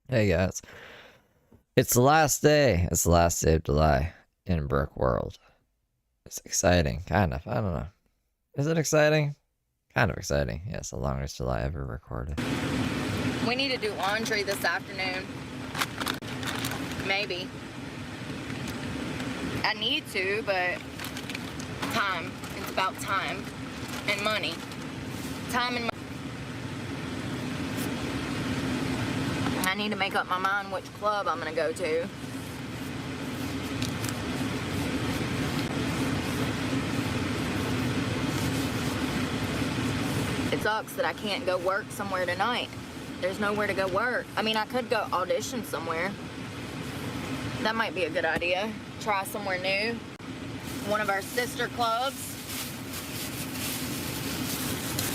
Hey guys, it's the last day. It's the last day of July in Brooke world. It's exciting, kind of. I don't know. Is it exciting? Kind of exciting. Yeah, it's the longest July ever recorded. We need to do laundry this afternoon. Maybe. I need to, but time. It's about time and money. Time and money. I need to make up my mind which club I'm gonna go to. It sucks that I can't go work somewhere tonight. There's nowhere to go work. I mean, I could go audition somewhere. That might be a good idea. Try somewhere new. One of our sister clubs.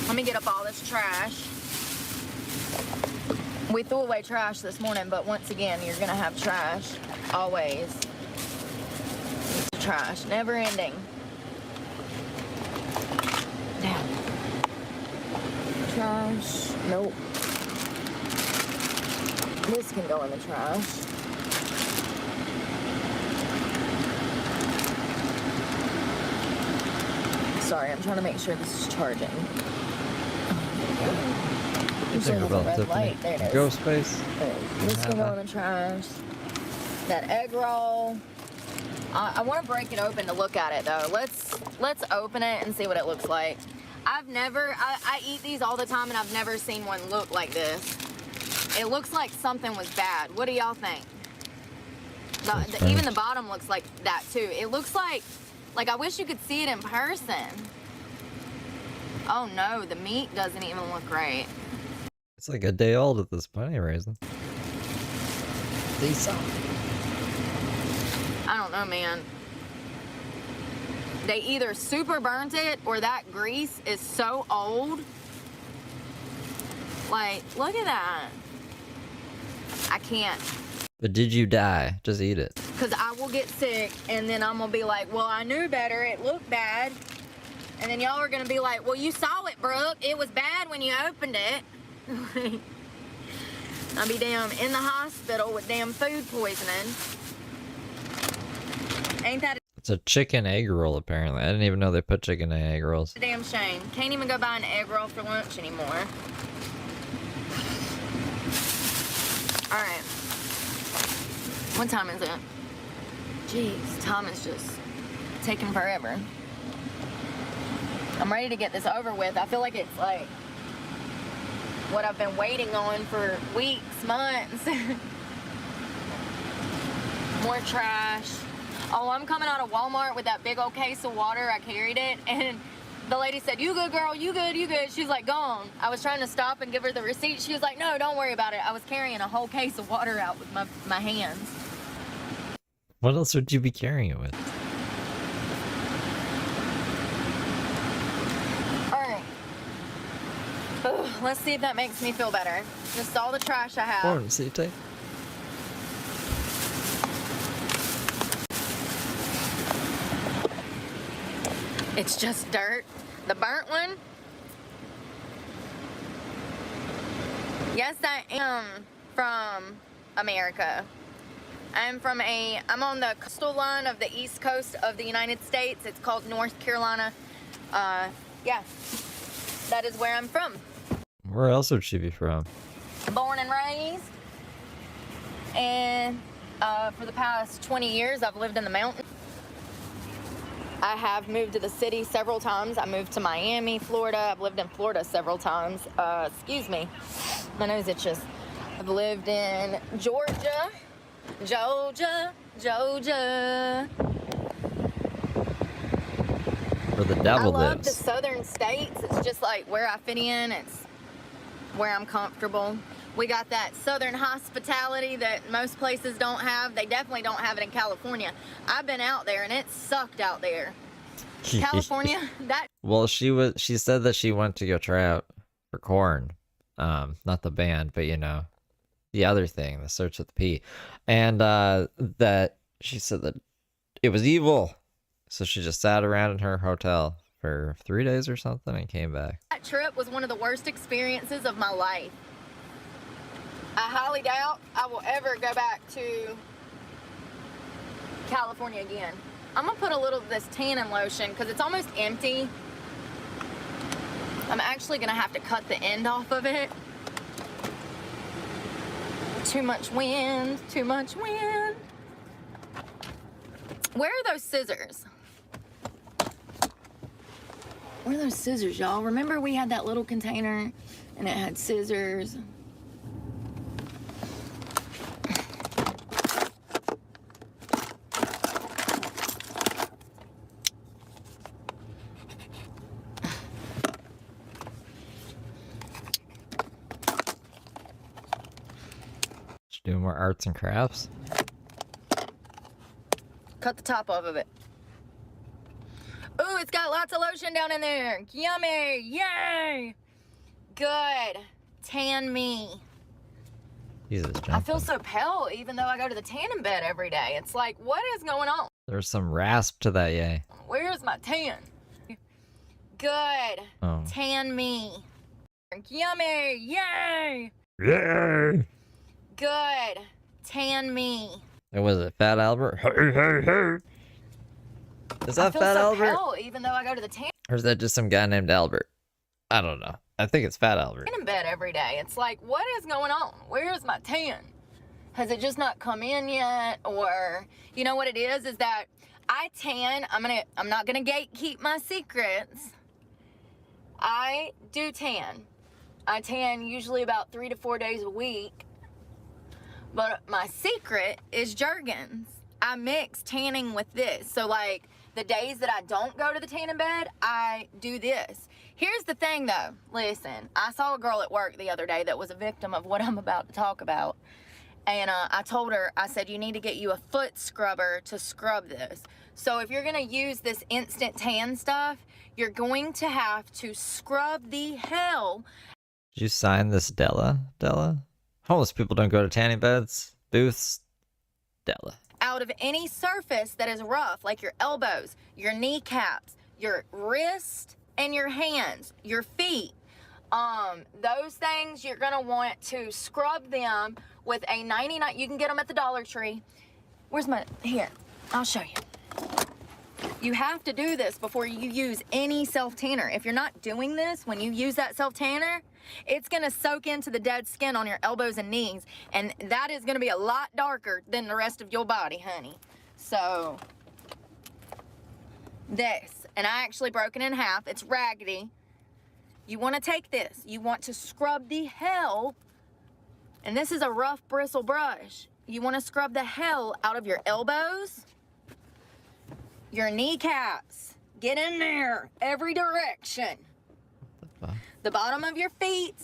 Let me get up all this trash. We threw away trash this morning, but once again, you're gonna have trash. Always. It's trash. Never ending. Damn. Trash. Nope. This can go in the trash. Sorry, I'm trying to make sure this is charging. Think about Tiffany. There it is. Go space. This can go in the trash. That egg roll. I want to break it open to look at it though. Let's open it and see what it looks like. I eat these all the time and I've never seen one look like this. It looks like something was bad. What do y'all think? Even the bottom looks like that too. It looks like I wish you could see it in person. Oh no, the meat doesn't even look right. It's like a day old at this point, raisin. Decent. I don't know, man. They either super burnt it or that grease is so old. Like, look at that. I can't. But did you die? Just eat it. Because I will get sick and then I'm going to be like, well, I knew better. It looked bad. And then y'all are going to be like, well, you saw it, Brooke. It was bad when you opened it. I'll be damn in the hospital with damn food poisoning. Ain't that It's a chicken egg roll, apparently. I didn't even know they put chicken in egg rolls. a damn shame? Can't even go buy an egg roll for lunch anymore. Alright. What time is it? Jeez, time is just taking forever. I'm ready to get this over with. I feel like it's like what I've been waiting on for weeks, months. More trash. Oh, I'm coming out of Walmart with that big old case of water. I carried it, and the lady said, you good, girl, you good, you good. She's like, gone. I was trying to stop and give her the receipt. She was like, no, don't worry about it. I was carrying a whole case of water out with my hands. What else would you be carrying it with? Ugh, let's see if that makes me feel better. Just all the trash I have. Corn, see tape. It's just dirt. The burnt one? Yes, I am from America. I'm on the coastal line of the east coast of the United States. It's called North Carolina. Yeah, that is where I'm from. Where else would she be from? Born and raised. And for the past 20 years, I've lived in the mountains. I have moved to the city several times. I moved to Miami, Florida. I've lived in Florida several times. Excuse me, my nose itches. I've lived in Georgia, Where the devil I love lives. the southern states. It's just like where I fit in. It's where I'm comfortable. We got that southern hospitality that most places don't have. They definitely don't have it in California. I've been out there and it sucked out there. California, that. Well, she said that she went to go try out for Corn. Not the band, but you know, the other thing, the Search with the P. And that she said that it was evil. So she just sat around in her hotel for 3 days or something and came back. That trip was one of the worst experiences of my life. I highly doubt I will ever go back to California again. I'm gonna put a little of this tanning lotion because it's almost empty. I'm actually gonna have to cut the end off of it. Too much wind, too much wind. Where are those scissors? Where are those scissors, y'all? Remember we had that little container and it had scissors? Do more arts and crafts. Cut the top off of it. Ooh, it's got lots of lotion down in there. Yummy, yay. Good, tan me. Jesus, I feel so pale even though I go to the tanning bed every day. It's like, what is going on? There's some rasp to that, yay. Where's my tan? Good, Oh. tan me. Yummy, yay. Yay! Good, tan me. Was it Fat Albert? Hey, hey, hey. Is I that feel Fat so Albert? pale even though I go to the tanning Or is that just some guy named Albert? I don't know. I think it's Fat Albert. in bed every day. It's like, what is going on? Where's my tan? Has it just not come in yet? Or, you know what it is that I tan. I'm not gonna gatekeep my secrets. I do tan. I tan usually about 3 to 4 days a week. But my secret is Jergens. I mix tanning with this. So like the days that I don't go to the tanning bed, I do this. Here's the thing though, listen, I saw a girl at work the other day that was a victim of what I'm about to talk about. And I told her, I said, you need to get you a foot scrubber to scrub this. So if you're gonna use this instant tan stuff, you're going to have to scrub the hell. Did you sign this, Della? Homeless people don't go to tanning beds, booths. Della. Out of any surface that is rough, like your elbows, your kneecaps, your wrist, and your hands, your feet. Those things you're gonna want to scrub them with a 99. You can get them at the Dollar Tree. Where's my, here, I'll show you. You have to do this before you use any self-tanner. If you're not doing this, when you use that self-tanner, it's gonna soak into the dead skin on your elbows and knees, and that is gonna be a lot darker than the rest of your body, honey. So, this, and I actually broke it in half. It's raggedy. You wanna take this. You want to scrub the hell, and this is a rough bristle brush. You wanna scrub the hell out of your elbows, your kneecaps. Get in there, every direction. The bottom of your feet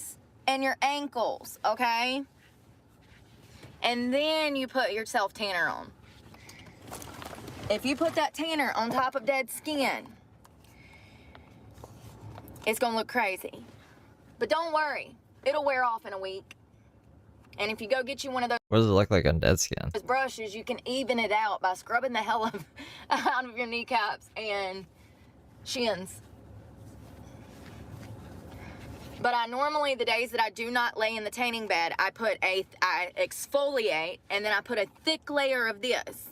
and your ankles, okay? And then you put your self-tanner on. If you put that tanner on top of dead skin, it's gonna look crazy. But don't worry, it'll wear off in a week. And if you go get you one of What does it look like on dead skin? those brushes, you can even it out by scrubbing the hell out of your kneecaps and shins. But I normally, the days that I do not lay in the tanning bed, I exfoliate, and then I put a thick layer of this.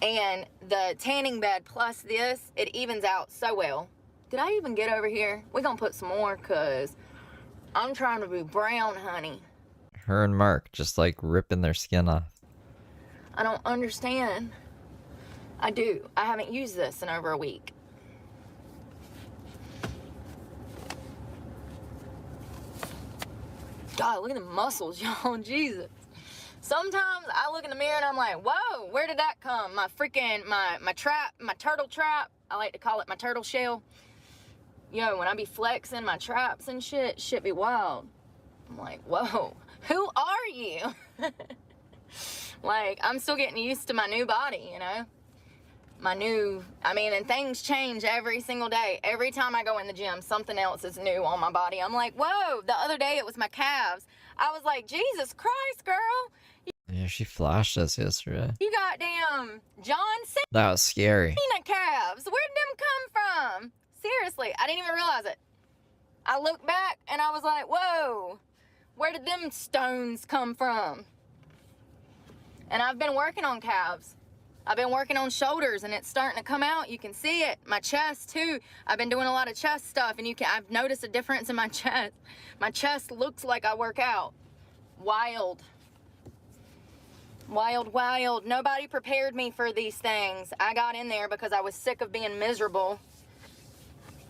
And the tanning bed plus this, it evens out so well. Did I even get over here? We're gonna put some more, cause I'm trying to be brown, honey. Her and Mark just like ripping their skin off. I don't understand. I do. I haven't used this in over a week. God, look at the muscles, y'all. Jesus. Sometimes I look in the mirror and I'm like, whoa, where did that come? My freaking, my trap, my turtle trap. I like to call it my turtle shell. Yo, when I be flexing my traps and shit be wild. I'm like, whoa, who are you? Like, I'm still getting used to my new body, you know? And things change every single day. Every time I go in the gym, something else is new on my body. I'm like, whoa, the other day it was my calves. I was like, Jesus Christ, girl. Yeah, she flashed us yesterday. You goddamn John Cena That was scary. calves. Where'd them come from? Seriously, I didn't even realize it. I looked back and I was like, whoa, where did them stones come from? And I've been working on calves. I've been working on shoulders and it's starting to come out. You can see it. My chest too. I've been doing a lot of chest stuff and I've noticed a difference in my chest. My chest looks like I work out. Wild. Wild, wild. Nobody prepared me for these things. I got in there because I was sick of being miserable.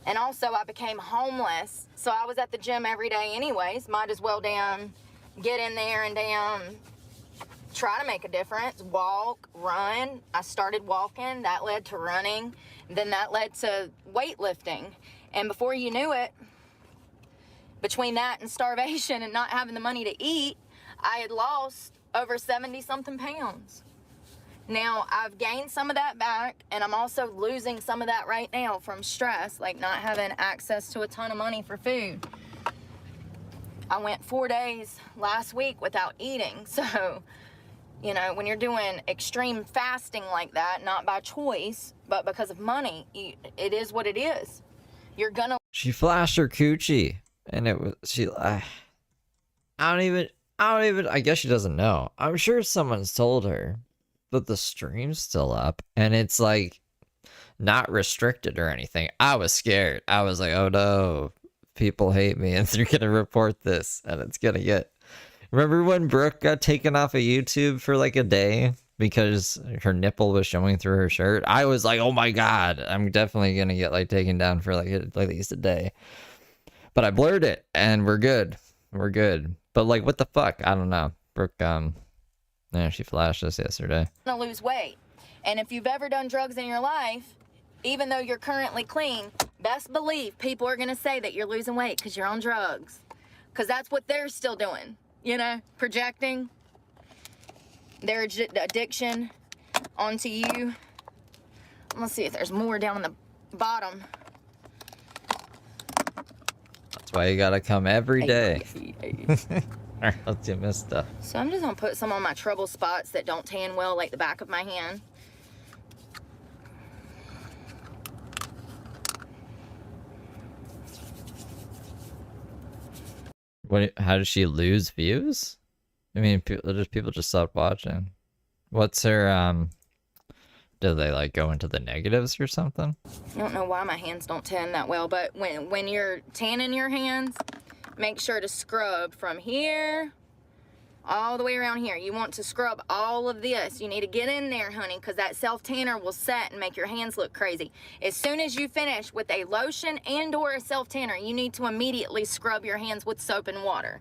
And also I became homeless. So I was at the gym every day anyways. Might as well damn get in there and damn try to make a difference. Walk, run. I started walking. That led to running. Then that led to weightlifting. And before you knew it, between that and starvation and not having the money to eat, I had lost over 70-something pounds. Now, I've gained some of that back, and I'm also losing some of that right now from stress, like not having access to a ton of money for food. I went 4 days last week without eating, so, you know, when you're doing extreme fasting like that, not by choice, but because of money, it is what it is. You're gonna... She flashed her coochie, and it was, I guess she doesn't know. I'm sure someone's told her, but the stream's still up, and it's like not restricted or anything. I was scared. I was like, oh no, people hate me and they're gonna report this and it's gonna get... Remember when Brooke got taken off of YouTube for like a day because her nipple was showing through her shirt? I was like, oh my god, I'm definitely gonna get like taken down for like at least a day. But I blurred it and we're good. We're good. But like, what the fuck? I don't know. Brooke, yeah, she flashed us yesterday. Gonna lose weight. And if you've ever done drugs in your life, even though you're currently clean, best believe people are gonna say that you're losing weight because you're on drugs. Because that's what they're still doing, you know, projecting their addiction onto you. Let's see if there's more down on the bottom. That's why you gotta come every day. Let's get missed stuff. So I'm just gonna put some on my trouble spots that don't tan well, like the back of my hand. What? How did she lose views? I mean, people just stopped watching. What's her do they like go into the negatives or something? I don't know why my hands don't tan that well, but when you're tanning your hands, make sure to scrub from here all the way around here. You want to scrub all of this. You need to get in there, honey, because that self-tanner will set and make your hands look crazy. As soon as you finish with a lotion and or a self-tanner, you need to immediately scrub your hands with soap and water.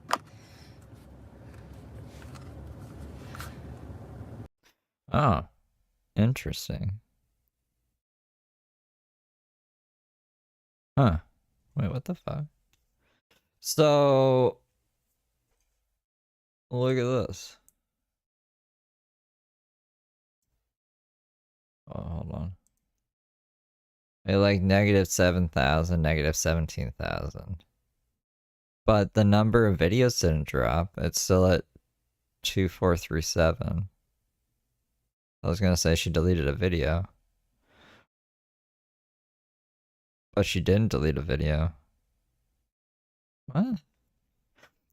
Oh, interesting. Huh. Wait, what the fuck? So, look at this. Oh, hold on. It like negative 7,000, negative 17,000. But the number of videos didn't drop. It's still at 2437. I was gonna say she deleted a video. But she didn't delete a video. What?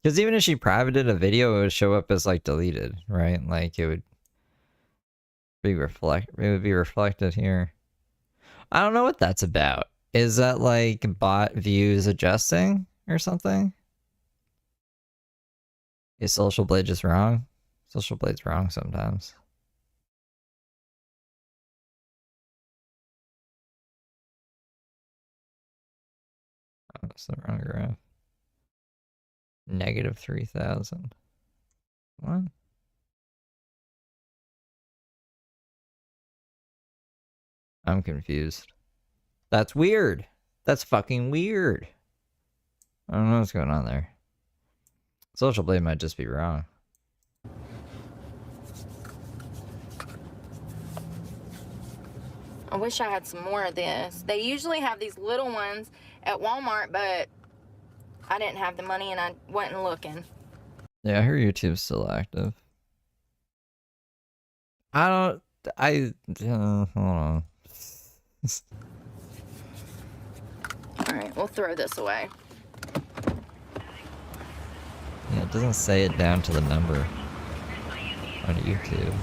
Because even if she privated a video, it would show up as like deleted, right? Like it would be reflected here. I don't know what that's about. Is that like bot views adjusting or something? Is Social Blade just wrong? Social Blade's wrong sometimes. Oh, that's the wrong graph. Negative 3,000. What? I'm confused. That's weird. That's fucking weird. I don't know what's going on there. Social Blade might just be wrong. I wish I had some more of this. They usually have these little ones at Walmart, but I didn't have the money and I wasn't looking. Yeah, her YouTube's still active. I don't. Hold on. All right, we'll throw this away. Yeah, it doesn't say it down to the number on YouTube.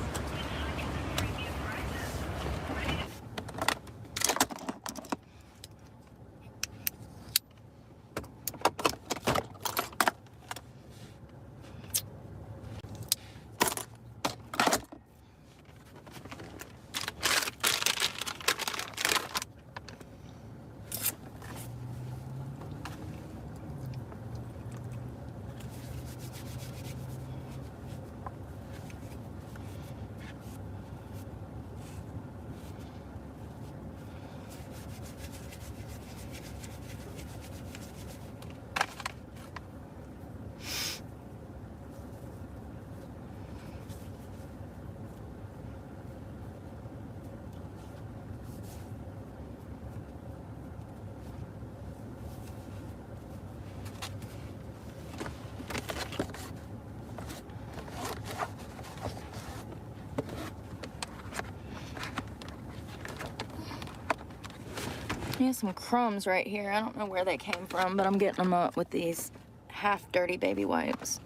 He has some crumbs right here. I don't know where they came from, but I'm getting them up with these half-dirty baby wipes.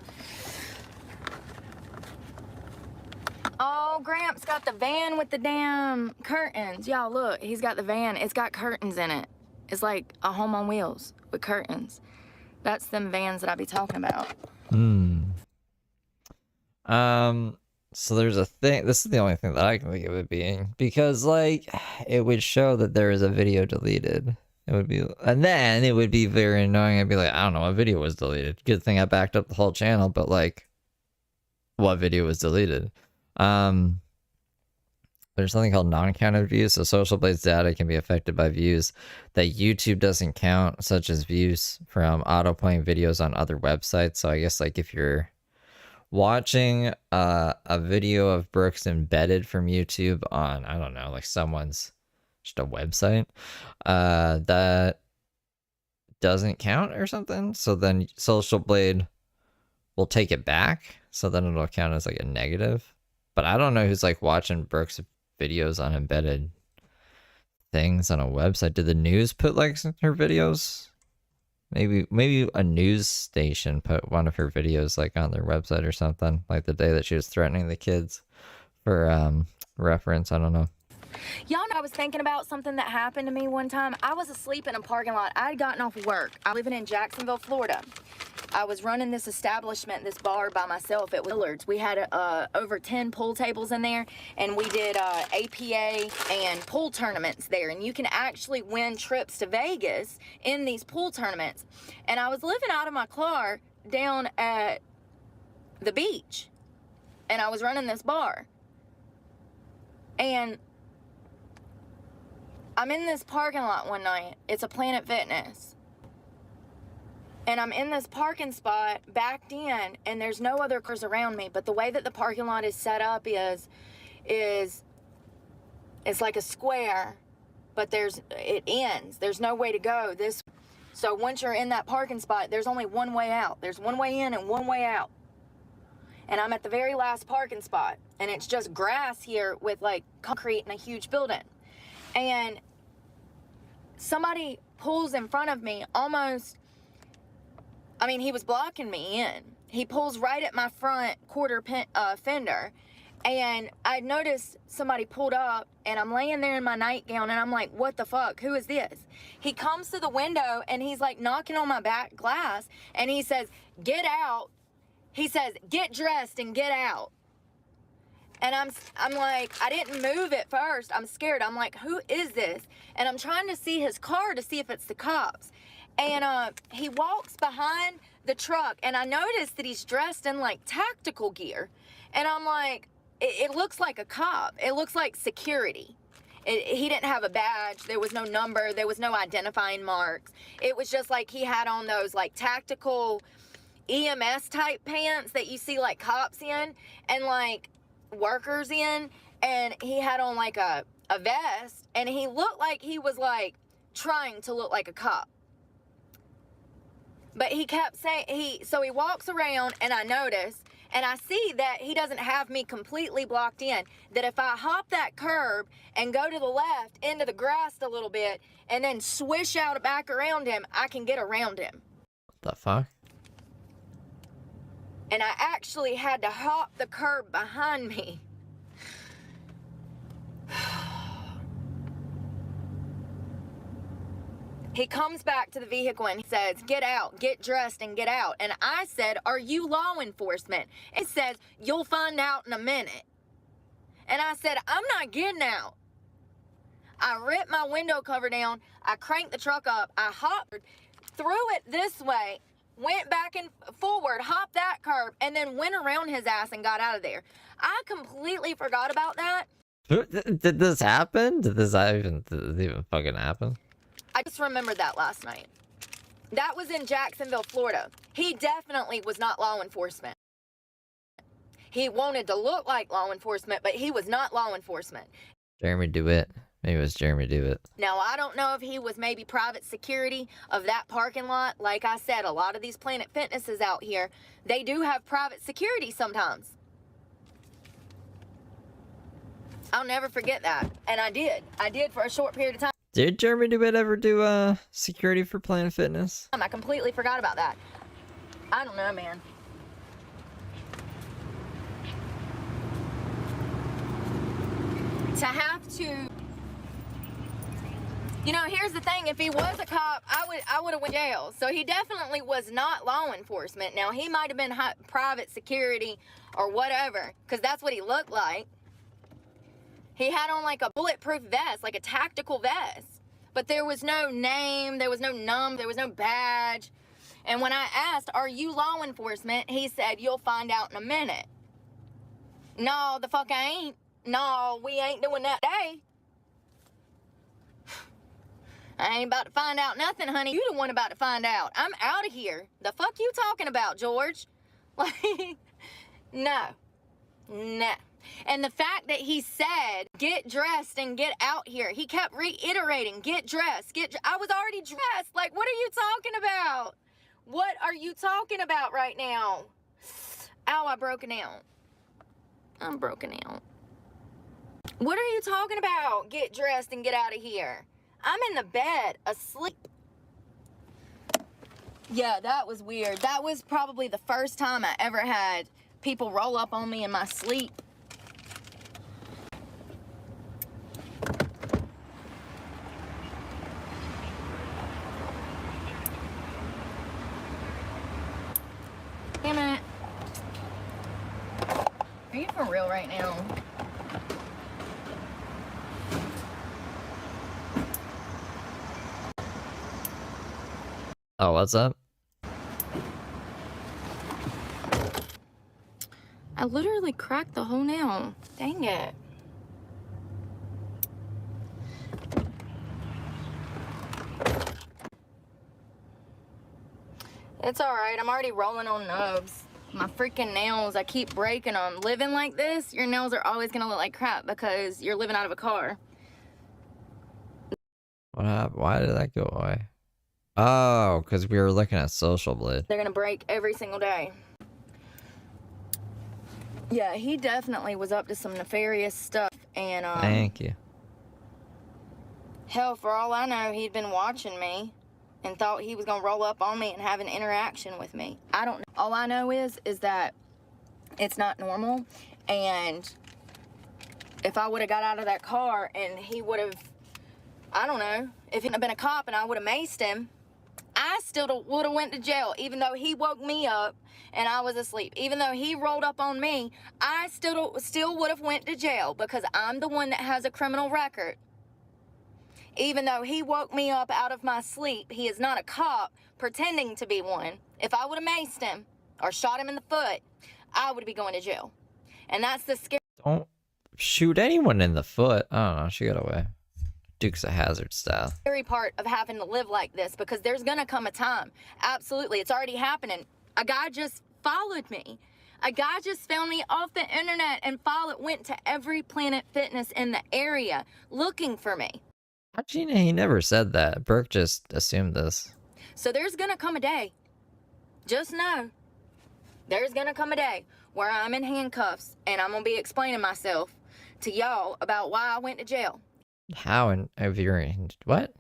Oh, Gramps got the van with the damn curtains. Y'all, look, he's got the van. It's got curtains in it. It's like a home on wheels with curtains. That's them vans that I be talking about. So there's a thing. This is the only thing that I can think of it being, because like it would show that there is a video deleted. It would be, and then it would be very annoying. I'd be like, I don't know what video was deleted. Good thing I backed up the whole channel, but like, what video was deleted? There's something called non-counted views. So Social Blade's data can be affected by views that YouTube doesn't count, such as views from auto-playing videos on other websites. So I guess like if you're watching a video of Brooks embedded from YouTube on, I don't know, like someone's just a website, that doesn't count or something. So then Social Blade will take it back. So then it'll count as like a negative. But I don't know who's like watching Brooks videos on embedded things on a website. Did the news put like her videos? Maybe a news station put one of her videos like on their website or something, like the day that she was threatening the kids for reference. I don't know. Y'all know I was thinking about something that happened to me one time. I was asleep in a parking lot. I had gotten off work. I living in Jacksonville, Florida. I was running this establishment, this bar by myself at Willard's. We had over 10 pool tables in there, and we did APA and pool tournaments there. And you can actually win trips to Vegas in these pool tournaments. And I was living out of my car down at the beach, and I was running this bar. And I'm in this parking lot one night. It's a Planet Fitness. And I'm in this parking spot, backed in, and there's no other cars around me. But the way that the parking lot is set up is it's like a square, but it ends. There's no way to go. So once you're in that parking spot, there's only one way out. There's one way in and one way out. And I'm at the very last parking spot, and it's just grass here with like concrete and a huge building. And somebody pulls in front of me almost. I mean, he was blocking me in. He pulls right at my front quarter fender. And I noticed somebody pulled up, and I'm laying there in my nightgown, and I'm like, what the fuck? Who is this? He comes to the window, and he's like knocking on my back glass, and he says, get out. He says, get dressed and get out. And I'm like, I didn't move at first. I'm scared. I'm like, who is this? And I'm trying to see his car to see if it's the cops. And he walks behind the truck, and I noticed that he's dressed in like tactical gear. And I'm like, it looks like a cop. It looks like security. He didn't have a badge. There was no number. There was no identifying marks. It was just like he had on those like tactical EMS type pants that you see like cops in and like workers in. And he had on like a vest, and he looked like he was like trying to look like a cop. But he kept saying, so he walks around, and I notice, and I see that he doesn't have me completely blocked in, that if I hop that curb and go to the left into the grass a little bit and then swish out back around him, I can get around him. What the fuck? And I actually had to hop the curb behind me. He comes back to the vehicle and he says, get out, get dressed and get out. And I said, are you law enforcement? It says, you'll find out in a minute. And I said, I'm not getting out. I ripped my window cover down. I cranked the truck up. I hopped, threw it this way, went back and forward, hopped that curb, and then went around his ass and got out of there. I completely forgot about that. Did this happen? Did this even fucking happen? I just remembered that last night. That was in Jacksonville, Florida. He definitely was not law enforcement. He wanted to look like law enforcement, but he was not law enforcement. Jeremy DeWitt. Maybe it was Jeremy DeWitt. Now, I don't know if he was maybe private security of that parking lot. Like I said, a lot of these Planet Fitnesses out here, they do have private security sometimes. I'll never forget that. And I did. I did for a short period of time. Did Jeremy DeWitt ever do security for Planet Fitness? I completely forgot about that. I don't know, man. To have to... You know, here's the thing. If he was a cop, I would have went to jail. So he definitely was not law enforcement. Now, he might have been private security or whatever, because that's what he looked like. He had on like a bulletproof vest, like a tactical vest. But there was no name, there was no number, there was no badge. And when I asked, are you law enforcement? He said, you'll find out in a minute. No, the fuck I ain't. No, we ain't doing that today. I ain't about to find out nothing, honey. You the one about to find out. I'm out of here. The fuck you talking about, George? Like, no. No. And the fact that he said, get dressed and get out here. He kept reiterating, get dressed, I was already dressed. Like, what are you talking about? What are you talking about right now? Ow, I broken out. I'm broken out. What are you talking about? Get dressed and get out of here. I'm in the bed, asleep. Yeah, that was weird. That was probably the first time I ever had people roll up on me in my sleep. Damn it. Are you for real right now? Oh, what's up? I literally cracked the whole nail. Dang it. It's alright. I'm already rolling on nubs. My freaking nails, I keep breaking them. Living like this, your nails are always gonna look like crap because you're living out of a car. What happened? Why did that go away? Oh, because we were looking at Social Blade. They're gonna break every single day. Yeah, he definitely was up to some nefarious stuff, and Thank you. hell, for all I know, he'd been watching me and thought he was gonna roll up on me and have an interaction with me. I don't know. All I know is that it's not normal, and if I would have got out of that car and he would have, I don't know, if he'd have been a cop and I would have maced him, I still would have went to jail, even though he woke me up and I was asleep. Even though he rolled up on me, I still would have went to jail because I'm the one that has a criminal record. Even though he woke me up out of my sleep, he is not a cop pretending to be one. If I would have maced him or shot him in the foot, I would be going to jail. And that's the scary... Don't shoot anyone in the foot. I don't know. She got away. Dukes of Hazzard style. Scary part of having to live like this, because there's gonna come a time. Absolutely, it's already happening. A guy just followed me. A guy just found me off the internet and went to every Planet Fitness in the area looking for me. How'd you know? He never said that. Brooke just assumed this. So there's gonna come a day. Just know, there's gonna come a day where I'm in handcuffs and I'm gonna be explaining myself to y'all about why I went to jail. How? And if you're in what?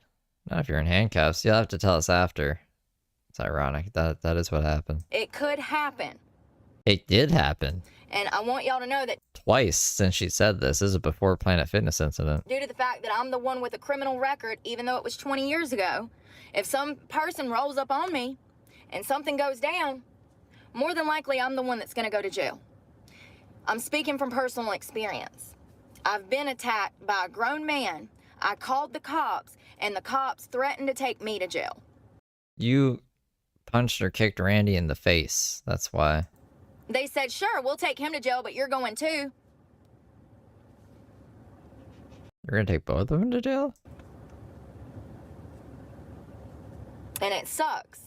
Not if you're in handcuffs. You'll have to tell us after. It's ironic. That is what happened. It could happen. It did happen. And I want y'all to know that Twice since she said this. This is before Planet Fitness incident. due to the fact that I'm the one with a criminal record, even though it was 20 years ago, if some person rolls up on me and something goes down, more than likely I'm the one that's gonna go to jail. I'm speaking from personal experience. I've been attacked by a grown man. I called the cops, and the cops threatened to take me to jail. You punched or kicked Randy in the face. That's why. They said, sure, we'll take him to jail, but you're going too. You're gonna take both of them to jail? And it sucks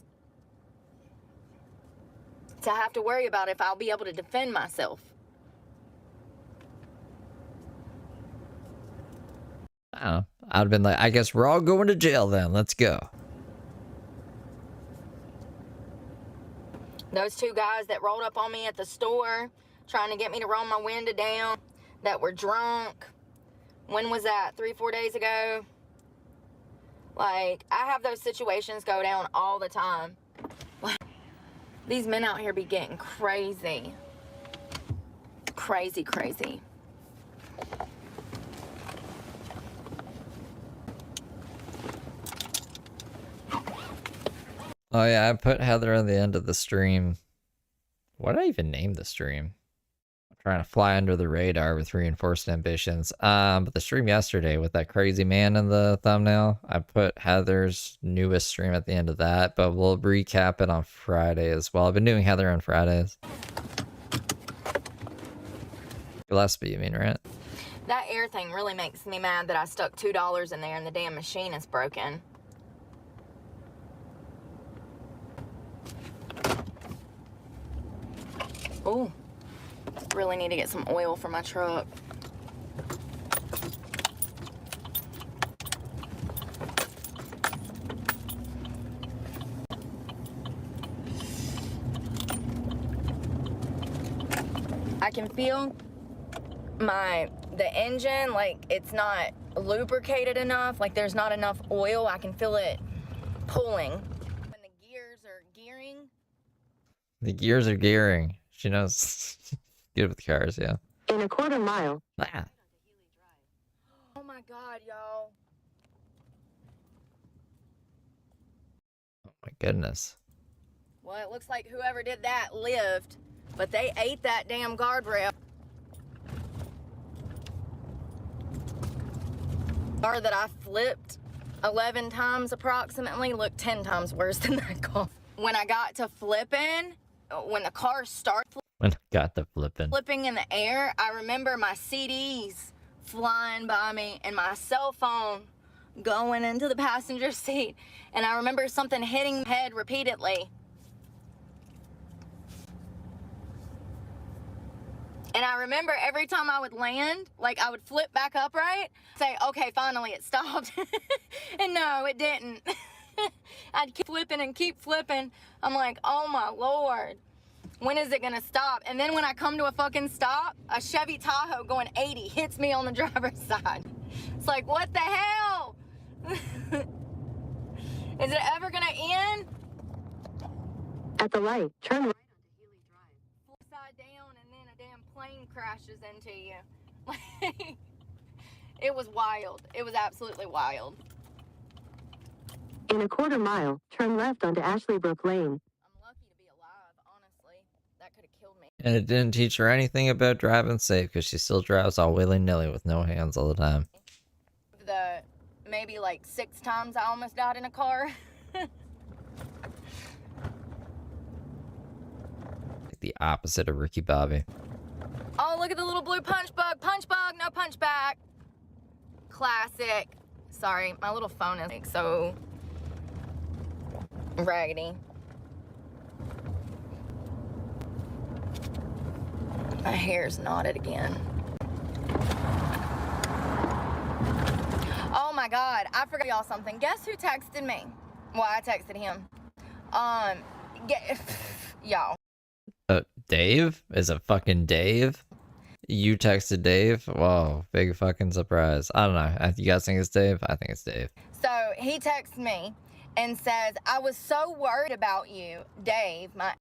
to have to worry about if I'll be able to defend myself. I don't know. I'd have been like, I guess we're all going to jail then. Let's go. Those two guys that rolled up on me at the store, trying to get me to roll my window down, that were drunk. When was that? 3-4 days ago? Like, I have those situations go down all the time. These men out here be getting crazy. Crazy, crazy. Oh yeah, I put Heather on the end of the stream. What did I even name the stream? I'm trying to fly under the radar with reinforced ambitions. But the stream yesterday with that crazy man in the thumbnail, I put Heather's newest stream at the end of that, but we'll recap it on Friday as well. I've been doing Heather on Fridays. Gillespie, you mean, right? That air thing really makes me mad that I stuck $2 in there and the damn machine is broken. Oh, really need to get some oil for my truck. I can feel the engine, like it's not lubricated enough, like there's not enough oil. I can feel it pulling. When the gears are gearing. The gears are gearing. She knows. Good with cars, yeah. In a quarter mile. Ah. Oh my God, y'all. Oh my goodness. Well, it looks like whoever did that lived, but they ate that damn guardrail. Car that I flipped 11 times approximately looked 10 times worse than that car. When I got to flipping, when the car started When I got the flipping in the air, I remember my CDs flying by me and my cell phone going into the passenger seat. And I remember something hitting my head repeatedly. And I remember every time I would land, like I would flip back upright, say, okay, finally it stopped. And no, it didn't. I'd keep flipping and keep flipping. I'm like, oh my Lord, when is it gonna stop? And then when I come to a fucking stop, a Chevy Tahoe going 80 hits me on the driver's side. It's like, what the hell? Is it ever gonna end? At the light, turn right onto Healy Drive. Upside down and then a damn plane crashes into you. It was wild. It was absolutely wild. In a quarter mile, turn left onto Ashley Brook Lane. I'm lucky to be alive, honestly. That could have killed me. And it didn't teach her anything about driving safe because she still drives all willy-nilly with no hands all the time. The maybe like 6 times I almost died in a car. Like the opposite of Ricky Bobby. Oh, look at the little blue punch bug. Punch bug, no punch back. Classic. Sorry, my little phone is like so raggedy. My hair's knotted again. Oh my God, I forgot y'all something. Guess who texted me? Well, I texted him. Y'all. Dave? Is it fucking Dave? You texted Dave? Whoa, big fucking surprise. I don't know. You guys think it's Dave? I think it's Dave. So he texts me and says, I was so worried about you, Dave, my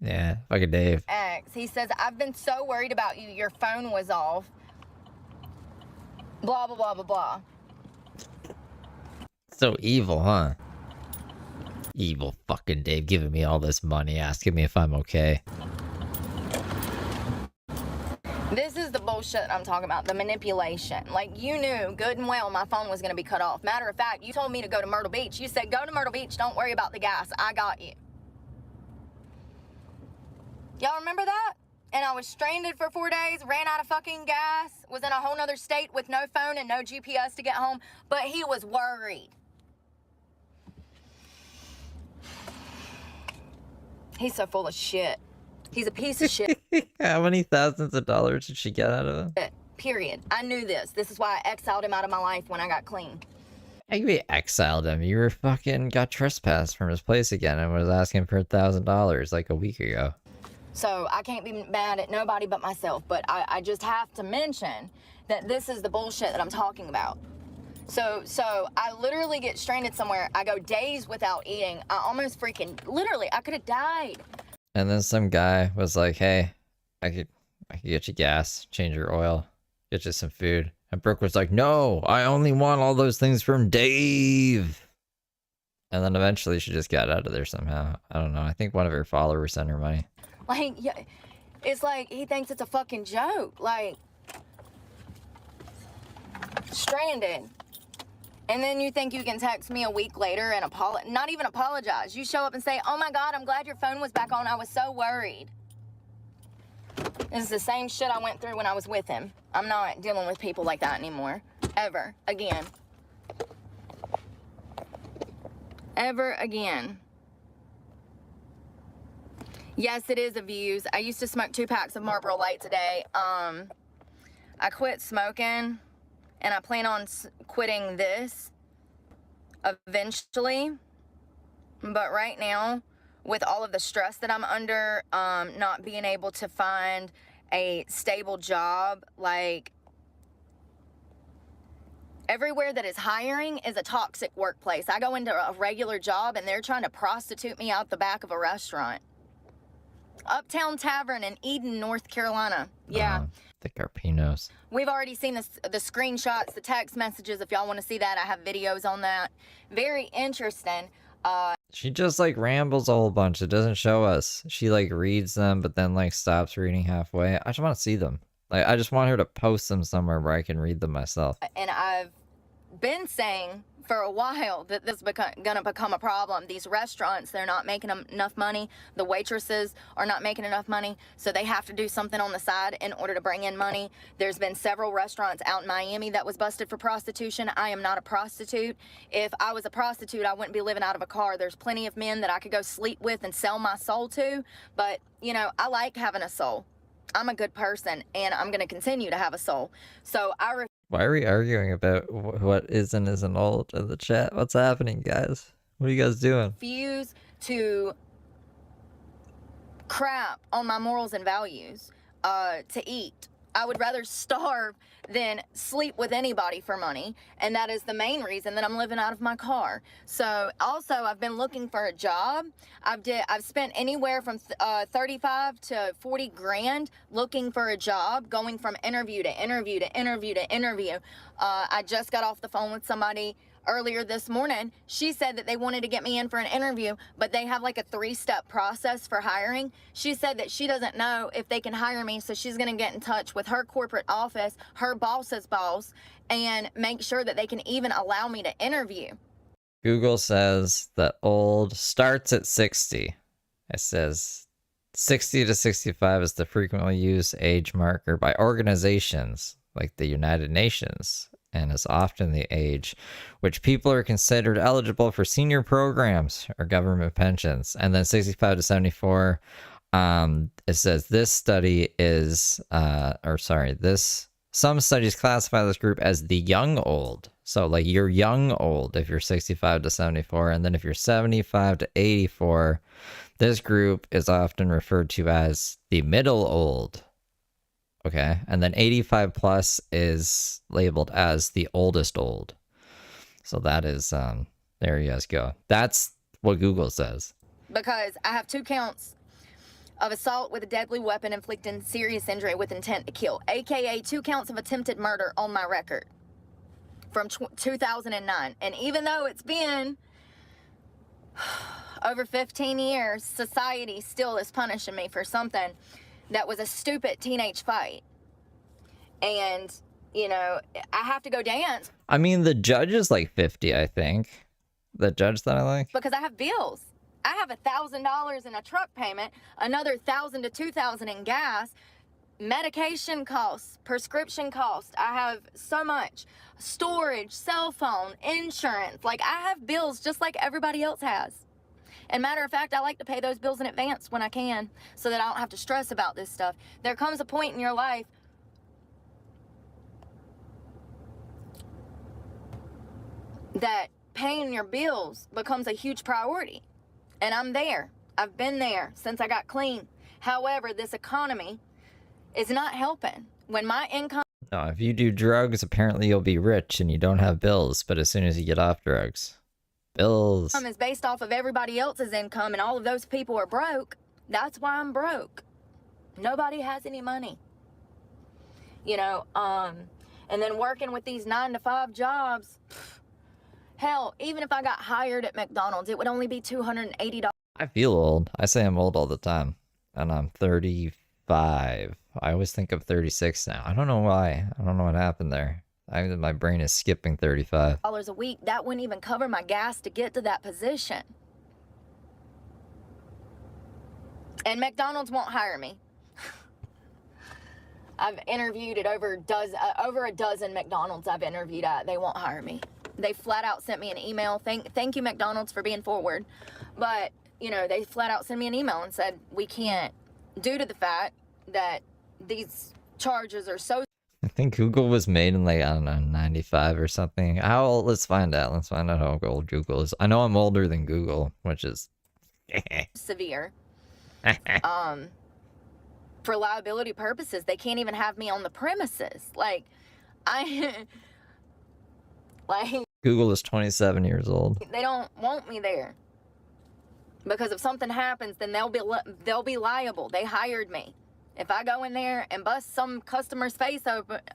Yeah, fucking Dave. ex. He says, I've been so worried about you. Your phone was off. Blah, blah, blah, blah, blah. So evil, huh? Evil fucking Dave giving me all this money, asking me if I'm okay. This is the bullshit I'm talking about, the manipulation. Like, you knew good and well my phone was going to be cut off. Matter of fact, you told me to go to Myrtle Beach. You said, go to Myrtle Beach, don't worry about the gas. I got you. Y'all remember that? And I was stranded for 4 days, ran out of fucking gas, was in a whole nother state with no phone and no GPS to get home, but he was worried. He's so full of shit. He's a piece of shit. How many thousands of dollars did she get out of him? Period. I knew this. This is why I exiled him out of my life when I got clean. How you exiled him? You were fucking got trespassed from his place again and was asking for $1,000 like a week ago. So I can't be mad at nobody but myself, but I just have to mention that this is the bullshit that I'm talking about. So I literally get stranded somewhere. I go days without eating. I almost freaking, literally, I could have died. And then some guy was like, hey, I could get you gas, change your oil, get you some food. And Brooke was like, no, I only want all those things from Dave. And then eventually she just got out of there somehow. I don't know. I think one of her followers sent her money. Like, yeah, it's like he thinks it's a fucking joke. Like, stranded. And then you think you can text me a week later and not even apologize. You show up and say, oh my God, I'm glad your phone was back on. I was so worried. This is the same shit I went through when I was with him. I'm not dealing with people like that anymore. Ever again. Ever again. Yes, it is a views. I used to smoke 2 packs of Marlboro Lights a day. I quit smoking. And I plan on quitting this eventually. But right now, with all of the stress that I'm under, not being able to find a stable job, like, everywhere that is hiring is a toxic workplace. I go into a regular job and they're trying to prostitute me out the back of a restaurant. Uptown Tavern in Eden, North Carolina. Yeah. The Carpinos. We've already seen the screenshots, the text messages. If y'all want to see that, I have videos on that. Very interesting. She just like rambles a whole bunch. It doesn't show us. She like reads them, but then like stops reading halfway. I just want to see them. Like, I just want her to post them somewhere where I can read them myself. And I've been saying for a while that this is gonna become a problem. These restaurants, they're not making enough money. The waitresses are not making enough money, so they have to do something on the side in order to bring in money. There's been several restaurants out in Miami that was busted for prostitution. I am not a prostitute. If I was a prostitute, I wouldn't be living out of a car. There's plenty of men that I could go sleep with and sell my soul to, but, you know, I like having a soul. I'm a good person, and I'm gonna continue to have a soul. So why are we arguing about what is and isn't old in the chat? What's happening, guys? What are you guys doing? refuse to crap on my morals and values to eat. I would rather starve than sleep with anybody for money, and that is the main reason that I'm living out of my car. So also, I've been looking for a job. I've spent anywhere from 35 to 40 grand looking for a job, going from interview to interview to interview to interview. I just got off the phone with somebody earlier this morning. She said that they wanted to get me in for an interview, but they have like a 3-step process for hiring. She said that she doesn't know if they can hire me, so she's going to get in touch with her corporate office, her boss's boss, and make sure that they can even allow me to interview. Google says that old starts at 60. It says 60 to 65 is the frequently used age marker by organizations like the United Nations, and is often the age which people are considered eligible for senior programs or government pensions. And then 65 to 74, it says this study is, some studies classify this group as the young old. So like you're young old if you're 65 to 74, and then if you're 75 to 84, This group is often referred to as the middle old. Okay. And then 85 plus is labeled as the oldest old. So that is, there you guys go. That's what Google says. Because I have 2 counts of assault with a deadly weapon inflicting serious injury with intent to kill, aka 2 counts of attempted murder on my record from 2009. And even though it's been over 15 years, society still is punishing me for something that was a stupid teenage fight. And, you know, I have to go dance. I mean, the judge is like 50, I think. The judge that I like. Because I have bills. I have $1,000 in a truck payment, another $1,000 to $2,000 in gas, medication costs, prescription costs. I have so much. Storage, cell phone, insurance. Like, I have bills just like everybody else has. And matter of fact, I like to pay those bills in advance when I can so that I don't have to stress about this stuff. There comes a point in your life that paying your bills becomes a huge priority. And I'm there. I've been there since I got clean. However, this economy is not helping. When my income... No, if you do drugs, apparently you'll be rich and you don't have bills. But as soon as you get off drugs, bills. is based off of everybody else's income and all of those people are broke. That's why I'm broke. Nobody has any money. You know, and then working with these 9-to-5 jobs... Hell, even if I got hired at McDonald's, it would only be $280. I feel old. I say I'm old all the time. And I'm 35. I always think I'm 36 now. I don't know why. I don't know what happened there. My brain is skipping 35. A week, that wouldn't even cover my gas to get to that position. And McDonald's won't hire me. I've interviewed at over a dozen McDonald's I've interviewed at. They won't hire me. They flat out sent me an email. Thank you, McDonald's, for being forward. But, you know, they flat out sent me an email and said, we can't, due to the fact that these charges are so... I think Google was made in like, I don't know, 95 or something. How old? Let's find out. Let's find out how old Google is. I know I'm older than Google, which is... severe. For liability purposes, they can't even have me on the premises. Like, Google is 27 years old. They don't want me there. Because if something happens, then they'll be liable. They hired me. If I go in there and bust some customer's face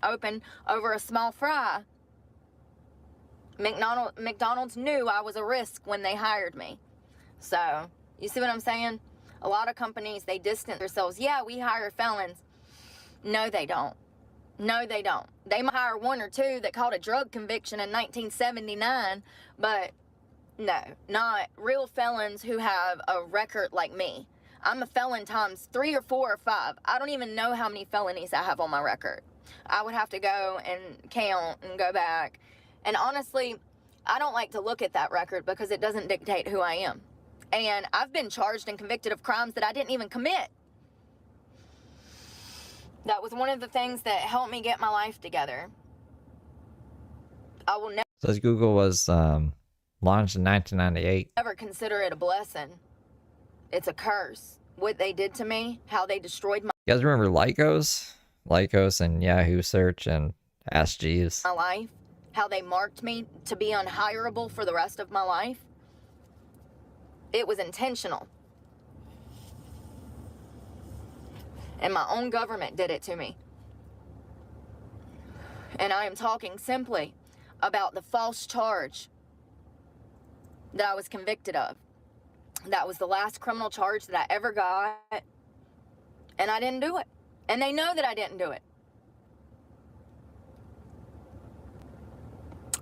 open over a small fry, McDonald's knew I was a risk when they hired me. So, you see what I'm saying? A lot of companies, they distance themselves. Yeah, we hire felons. No, they don't. No, they don't. They might hire 1 or 2 that caught a drug conviction in 1979, but no, not real felons who have a record like me. I'm a felon times 3 or 4 or 5. I don't even know how many felonies I have on my record. I would have to go and count and go back. And honestly, I don't like to look at that record because it doesn't dictate who I am. And I've been charged and convicted of crimes that I didn't even commit. That was one of the things that helped me get my life together. I will never... Says Google was launched in 1998. Never consider it a blessing. It's a curse. What they did to me, how they destroyed my... You guys remember Lycos? Lycos and Yahoo Search and Ask Jeeves. My life, how they marked me to be unhireable for the rest of my life. It was intentional. And my own government did it to me. And I am talking simply about the false charge that I was convicted of. That was the last criminal charge that I ever got. And I didn't do it. And they know that I didn't do it.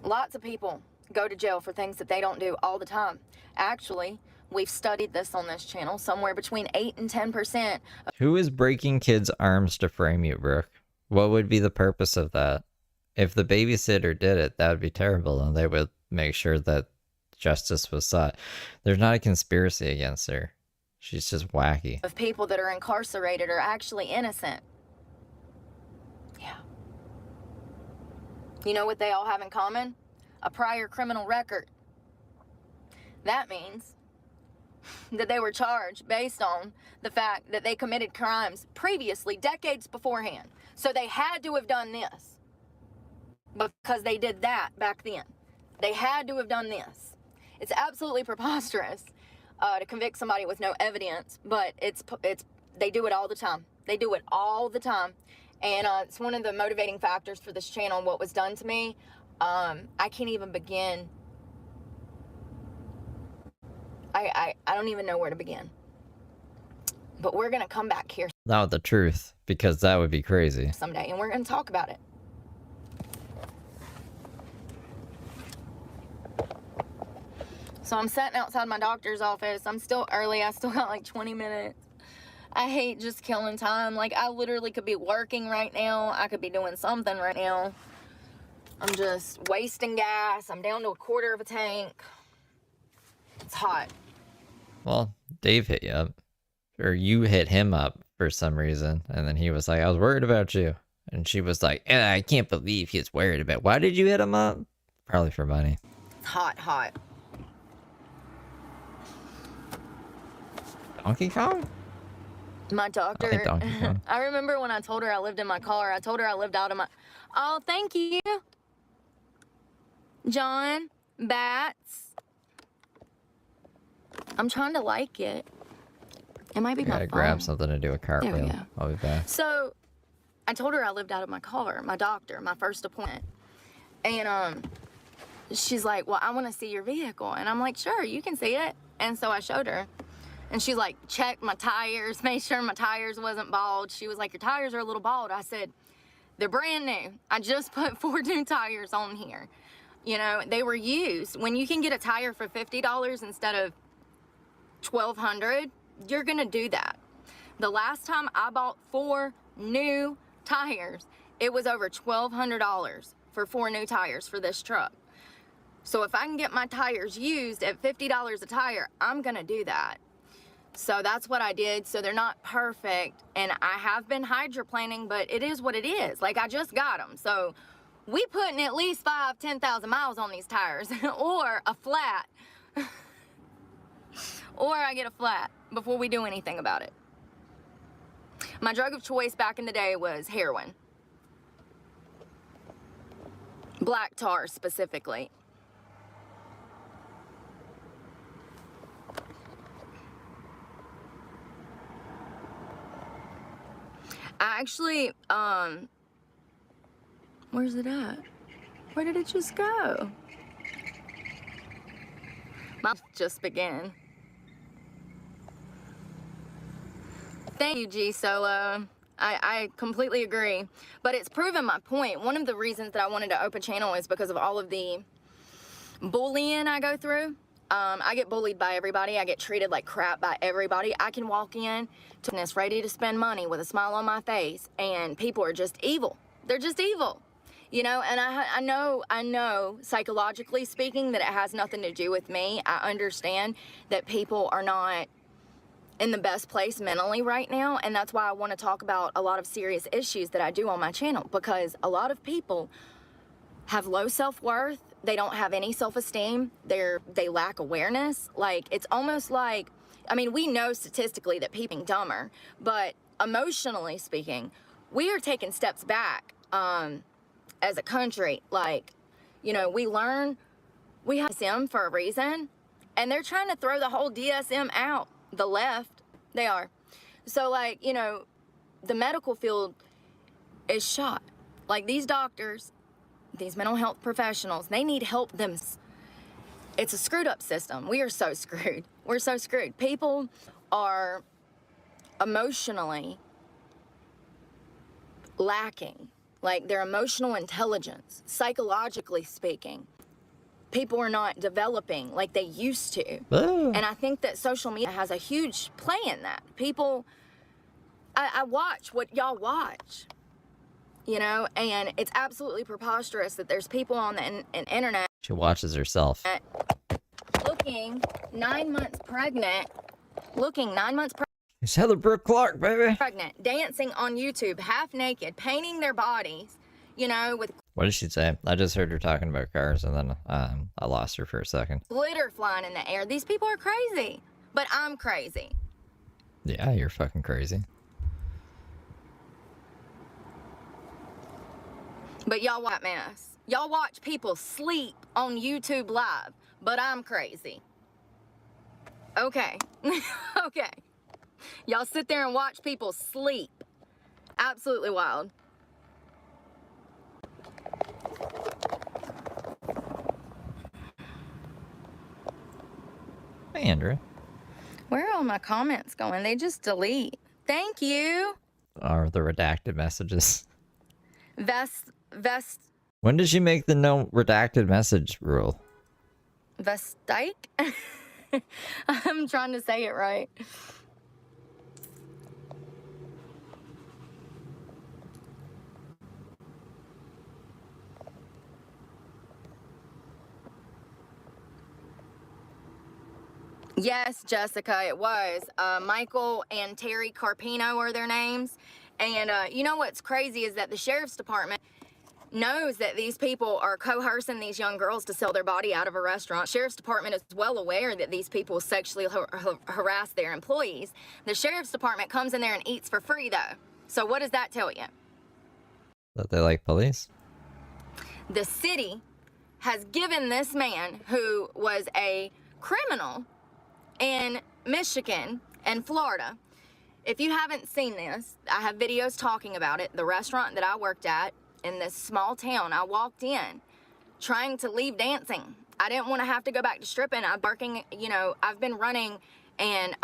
Lots of people go to jail for things that they don't do all the time. Actually, we've studied this on this channel. Somewhere between 8 and 10%. Who is breaking kids' arms to frame you, Brooke? What would be the purpose of that? If the babysitter did it, that would be terrible, and they would make sure that justice was sought. There's not a conspiracy against her. She's just wacky. Of people that are incarcerated are actually innocent. Yeah. You know what they all have in common? A prior criminal record. That means that they were charged based on the fact that they committed crimes previously, decades beforehand. So they had to have done this because they did that back then. They had to have done this. It's absolutely preposterous to convict somebody with no evidence, but they do it all the time. They do it all the time. And it's one of the motivating factors for this channel, what was done to me. I can't even begin. I don't even know where to begin. But we're going to come back here Not with the truth, because that would be crazy. someday, and we're going to talk about it. So I'm sitting outside my doctor's office. I'm still early. I still got like 20 minutes. I hate just killing time. Like, I literally could be working right now. I could be doing something right now. I'm just wasting gas. I'm down to a quarter of a tank. It's hot. Well, Dave hit you up. Or you hit him up for some reason. And then he was like, I was worried about you. And she was like, I can't believe he's worried about. Why did you hit him up? Probably for money. It's hot, hot. Donkey Kong? My doctor, I like Donkey Kong. I remember when I told her I lived in my car, I told her I lived out of my, oh, thank you. John, Bats. I'm trying to like it. It might be I my gotta phone. grab something to do a There we cartwheel. go. I'll be back. So, I told her I lived out of my car, my doctor, my first appointment. And, she's like, well, I want to see your vehicle. And I'm like, sure, you can see it. And so I showed her. And she's like, checked my tires, made sure my tires wasn't bald. She was like, your tires are a little bald. I said, they're brand new. I just put 4 new tires on here. You know, they were used. When you can get a tire for $50 instead of $1,200, you're gonna do that. The last time I bought 4 new tires, it was over $1,200 for 4 new tires for this truck. So if I can get my tires used at $50 a tire, I'm gonna do that. So that's what I did. So they're not perfect, and I have been hydroplaning, but it is what it is. Like, I just got them. So we putting at least 10,000 miles on these tires, or a flat, or I get a flat before we do anything about it. My drug of choice back in the day was heroin. Black tar specifically. I actually, where's it at? Where did it just go? My just began. Thank you, G Solo. I completely agree. But it's proven my point. One of the reasons that I wanted to open channel is because of all of the bullying I go through. I get bullied by everybody. I get treated like crap by everybody. I can walk in to this ready to spend money with a smile on my face, and people are just evil. They're just evil, you know. And I know psychologically speaking that it has nothing to do with me. I understand that people are not in the best place mentally right now, and that's why I want to talk about a lot of serious issues that I do on my channel, because a lot of people have low self-worth. They don't have any self-esteem. They lack awareness. Like, it's almost like, I mean, we know statistically that people are dumber, but emotionally speaking, we are taking steps back as a country. Like, you know, we have DSM for a reason, and they're trying to throw the whole DSM out. The left, they are. So, like, you know, the medical field is shot. Like, these doctors, these mental health professionals, they need help them. It's a screwed up system. We are so screwed. We're so screwed. People are emotionally lacking, like their emotional intelligence, psychologically speaking. People are not developing like they used to. Oh. And I think that social media has a huge play in that. People, I watch what y'all watch. You know, and it's absolutely preposterous that there's people on the internet. She watches herself. Looking 9 months pregnant. It's Heather Brooke Clark, baby. Pregnant, dancing on YouTube, half naked, painting their bodies, you know, with What did she say? I just heard her talking about cars, and then I lost her for a second. glitter flying in the air. These people are crazy. But I'm crazy. Yeah, you're fucking crazy. But y'all watch mess. Y'all watch people sleep on YouTube Live, but I'm crazy. Okay. Okay. Y'all sit there and watch people sleep. Absolutely wild. Hey, Andrew. Where are all my comments going? They just delete. Thank you. Are the redacted messages? Vest. When did she make the no redacted message rule? Vestike? I'm trying to say it right. Yes, Jessica, it was. Michael and Terry Carpino are their names. And you know what's crazy is that the sheriff's department knows that these people are coercing these young girls to sell their body out of a restaurant. Sheriff's department is well aware that these people sexually harass their employees. The sheriff's department comes in there and eats for free, though. So what does that tell you? That they like police? The city has given this man, who was a criminal in Michigan and Florida. If you haven't seen this, I have videos talking about it. The restaurant that I worked at in this small town, I walked in trying to leave dancing. I didn't want to have to go back to stripping. I've been running and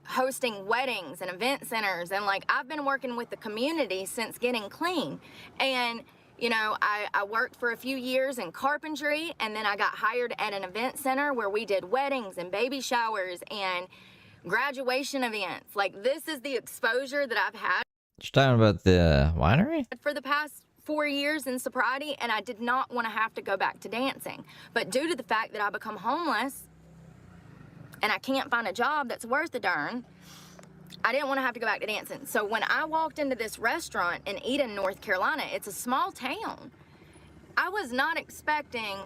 hosting weddings and event centers, and like I've been working with the community since getting clean. And I worked for a few years in carpentry, and then I got hired at an event center where we did weddings and baby showers and graduation events. Like, this is the exposure that I've had. You're talking about the winery? For the past 4 years in sobriety, and I did not want to have to go back to dancing. But due to the fact that I become homeless and I can't find a job that's worth a darn, I didn't want to have to go back to dancing. So when I walked into this restaurant in Eden, North Carolina, it's a small town. I was not expecting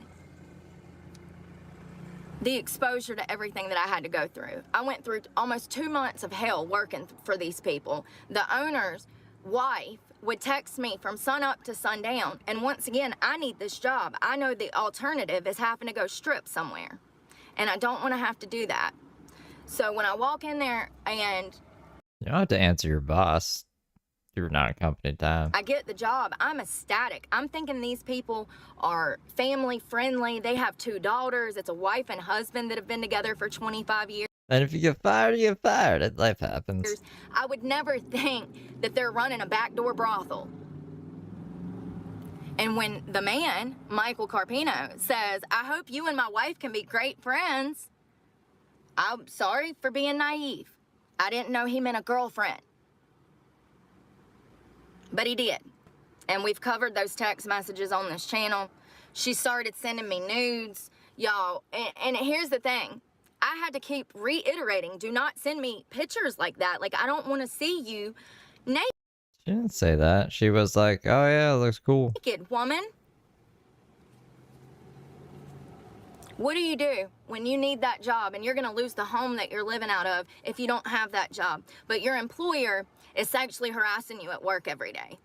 the exposure to everything that I had to go through. I went through almost 2 months of hell working for these people. The owner's wife would text me from sun up to sundown. And once again, I need this job. I know the alternative is having to go strip somewhere. And I don't want to have to do that. So when I walk in there and You don't have to answer your boss. You're not on company time. I get the job, I'm ecstatic. I'm thinking these people are family friendly. They have 2 daughters. It's a wife and husband that have been together for 25 years. And if you get fired, you get fired. Life happens. I would never think that they're running a backdoor brothel. And when the man, Michael Carpino, says, I hope you and my wife can be great friends, I'm sorry for being naive. I didn't know he meant a girlfriend. But he did. And we've covered those text messages on this channel. She started sending me nudes, y'all. And here's the thing. I had to keep reiterating, do not send me pictures like that. Like, I don't want to see you naked. She didn't say that. She was like, oh yeah, it looks cool. Naked, woman. What do you do when you need that job and you're going to lose the home that you're living out of if you don't have that job? But your employer is sexually harassing you at work every day,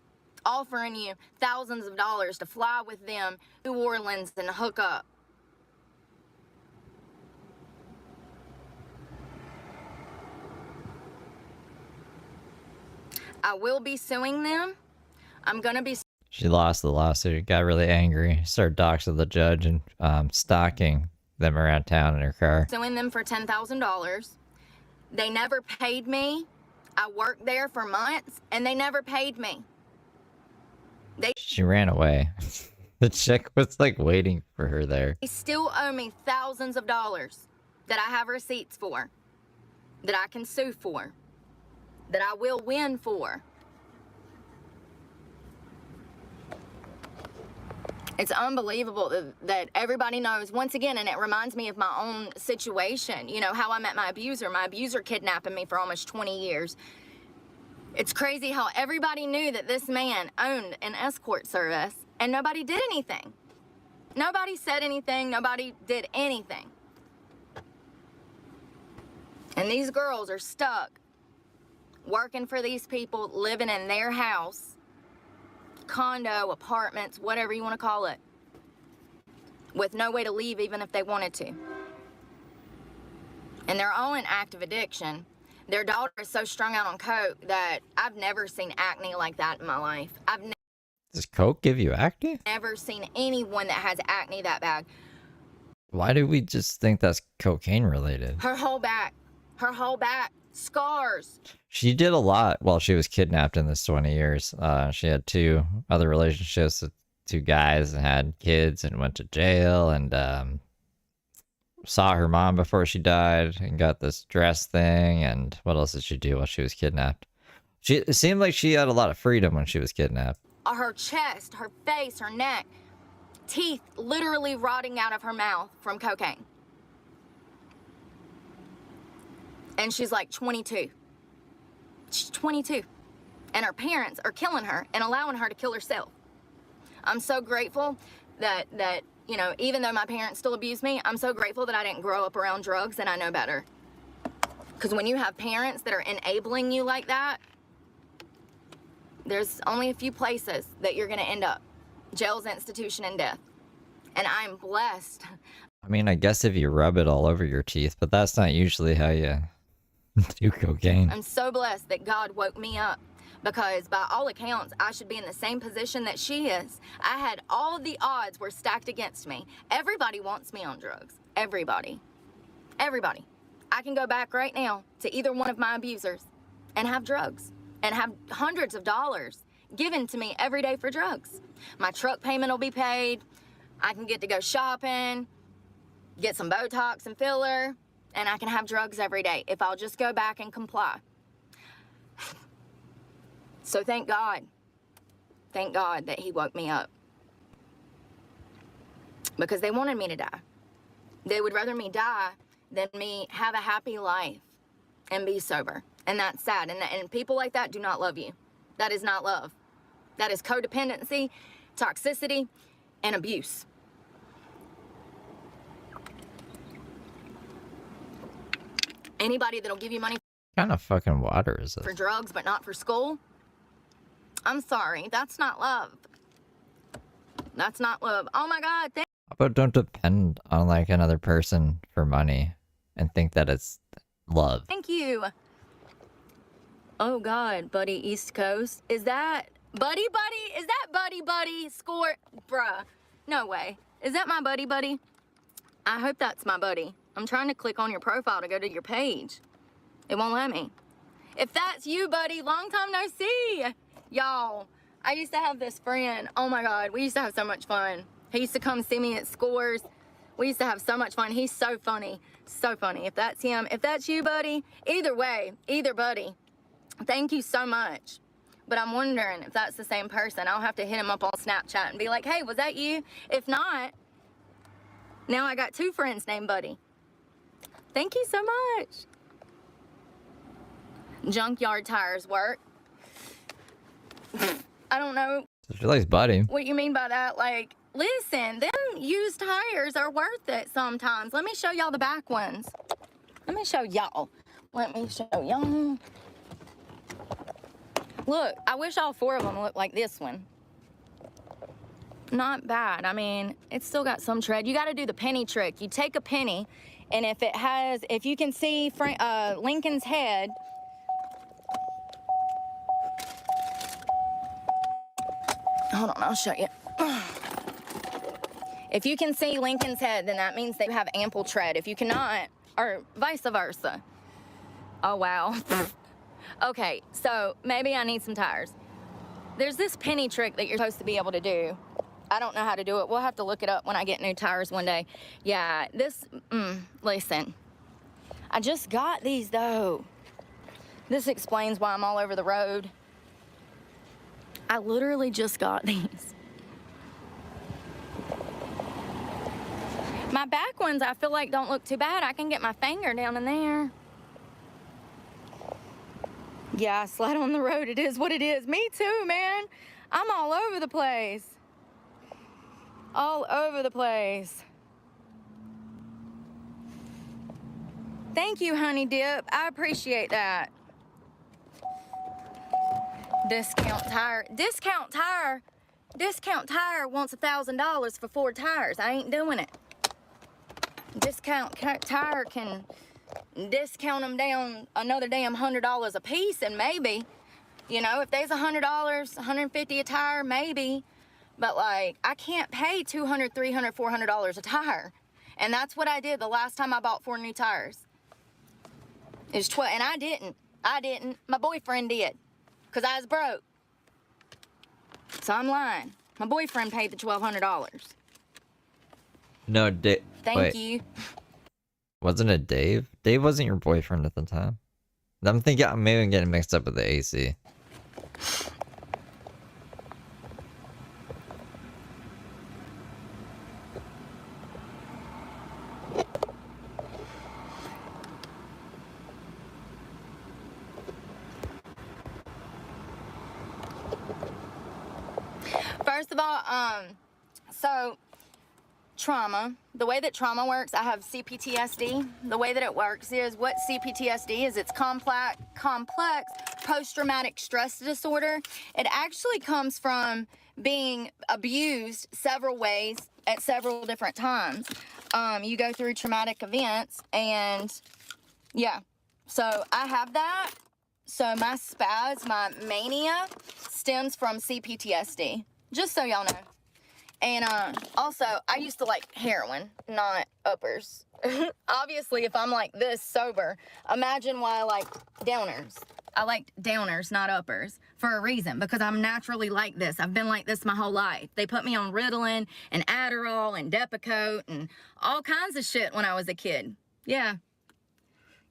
offering you thousands of dollars to fly with them to New Orleans and hook up. I will be suing them. I'm going to be... She lost the lawsuit, got really angry, started doxing the judge and stalking them around town in her car. Suing them for $10,000. They never paid me. I worked there for months, and they never paid me. She ran away. The chick was like waiting for her there. They still owe me thousands of dollars that I have receipts for, that I can sue for, that I will win for. It's unbelievable that everybody knows, once again, and it reminds me of my own situation, you know, how I met my abuser kidnapping me for almost 20 years. It's crazy how everybody knew that this man owned an escort service and nobody did anything. Nobody said anything, nobody did anything. And these girls are stuck working for these people, living in their house, condo, apartments, whatever you want to call it, with no way to leave even if they wanted to. And they're all in active addiction. Their daughter is so strung out on coke that I've never seen acne like that in my life. Does coke give you acne? Never seen anyone that has acne that bad. Why do we just think that's cocaine related? Her whole back, scars. She did a lot while she was kidnapped in this 20 years. She had 2 other relationships with 2 guys and had kids and went to jail and saw her mom before she died and got this dress thing. And what else did she do while she was kidnapped? It seemed like she had a lot of freedom when she was kidnapped. Her chest, her face, her neck, teeth literally rotting out of her mouth from cocaine. And she's like 22. She's 22. And her parents are killing her and allowing her to kill herself. I'm so grateful that you know, even though my parents still abuse me, I'm so grateful that I didn't grow up around drugs and I know better. Because when you have parents that are enabling you like that, there's only a few places that you're going to end up. Jails, institution, and death. And I'm blessed. I mean, I guess if you rub it all over your teeth, but that's not usually how you do cocaine. I'm so blessed that God woke me up. Because by all accounts, I should be in the same position that she is. I had all the odds were stacked against me. Everybody wants me on drugs. Everybody. Everybody. I can go back right now to either one of my abusers and have drugs and have hundreds of dollars given to me every day for drugs. My truck payment will be paid. I can get to go shopping, get some Botox and filler, and I can have drugs every day if I'll just go back and comply. So thank God that he woke me up. Because they wanted me to die. They would rather me die than me have a happy life and be sober. And that's sad. And people like that do not love you. That is not love. That is codependency, toxicity, and abuse. Anybody that'll give you money What kind of fucking water is this? for drugs but not for school, I'm sorry, that's not love. That's not love. Oh my God, How about don't depend on like another person for money and think that it's love? thank you. Oh God, Buddy East Coast. Is that Buddy? Is that Buddy score? Bruh, no way. Is that my Buddy? I hope that's my buddy. I'm trying to click on your profile to go to your page. It won't let me. If that's you, Buddy, long time no see. Y'all, I used to have this friend. Oh my God, we used to have so much fun. He used to come see me at Scores. We used to have so much fun. He's so funny, so funny. If that's him, if that's you, Buddy, either way, either Buddy, thank you so much. But I'm wondering if that's the same person. I'll have to hit him up on Snapchat and be like, hey, was that you? If not, now I got 2 friends named Buddy. Thank you so much. Junkyard tires work. I don't know She likes Buddy. what you mean by that. Like, listen, them used tires are worth it sometimes. Let me show y'all the back ones. Let me show y'all. Look, I wish all 4 of them looked like this one. Not bad. I mean, it's still got some tread. You got to do the penny trick. You take a penny, and if you can see Lincoln's head. Hold on, I'll show you. If you can see Lincoln's head, then that means they have ample tread. If you cannot, or vice versa. Oh, wow. Okay, so maybe I need some tires. There's this penny trick that you're supposed to be able to do. I don't know how to do it. We'll have to look it up when I get new tires one day. Yeah, listen. I just got these, though. This explains why I'm all over the road. I literally just got these. My back ones, I feel like don't look too bad. I can get my finger down in there. Yeah, I slide on the road. It is what it is. Me too, man. I'm all over the place. All over the place. Thank you, Honey Dip. I appreciate that. Discount tire. Discount tire. Discount tire wants $1,000 for 4 tires. I ain't doing it. Discount tire can discount them down another damn $100 a piece, and maybe, you know, if there's $100, $150 a tire, maybe. But like, I can't pay $200, $300, $400 a tire, and that's what I did the last time I bought 4 new tires. It's and I didn't. My boyfriend did, cause I was broke. So I'm lying. My boyfriend paid the $1,200. No, Dave. Thank you. Wasn't it Dave? Dave wasn't your boyfriend at the time. I'm thinking I'm maybe getting mixed up with the AC. First of all, so trauma, the way that trauma works, I have CPTSD. The way that it works is what CPTSD is, it's complex post-traumatic stress disorder. It actually comes from being abused several ways at several different times. You go through traumatic events, and yeah, so I have that. So my spaz, my mania stems from CPTSD, just so y'all know. And also, I used to like heroin, not uppers. Obviously, if I'm like this sober, imagine why I like downers. I like downers, not uppers, for a reason, because I'm naturally like this. I've been like this my whole life. They put me on Ritalin and Adderall and Depakote and all kinds of shit when I was a kid. Yeah.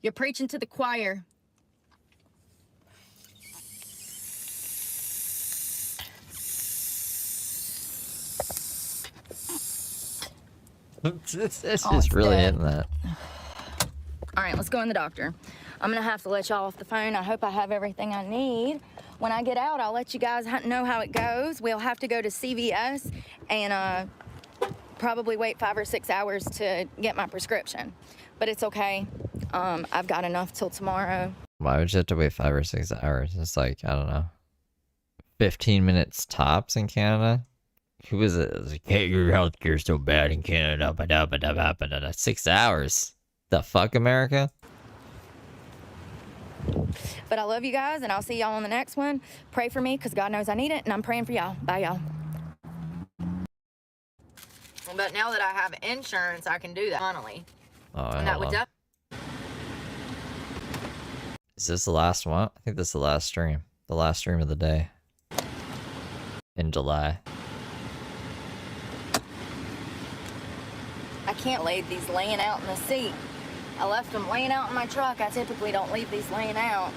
You're preaching to the choir. It's just really hitting that. All right, let's go in the doctor. I'm gonna have to let y'all off the phone. I hope I have everything I need. When I get out, I'll let you guys know how it goes. We'll have to go to CVS and probably wait 5 or 6 hours to get my prescription. But it's okay. I've got enough till tomorrow. Why would you have to wait 5 or 6 hours? It's like, I don't know, 15 minutes tops in Canada. Who is it? It's like, hey, your healthcare's so bad in Canada. 6 hours. The fuck, America? But I love you guys, and I'll see y'all on the next one. Pray for me, because God knows I need it, and I'm praying for y'all. Bye, y'all. But now that I have insurance, I can do that, finally. Oh, I And that don't would know. Is this the last one? I think this is the last stream. The last stream of the day. In July. I can't leave these laying out in the seat. I left them laying out in my truck. I typically don't leave these laying out.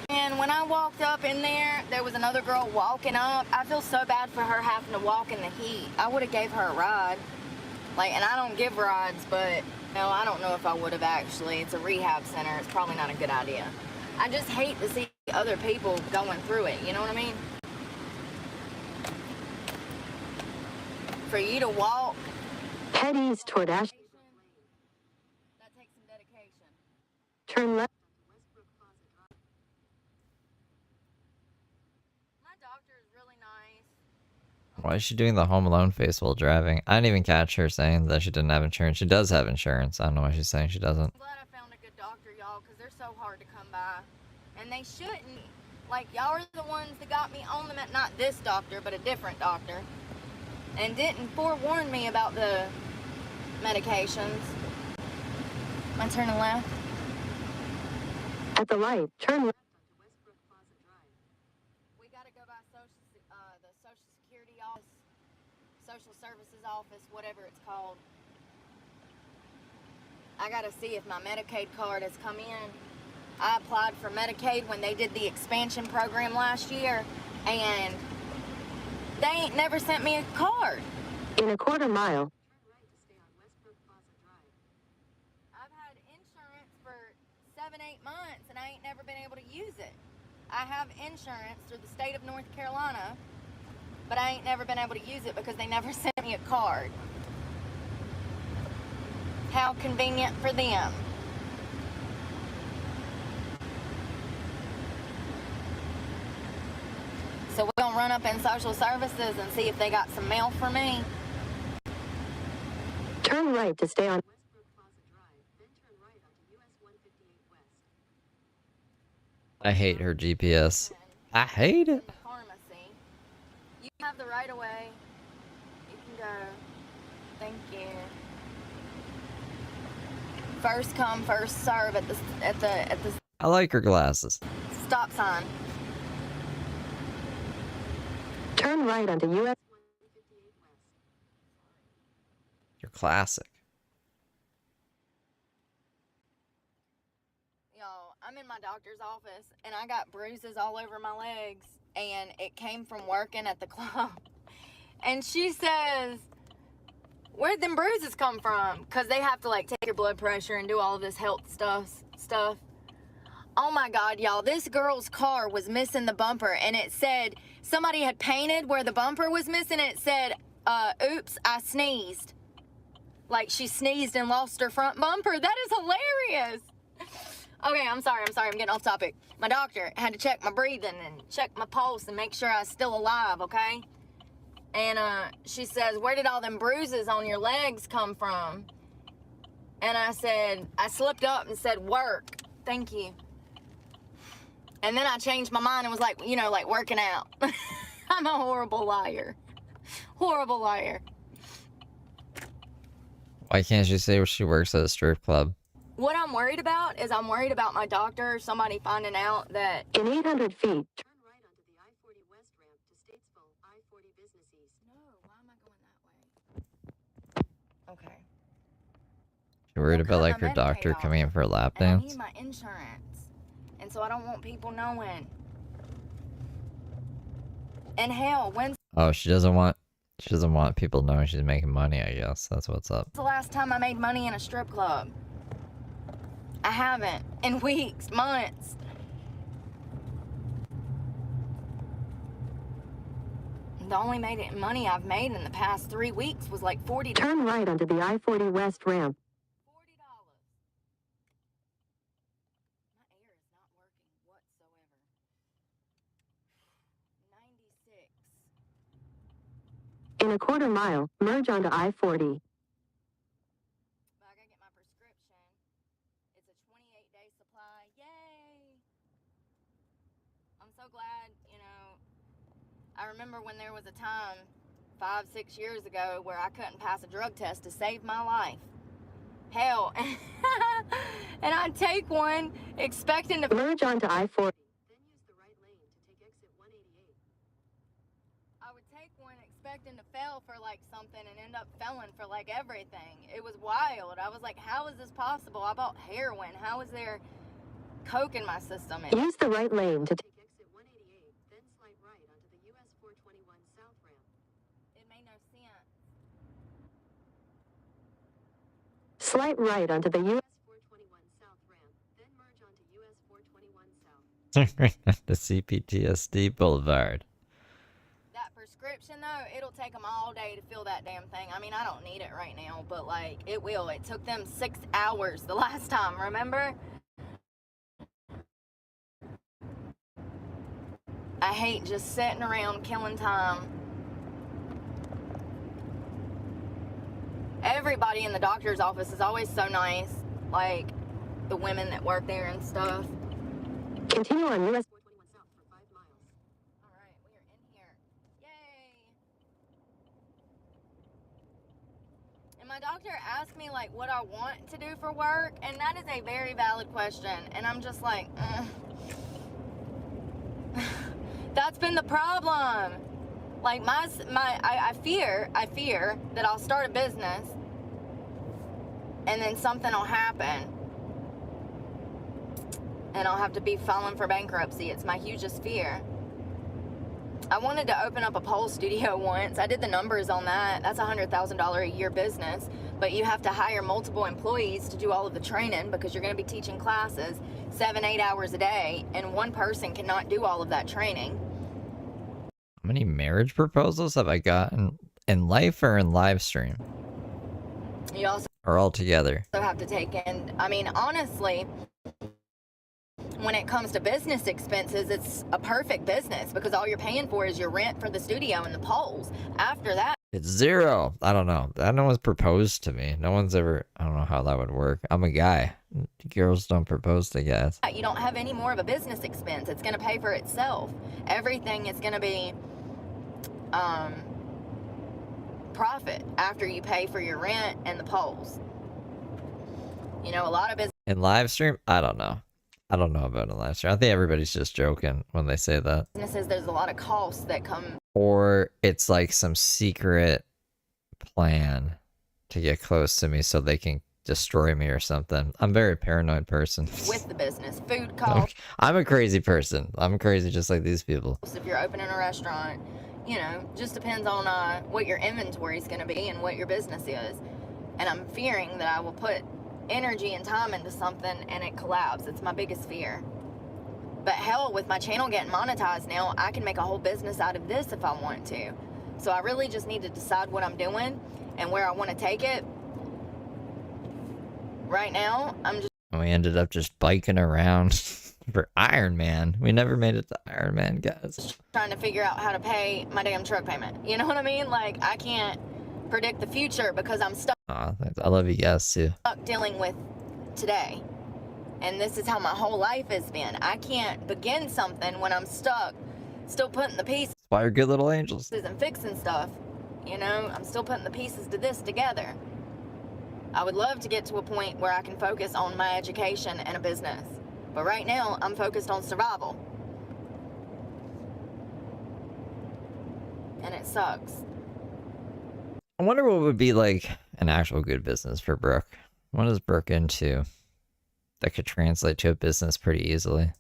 And when I walked up in there was another girl walking up. I feel so bad for her having to walk in the heat. I would have gave her a ride. Like, and I don't give rides, but no, I don't know if I would have actually. It's a rehab center. It's probably not a good idea. I just hate to see other people going through it. You know what I mean? For you to walk. Head east toward Ash. That takes some dedication. Turn left. My doctor is really nice. Why is she doing the Home Alone face while driving? I didn't even catch her saying that she didn't have insurance. She does have insurance. I don't know why she's saying she doesn't. I'm glad I found a good doctor, y'all, because they're so hard to come by. And they shouldn't. Like, y'all are the ones that got me on them at not this doctor, but a different doctor. And didn't forewarn me about the medications. Am I turning left? At the light, turn left onto Westbrook Plaza Drive. We gotta go by the Social Security office, Social Services office, whatever it's called. I gotta see if my Medicaid card has come in. I applied for Medicaid when they did the expansion program last year, and they ain't never sent me a card. In a quarter mile. Turn right to stay on Westbrook Plaza Drive. I've had insurance for 7-8 months, and I ain't never been able to use it. I have insurance through the state of North Carolina, but I ain't never been able to use it because they never sent me a card. How convenient for them. So we're gonna run up in social services and see if they got some mail for me. Turn right to stay on Westbrook Plaza Drive, then turn right onto US 158 West. I hate her GPS. I hate it. Pharmacy. You have the right of way. You can go. Thank you. First come, first serve at the I like her glasses. stop sign. Turn right onto US 158 West. You're classic. Y'all, I'm in my doctor's office and I got bruises all over my legs and it came from working at the club. And she says, where'd them bruises come from? Because they have to like take your blood pressure and do all of this health stuff. Oh my God, y'all, this girl's car was missing the bumper and it said, somebody had painted where the bumper was missing. It said, oops, I sneezed. Like she sneezed and lost her front bumper. That is hilarious. Okay, I'm sorry, I'm getting off topic. My doctor had to check my breathing and check my pulse and make sure I was still alive, okay? And she says, where did all them bruises on your legs come from? And I said, I slipped up and said, work. Thank you. And then I changed my mind and was like, you know, like working out. I'm a horrible liar. Horrible liar. Why can't she say she works at a strip club? What I'm worried about is I'm worried about my doctor or somebody finding out that... In 800 feet, turn right onto the I-40 West ramp to Statesville, I-40 Business East. No, why am I going that way? Okay. You're worried Well, about cut like my her doctor Medicaid coming in for a lap And I dance? need my insurance. And so I don't want people knowing. And hell, when's Oh, she doesn't want people knowing she's making money, I guess. That's what's up. the last time I made money in a strip club? I haven't. In weeks, months. The only money I've made in the past 3 weeks was like $40. turn right onto the I-40 West ramp. $40. My air is not working whatsoever. 96. In a quarter mile, merge onto I-40. But I gotta get my prescription. It's a 28-day supply. Yay! I'm so glad, you know. I remember when there was a time 5-6 years ago where I couldn't pass a drug test to save my life. Hell. And I'd take one expecting to... Merge onto I-40. Then use the right lane to take exit 188. I would take one expecting to fail for like something and end up failing for like everything. It was wild. I was like, how is this possible? I bought heroin. How is there coke in my system? Use the right lane to take exit 188, then slide right onto the US 421 South ramp. It made no sense. Slide right onto the US 421 South ramp, then merge onto US 421 South. The CPTSD Boulevard. That prescription though, it'll take them all day to fill that damn thing. I mean, I don't need it right now, but like it will. It took them 6 hours the last time, remember? I hate just sitting around killing time. Everybody in the doctor's office is always so nice, like the women that work there and stuff. Continue on US 421 South for 5 miles. All right, we are in here. Yay! And my doctor asked me like what I want to do for work, and that is a very valid question. And I'm just like, that's been the problem. Like I fear that I'll start a business and then something will happen and I'll have to be filing for bankruptcy. It's my hugest fear. I wanted to open up a pole studio once. I did the numbers on that. That's $100,000 a year business, but you have to hire multiple employees to do all of the training because you're going to be teaching classes 7-8 hours a day, and one person cannot do all of that training. How many marriage proposals have I gotten in life or in live stream? You also Or all together? have to take in, I mean, honestly, when it comes to business expenses, it's a perfect business because all you're paying for is your rent for the studio and the poles. After that, It's zero. I don't know. No one's proposed to me. No one's ever, I don't know how that would work. I'm a guy. Girls don't propose to guys. you don't have any more of a business expense. It's going to pay for itself. Everything is going to be profit after you pay for your rent and the poles. You know, a lot of In live stream? I don't know. I don't know about a live stream. I think everybody's just joking when they say that. businesses, there's a lot of costs that come Or it's like some secret plan to get close to me so they can destroy me or something. I'm a very paranoid person. with the business. Food costs, I'm a crazy person. I'm crazy just like these people. if you're opening a restaurant, you know, just depends on what your inventory is going to be and what your business is. And I'm fearing that I will put energy and time into something and it collapses. It's my biggest fear. But hell, with my channel getting monetized now, I can make a whole business out of this if I want to. So I really just need to decide what I'm doing and where I want to take it. Right now, I'm just We ended up just biking around for Iron Man. We never made it to Iron Man, guys. trying to figure out how to pay my damn truck payment. You know what I mean? Like, I can't predict the future because I'm stuck Aw, thanks. I love you guys too. dealing with today. And this is how my whole life has been. I can't begin something when I'm stuck, still putting the pieces That's why you're good little angels. and fixing stuff. You know, I'm still putting the pieces to this together. I would love to get to a point where I can focus on my education and a business. But right now, I'm focused on survival. And it sucks. I wonder what would be like an actual good business for Brooke. What is Brooke into that could translate to a business pretty easily?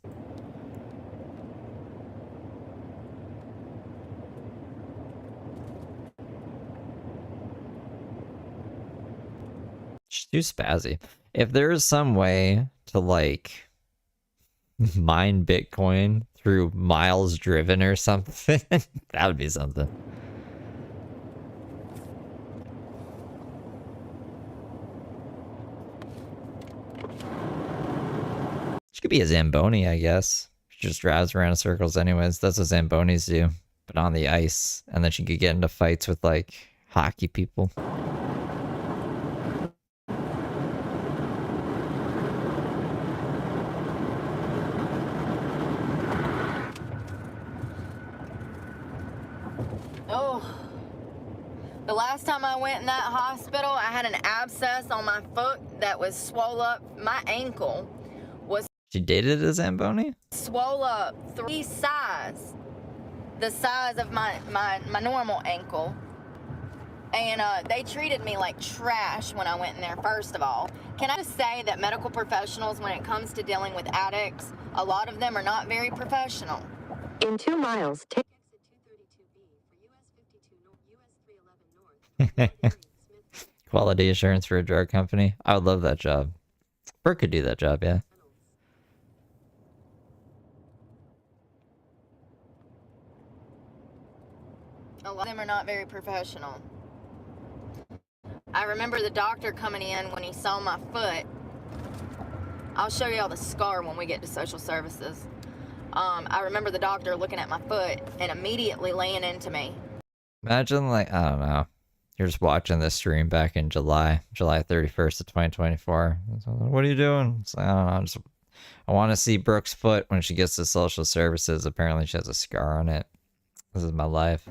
She's too spazzy. If there is some way to like mine Bitcoin through miles driven or something, that would be something. She could be a Zamboni, I guess. She just drives around in circles anyways. That's what Zambonis do, but on the ice. And then she could get into fights with like hockey people. Oh, the last time I went in that hospital, I had an abscess on my foot that was swole up. My ankle was She dated a Zamboni? swole up 3 size, the size of my normal ankle. And they treated me like trash when I went in there, first of all. Can I just say that medical professionals, when it comes to dealing with addicts, a lot of them are not very professional. In 2 miles, take exit 232B for US 52 North, US 311 North. Quality assurance for a drug company. I would love that job. Brooke could do that job, yeah. A lot of them are not very professional. I remember the doctor coming in when he saw my foot. I'll show you all the scar when we get to social services. I remember the doctor looking at my foot and immediately laying into me. Imagine, like, I don't know. You're just watching this stream back in July 31st of 2024. What are you doing? It's like, I don't know. I want to see Brooke's foot when she gets to social services. Apparently she has a scar on it. This is my life.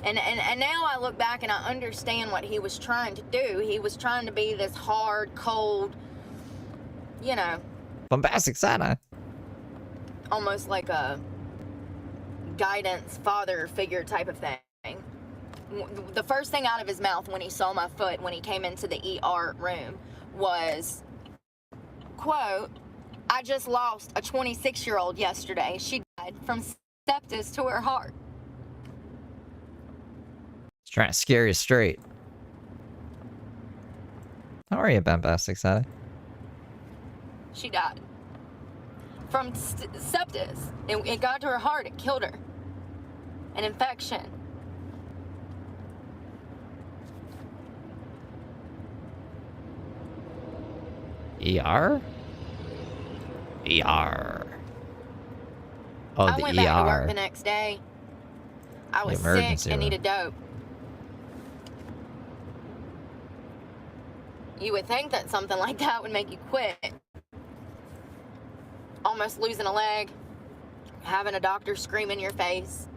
And now I look back and I understand what he was trying to do. He was trying to be this hard, cold, you know, Bombastic side-eye. almost like a guidance father figure type of thing. The first thing out of his mouth when he saw my foot, when he came into the ER room, was, quote, "I just lost a 26-year-old yesterday. She died from sepsis to her heart." He's trying to scare you straight. How are you, bombastic side-eye? She died from sepsis. It got to her heart. It killed her. An infection. ER? ER. Oh, I the went back to work ER. the next day. I The was sick emergency and room. needed dope. You would think that something like that would make you quit. Almost losing a leg, having a doctor scream in your face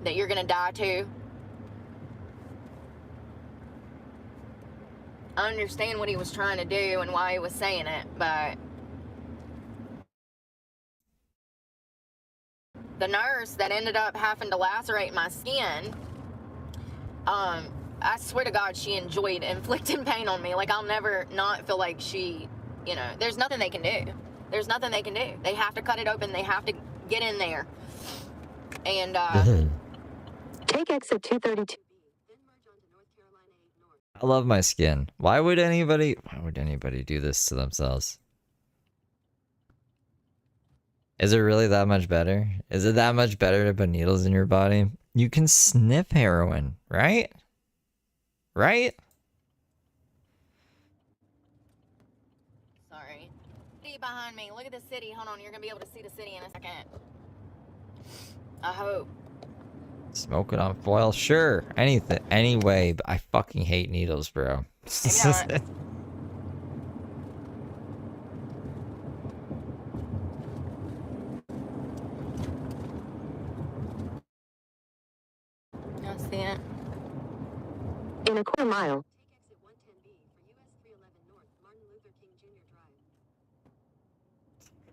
that you're gonna die too. I understand what he was trying to do and why he was saying it, but the nurse that ended up having to lacerate my skin, I swear to God, she enjoyed inflicting pain on me. Like, I'll never not feel like she, you know, there's nothing they can do. There's nothing they can do. They have to cut it open. They have to get in there. And, Take exit 232B, then merge onto North Carolina 8 North. I love my skin. Why would anybody do this to themselves? Is it really that much better? Is it that much better to put needles in your body? You can sniff heroin, right? Right? sorry. See behind me. Look at the city. Hold on. You're going to be able to see the city in a second. I hope. Smoke it on foil? Sure. Anything. Anyway, but I fucking hate needles, bro. Maybe not. You'll see it. In a quarter mile. Take exit 110B for US 311 North, Martin Luther King Jr.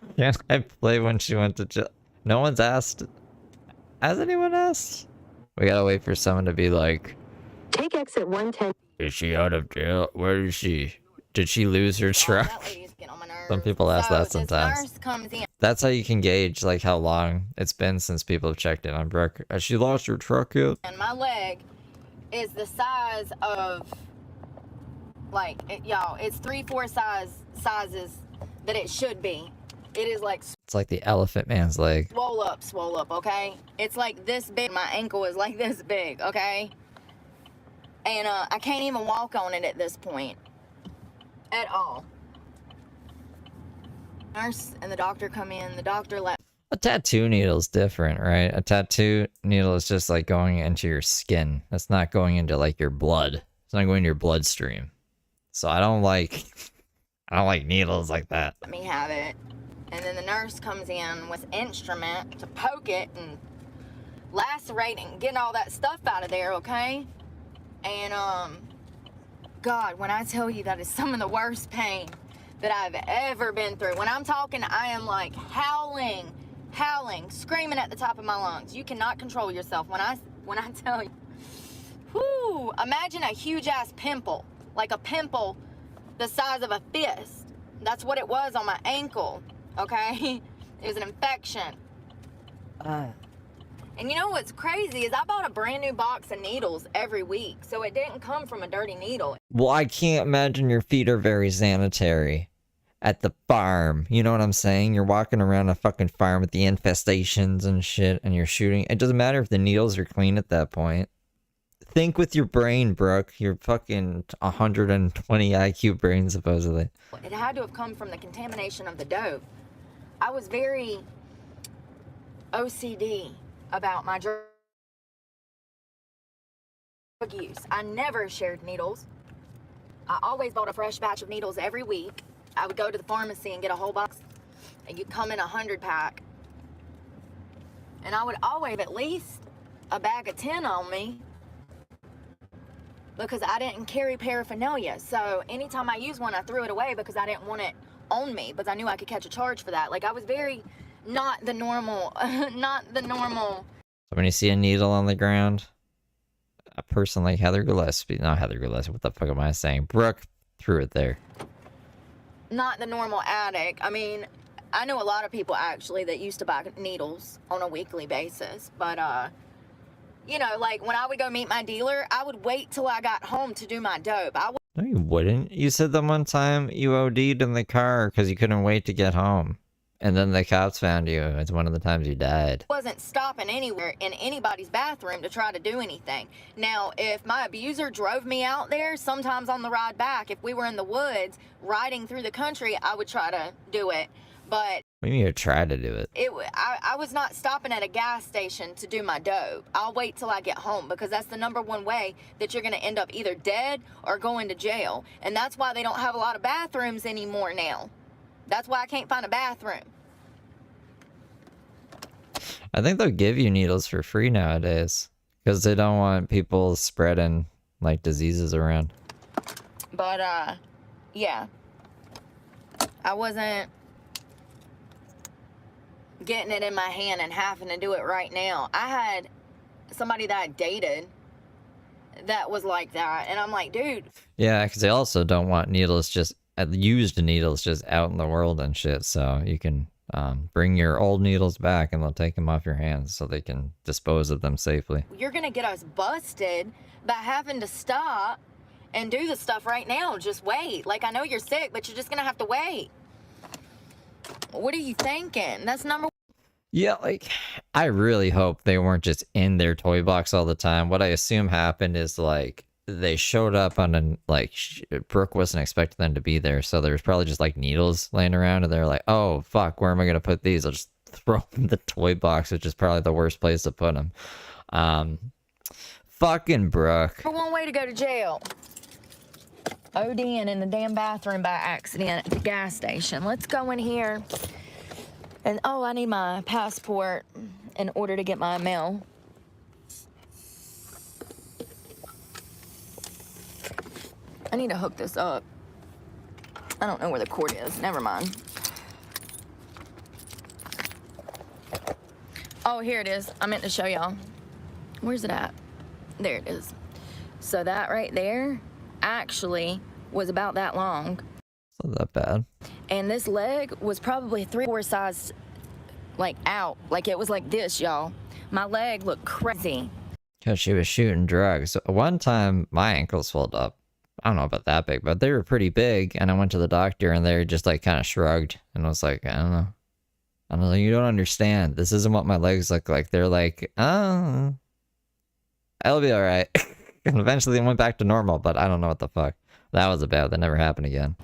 Drive. Can't I play when she went to jail? No one's asked. Has anyone asked? We gotta wait for someone to be like, Take exit 110. is she out of jail? Where is she? Did she lose her Oh, truck? that lady's getting on my nerves. Some people ask that This sometimes. nurse comes in. That's how you can gauge like how long it's been since people have checked in on Brooke. Has she lost her truck yet? And my leg is the size of, like, y'all, it's 3-4 sizes that it should be. It is like It's like the elephant man's leg. swole up, okay? It's like this big. My ankle is like this big, okay? And I can't even walk on it at this point at all. Nurse and the doctor come in. The doctor let A tattoo needle is different, right? A tattoo needle is just like going into your skin. That's not going into like your blood. It's not going into your bloodstream. So I don't like needles like that. me have it. And then the nurse comes in with instrument to poke it and lacerate and get all that stuff out of there, okay? And God, when I tell you that is some of the worst pain that I've ever been through. When I'm talking, I am like howling, screaming at the top of my lungs. You cannot control yourself when I tell you. Whoo! Imagine a huge ass pimple, like a pimple the size of a fist. That's what it was on my ankle. Okay? It was an infection. And you know what's crazy is I bought a brand new box of needles every week, so it didn't come from a dirty needle. Well, I can't imagine your feet are very sanitary at the farm. You know what I'm saying? You're walking around a fucking farm with the infestations and shit, and you're shooting. It doesn't matter if the needles are clean at that point. Think with your brain, Brooke. Your fucking 120 IQ brain, supposedly. It had to have come from the contamination of the dope. I was very OCD about my drug use. I never shared needles. I always bought a fresh batch of needles every week. I would go to the pharmacy and get a whole box, and you'd come in 100-pack. And I would always have at least a bag of 10 on me because I didn't carry paraphernalia. So anytime I used one, I threw it away because I didn't want it on me, because I knew I could catch a charge for that. Like, I was very not the normal. So when you see a needle on the ground, a person like Heather Gillespie, not Heather Gillespie, what the fuck am I saying? Brooke threw it there. Not the normal addict. I mean, I know a lot of people actually that used to buy needles on a weekly basis, but you know, like when I would go meet my dealer, I would wait till I got home to do my dope. No, you wouldn't. You said the one time you OD'd in the car because you couldn't wait to get home. And then the cops found you. It's one of the times you died. Wasn't stopping anywhere in anybody's bathroom to try to do anything. Now, if my abuser drove me out there, sometimes on the ride back, if we were in the woods riding through the country, I would try to do it. But We need to try to do it. I was not stopping at a gas station to do my dope. I'll wait till I get home, because that's the #1 way that you're going to end up either dead or going to jail. And that's why they don't have a lot of bathrooms anymore now. That's why I can't find a bathroom. I think they'll give you needles for free nowadays because they don't want people spreading like diseases around. But yeah, I wasn't getting it in my hand and having to do it right now. I had somebody that I dated that was like that, and I'm like, dude. Yeah, because they also don't want needles just used needles just out in the world and shit. So you can bring your old needles back, and they'll take them off your hands so they can dispose of them safely. You're gonna get us busted by having to stop and do the stuff right now. Just wait. Like, I know you're sick, but you're just gonna have to wait. What are you thinking? That's number. Yeah, like, I really hope they weren't just in their toy box all the time. What I assume happened is, like, they showed up on an, like, Brooke wasn't expecting them to be there, so there was probably just, like, needles laying around, and they're like, oh, fuck, where am I going to put these? I'll just throw them in the toy box, which is probably the worst place to put them. Fucking Brooke. One way to go to jail. ODing in the damn bathroom by accident at the gas station. Let's go in here. And, oh, I need my passport in order to get my mail. I need to hook this up. I don't know where the cord is. Never mind. Oh, here it is. I meant to show y'all. Where's it at? There it is. So that right there actually was about that long. It's not that bad. And this leg was probably 3 or 4 sizes, like, out. Like, it was like this, y'all. My leg looked crazy. Because she was shooting drugs. One time, my ankles swelled up. I don't know about that big, but they were pretty big. And I went to the doctor, and they just, like, kind of shrugged. And I was like, I don't know. I don't know. You don't understand. This isn't what my legs look like. They're like, oh, I'll be all right. And eventually it went back to normal, but I don't know what the fuck. That was about. That never happened again.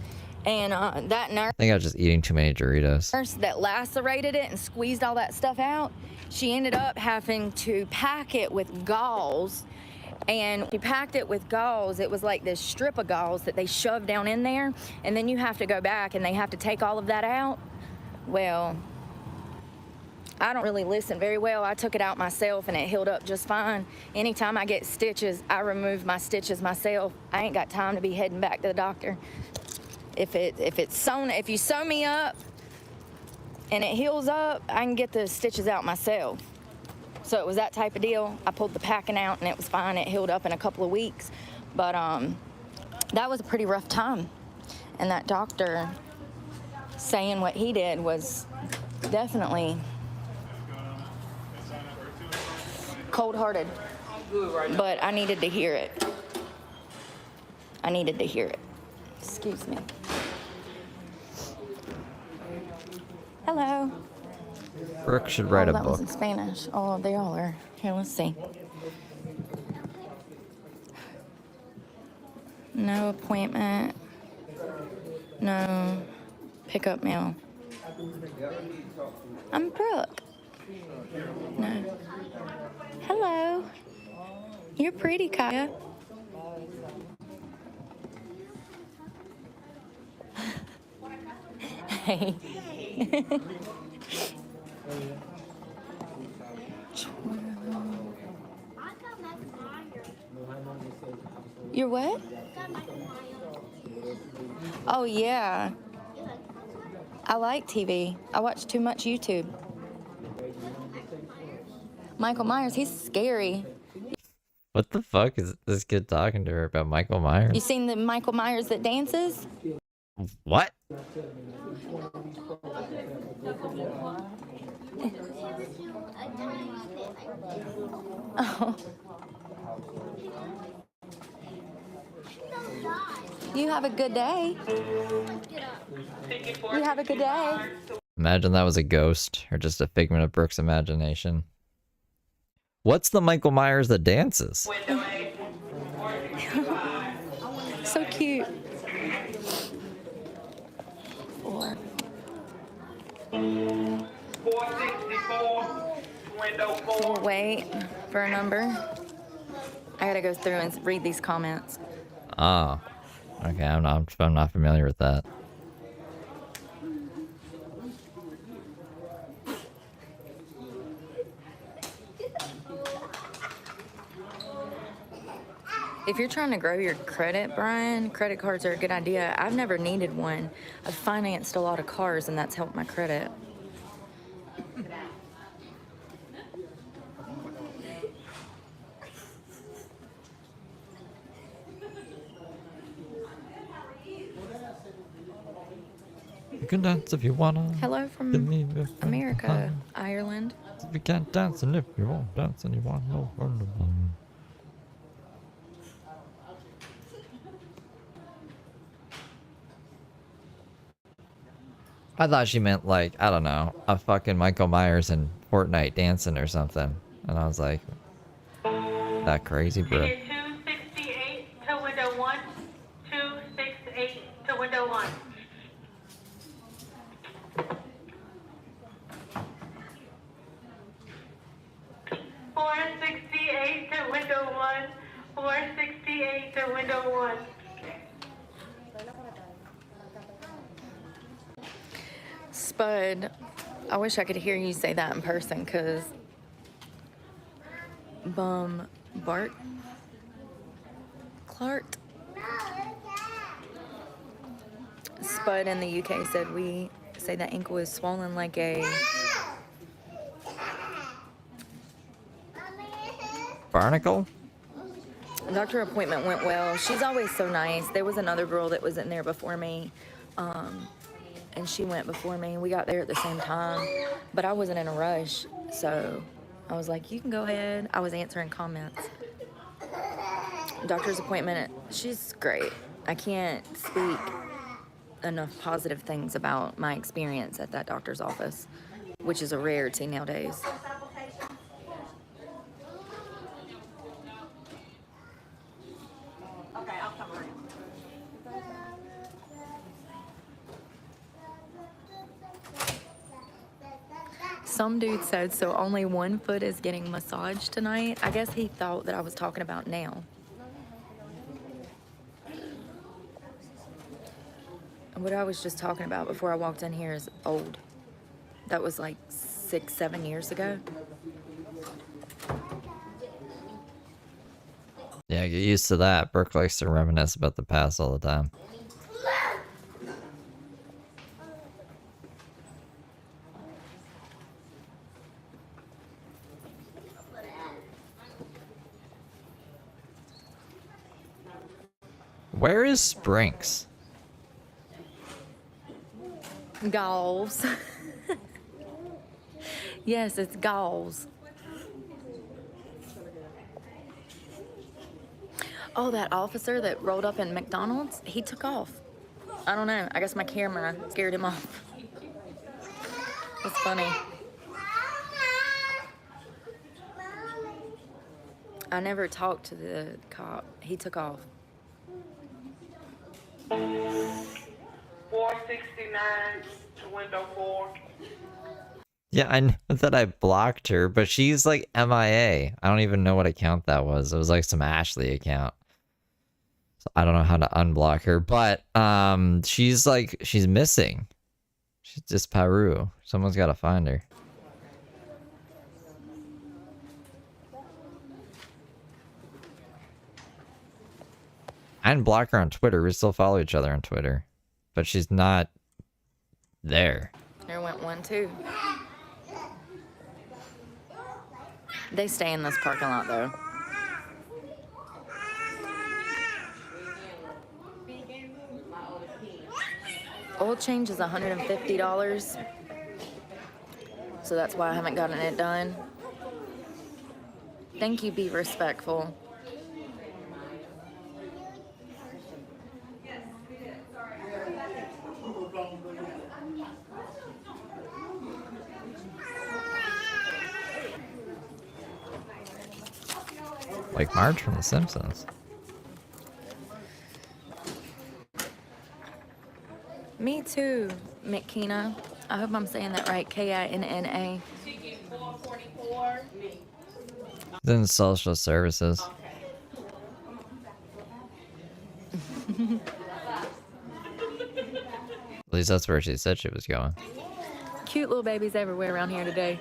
And that nurse I think I was just eating too many Doritos. that lacerated it and squeezed all that stuff out, she ended up having to pack it with gauze. And she packed it with gauze. It was like this strip of gauze that they shoved down in there. And then you have to go back and they have to take all of that out. Well, I don't really listen very well. I took it out myself and it healed up just fine. Anytime I get stitches, I remove my stitches myself. I ain't got time to be heading back to the doctor. If you sew me up and it heals up, I can get the stitches out myself. So it was that type of deal. I pulled the packing out and it was fine. It healed up in a couple of weeks. But that was a pretty rough time. And that doctor saying what he did was definitely cold-hearted. But I needed to hear it. I needed to hear it. Excuse me. Hello. Brooke should write a That was book. in Spanish. Oh, they all are. Here, let's see. No appointment. No pickup mail. I'm Brooke. No. Hello. You're pretty, Kaya. Hey. You're what? Oh, yeah. I like TV. I watch too much YouTube. Michael Myers, he's scary. What the fuck is this kid talking to her about Michael Myers? You seen the Michael Myers that dances? What? Oh. You have a good day. You have a good day. Imagine that was a ghost or just a figment of Brooke's imagination. What's the Michael Myers that dances? So cute. Four. 464, window 4. We'll wait for a number. I gotta go through and read these comments. Oh. Okay, I'm not familiar with that. If you're trying to grow your credit, Brian, credit cards are a good idea. I've never needed one. I've financed a lot of cars, and that's helped my credit. You can dance if you wanna. Hello from America, Ireland. You can't dance, and if you won't dance, and you want no further. I thought she meant like, I don't know, a fucking Michael Myers in Fortnite dancing or something. And I was like, that crazy, bro. 268 to window 1. 268 to window 1. Four 68 to window 1. 468 to window 1. Spud, I wish I could hear you say that in person, because Bart Clark Spud in the UK said we say that ankle is swollen like a Barnacle? doctor appointment went well. She's always so nice. There was another girl that was in there before me, and she went before me. We got there at the same time, but I wasn't in a rush, so I was like, you can go ahead. I was answering comments. Doctor's appointment, she's great. I can't speak enough positive things about my experience at that doctor's office, which is a rarity nowadays. Some dude said, so only one foot is getting massaged tonight. I guess he thought that I was talking about now. And what I was just talking about before I walked in here is old. That was like 6-7 years ago. Yeah, get used to that. Brooke likes to reminisce about the past all the time. Where is Sprinks? Galls. Yes, it's Galls. Oh, that officer that rolled up in McDonald's, he took off. I don't know. I guess my camera scared him off. It's funny. I never talked to the cop. He took off. 469 to window 4. Yeah, I know that I blocked her, but she's like MIA. I don't even know what account that was. It was like some Ashley account. So I don't know how to unblock her, but she's missing. She's just Peru. Someone's got to find her. I didn't block her on Twitter. We still follow each other on Twitter, but she's not there. There went one too. They stay in this parking lot though. Oil change is $150, so that's why I haven't gotten it done. Thank you, be respectful. Like Marge from The Simpsons. Me too, McKenna. I hope I'm saying that right. Kinna. Then social services. At least that's where she said she was going. Cute little babies everywhere around here today.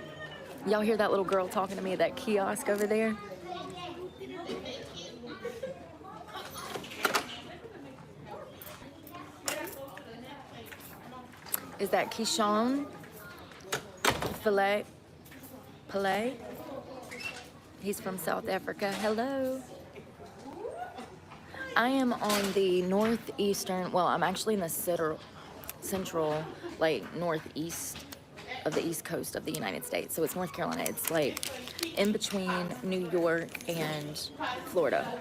Y'all hear that little girl talking to me at that kiosk over there? Is that Keyshawn? Pillay? He's from South Africa. Hello. I am on the northeastern, well, I'm actually in the central, like northeast of the east coast of the United States. So it's North Carolina. It's like in between New York and Florida.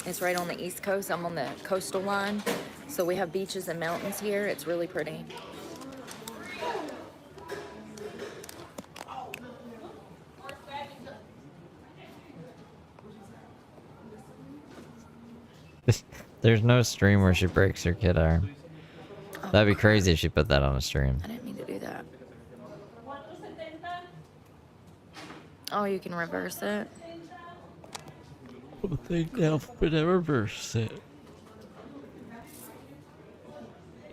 It's right on the east coast. I'm on the coastal line. So we have beaches and mountains here. It's really pretty. There's no stream where she breaks her kid arm. That'd be crazy if she put that on a stream. I didn't mean to do that. Oh, you can reverse it. Take the alphabet and reverse it.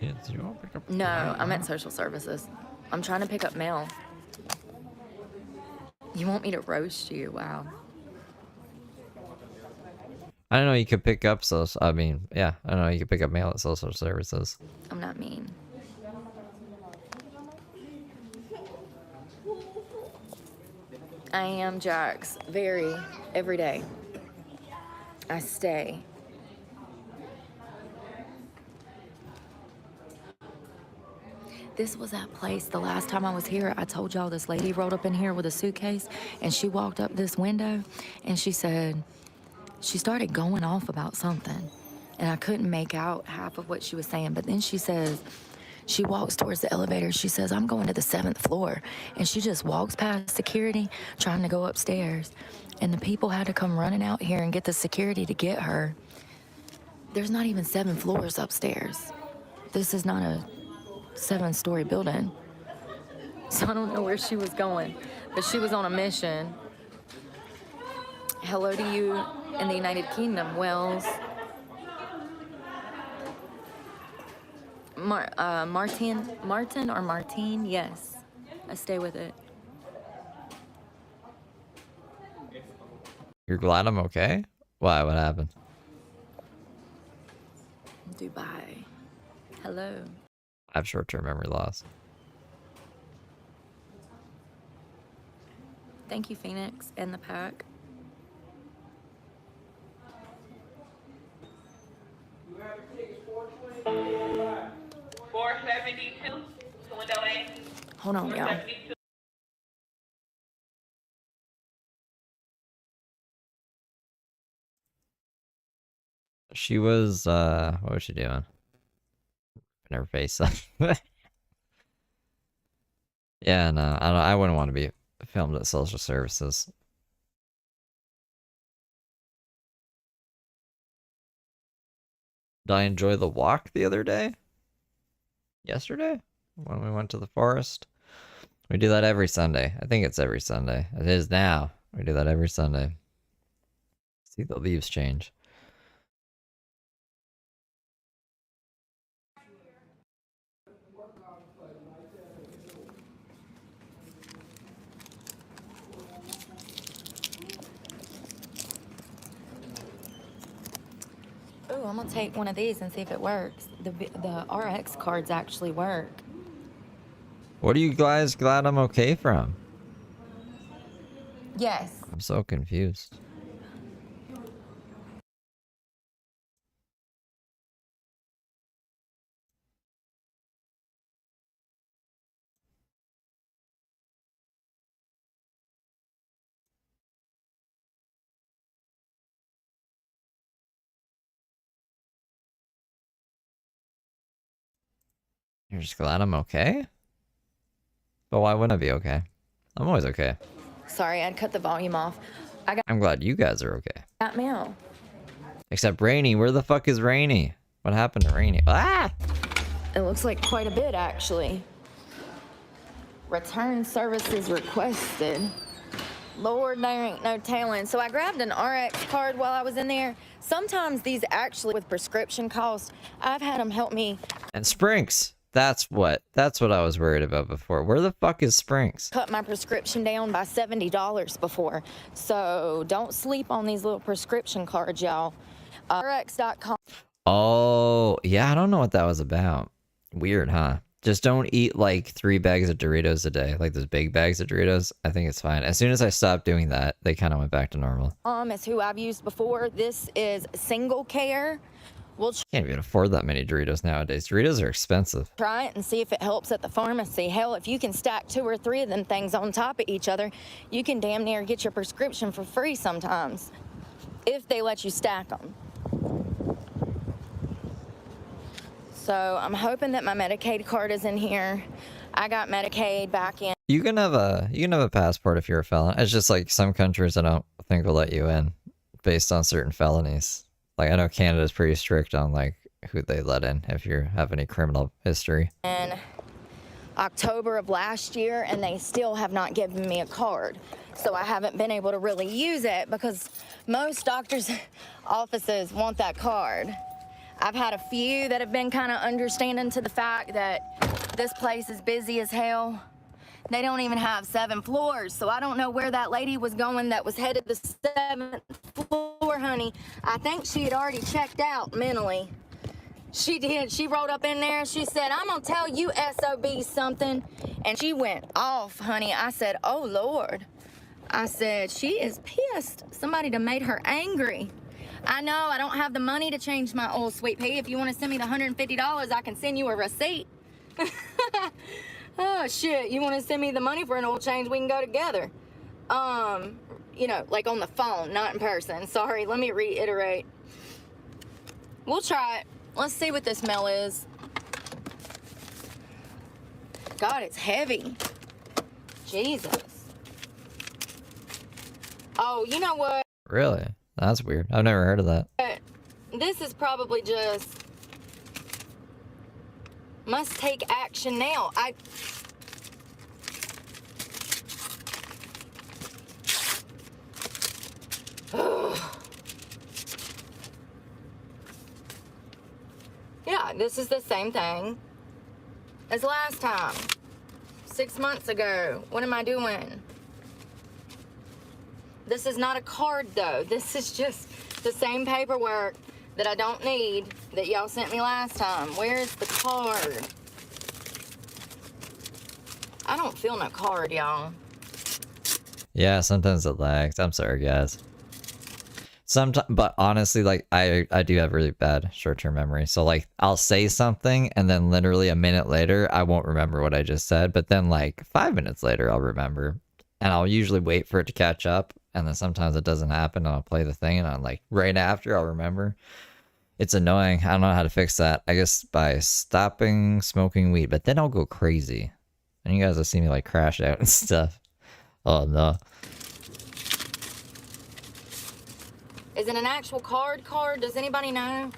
Yes, you won't pick up. No, I'm at social services. I'm trying to pick up mail. You want me to roast you? Wow. I don't know. You could pick up social. I mean, yeah, I don't know. You could pick up mail at social services. I'm not mean. I am, Jax. Very. Every day. I stay. This was that place the last time I was here. I told y'all this lady rolled up in here with a suitcase and she walked up this window and she said, she started going off about something and I couldn't make out half of what she was saying. But then she says, she walks towards the elevator. She says, I'm going to the 7th floor. And she just walks past security trying to go upstairs. And the people had to come running out here and get the security to get her. There's not even 7 floors upstairs. This is not a 7-story building. So I don't know where she was going, but she was on a mission. Hello to you in the United Kingdom, Wells. Martin? Yes. I stay with it. You're glad I'm okay? Why? What happened? Dubai. Hello. I have short-term memory loss. Thank you, Phoenix, and the pack. $472 to window A. Hold on, y'all. She was, what was she doing? In her face. Yeah, no, I wouldn't want to be filmed at social services. Did I enjoy the walk the other day? Yesterday? When we went to the forest? We do that every Sunday. I think it's every Sunday. It is now. We do that every Sunday. See the leaves change. Ooh, I'm gonna take one of these and see if it works. The RX cards actually work. What are you guys glad I'm okay from? Yes. I'm so confused. You're just glad I'm okay? But why wouldn't I be okay? I'm always okay. Sorry, I'd cut the volume off. I'm glad you guys are okay. got mail. Except Rainy. Where the fuck is Rainy? What happened to Rainy? Ah! It looks like quite a bit, actually. Return services requested. Lord, there ain't no telling. So I grabbed an RX card while I was in there. Sometimes these actually, with prescription costs, I've had them help me. And Sprinks. That's what I was worried about before. Where the fuck is Sprinks? Cut my prescription down by $70 before. So don't sleep on these little prescription cards, y'all. RX.com. Oh, yeah, I don't know what that was about. Weird, huh? Just don't eat like 3 bags of Doritos a day, like those big bags of Doritos. I think it's fine. As soon as I stopped doing that, they kind of went back to normal. Is who I've used before. This is Single Care. We'll Can't even afford that many Doritos nowadays. Doritos are expensive. try it and see if it helps at the pharmacy. Hell, if you can stack 2 or 3 of them things on top of each other, you can damn near get your prescription for free sometimes, if they let you stack them. So I'm hoping that my Medicaid card is in here. I got Medicaid back in. You can have a passport if you're a felon. It's just like some countries I don't think will let you in based on certain felonies. Like I know Canada's pretty strict on like who they let in if you have any criminal history. In October of last year, and they still have not given me a card. So I haven't been able to really use it because most doctors' offices want that card. I've had a few that have been kind of understanding to the fact that this place is busy as hell. They don't even have 7 floors, so I don't know where that lady was going that was headed the 7th floor, honey. I think she had already checked out mentally. She did. She rolled up in there. She said, I'm going to tell you SOB something. And she went off, honey. I said, oh, Lord. I said, she is pissed. Somebody done made her angry. I know I don't have the money to change my oil, sweet pea. If you want to send me the $150, I can send you a receipt. Oh, shit. You want to send me the money for an oil change? We can go together. You know, like on the phone, not in person. Sorry, let me reiterate. We'll try it. Let's see what this smell is. God, it's heavy. Jesus. Oh, you know what? Really? That's weird. I've never heard of that. This is probably just must take action now. Yeah, this is the same thing as last time. 6 months ago. What am I doing? This is not a card though. This is just the same paperwork that I don't need that y'all sent me last time. Where's the card? I don't feel no card, y'all. Yeah, sometimes it lags. I'm sorry, guys. Sometimes, but honestly, like I do have really bad short-term memory. So like I'll say something and then literally a minute later I won't remember what I just said. But then like 5 minutes later I'll remember, and I'll usually wait for it to catch up. And then sometimes it doesn't happen, and I'll play the thing, and I'm like right after I'll remember. It's annoying. I don't know how to fix that. I guess by stopping smoking weed, but then I'll go crazy, and you guys will see me like crash out and stuff. Oh no. Is it an actual card? Does anybody know?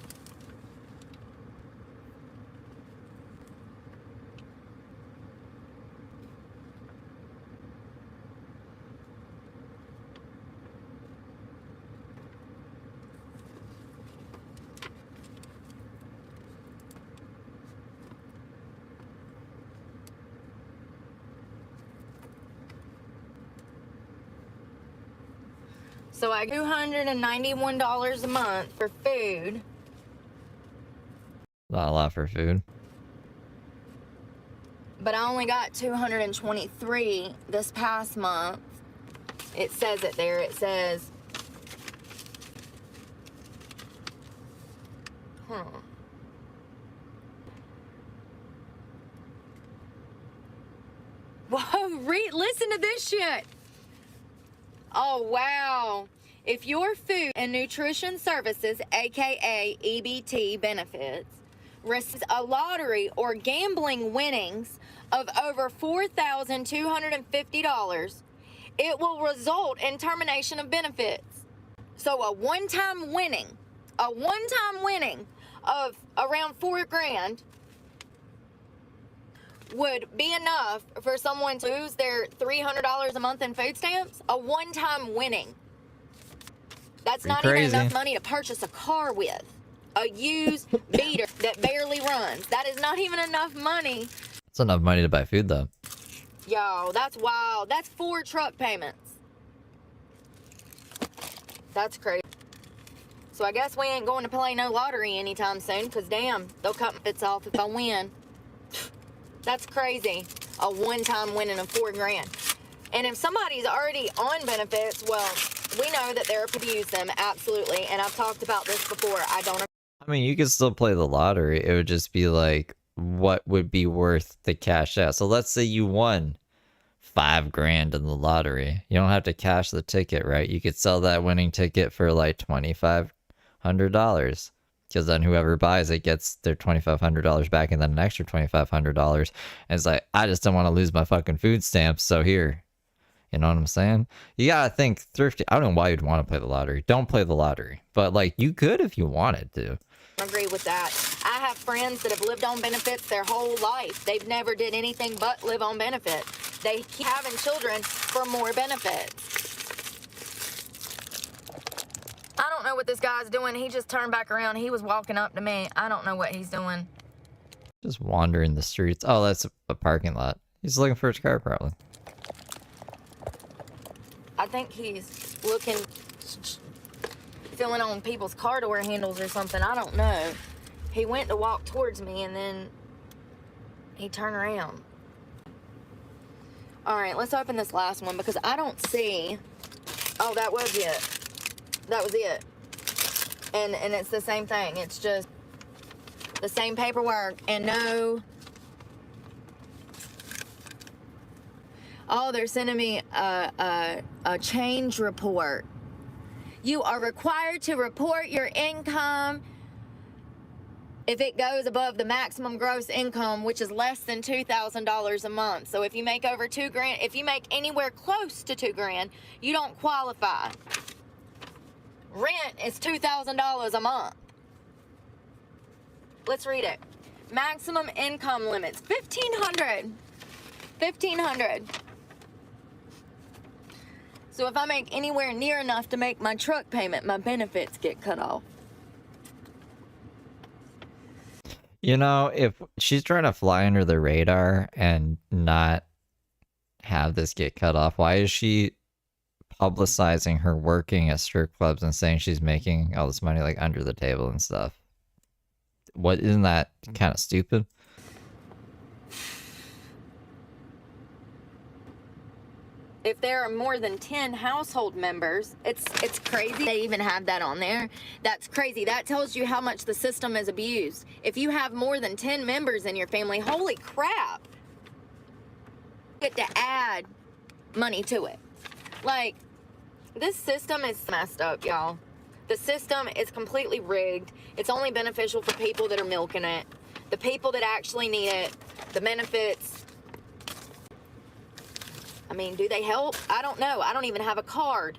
So I $291 a month for food. Not a lot for food. But I only got $223 this past month. It says it there. It says, Whoa, listen to this shit. Oh, wow. If your food and nutrition services, aka EBT benefits, receives a lottery or gambling winnings of over $4,250, it will result in termination of benefits. So a one-time winning of around $4,000 would be enough for someone to lose their $300 a month in food stamps. A one-time winning. That's not even enough money to purchase a car with. A used beater that barely runs. That is not even enough money. It's enough money to buy food, though. Yo, that's wild. That's 4 truck payments. That's crazy. So I guess we ain't going to play no lottery anytime soon, because damn, they'll cut my bits off if I win. That's crazy. A one-time winning of $4,000. And if somebody's already on benefits, well, we know that they're abuse them, absolutely. And I've talked about this before. I mean, you could still play the lottery. It would just be like, what would be worth the cash out? So let's say you won $5,000 in the lottery. You don't have to cash the ticket, right? You could sell that winning ticket for like $2,500. Because then whoever buys it gets their $2,500 back and then an extra $2,500. And it's like, I just don't want to lose my fucking food stamps, so here. You know what I'm saying? You gotta think thrifty. I don't know why you'd want to play the lottery. Don't play the lottery. But like, you could if you wanted to. agree with that. I have friends that have lived on benefits their whole life. They've never did anything but live on benefits. They keep having children for more benefits. I don't know what this guy's doing. He just turned back around. He was walking up to me. I don't know what he's doing. Just wandering the streets. Oh, that's a parking lot. He's looking for his car, probably. I think he's looking, filling on people's car door handles or something. I don't know. He went to walk towards me and then he turned around. All right, let's open this last one because I don't see. Oh, that was it. That was it. And it's the same thing. It's just the same paperwork and no. Oh, they're sending me a change report. You are required to report your income if it goes above the maximum gross income, which is less than $2,000 a month. So if you make over $2,000, if you make anywhere close to $2,000, you don't qualify. Rent is $2,000 a month. Let's read it. Maximum income limits, $1,500. $1,500. So if I make anywhere near enough to make my truck payment, my benefits get cut off. You know, if she's trying to fly under the radar and not have this get cut off, why is she publicizing her working at strip clubs and saying she's making all this money like under the table and stuff? What, isn't that kind of stupid? If there are more than 10 household members, it's crazy they even have that on there. That's crazy. That tells you how much the system is abused. If you have more than 10 members in your family, holy crap. You get to add money to it. Like, this system is messed up, y'all. The system is completely rigged. It's only beneficial for people that are milking it. The people that actually need it, the benefits. I mean, do they help? I don't know. I don't even have a card.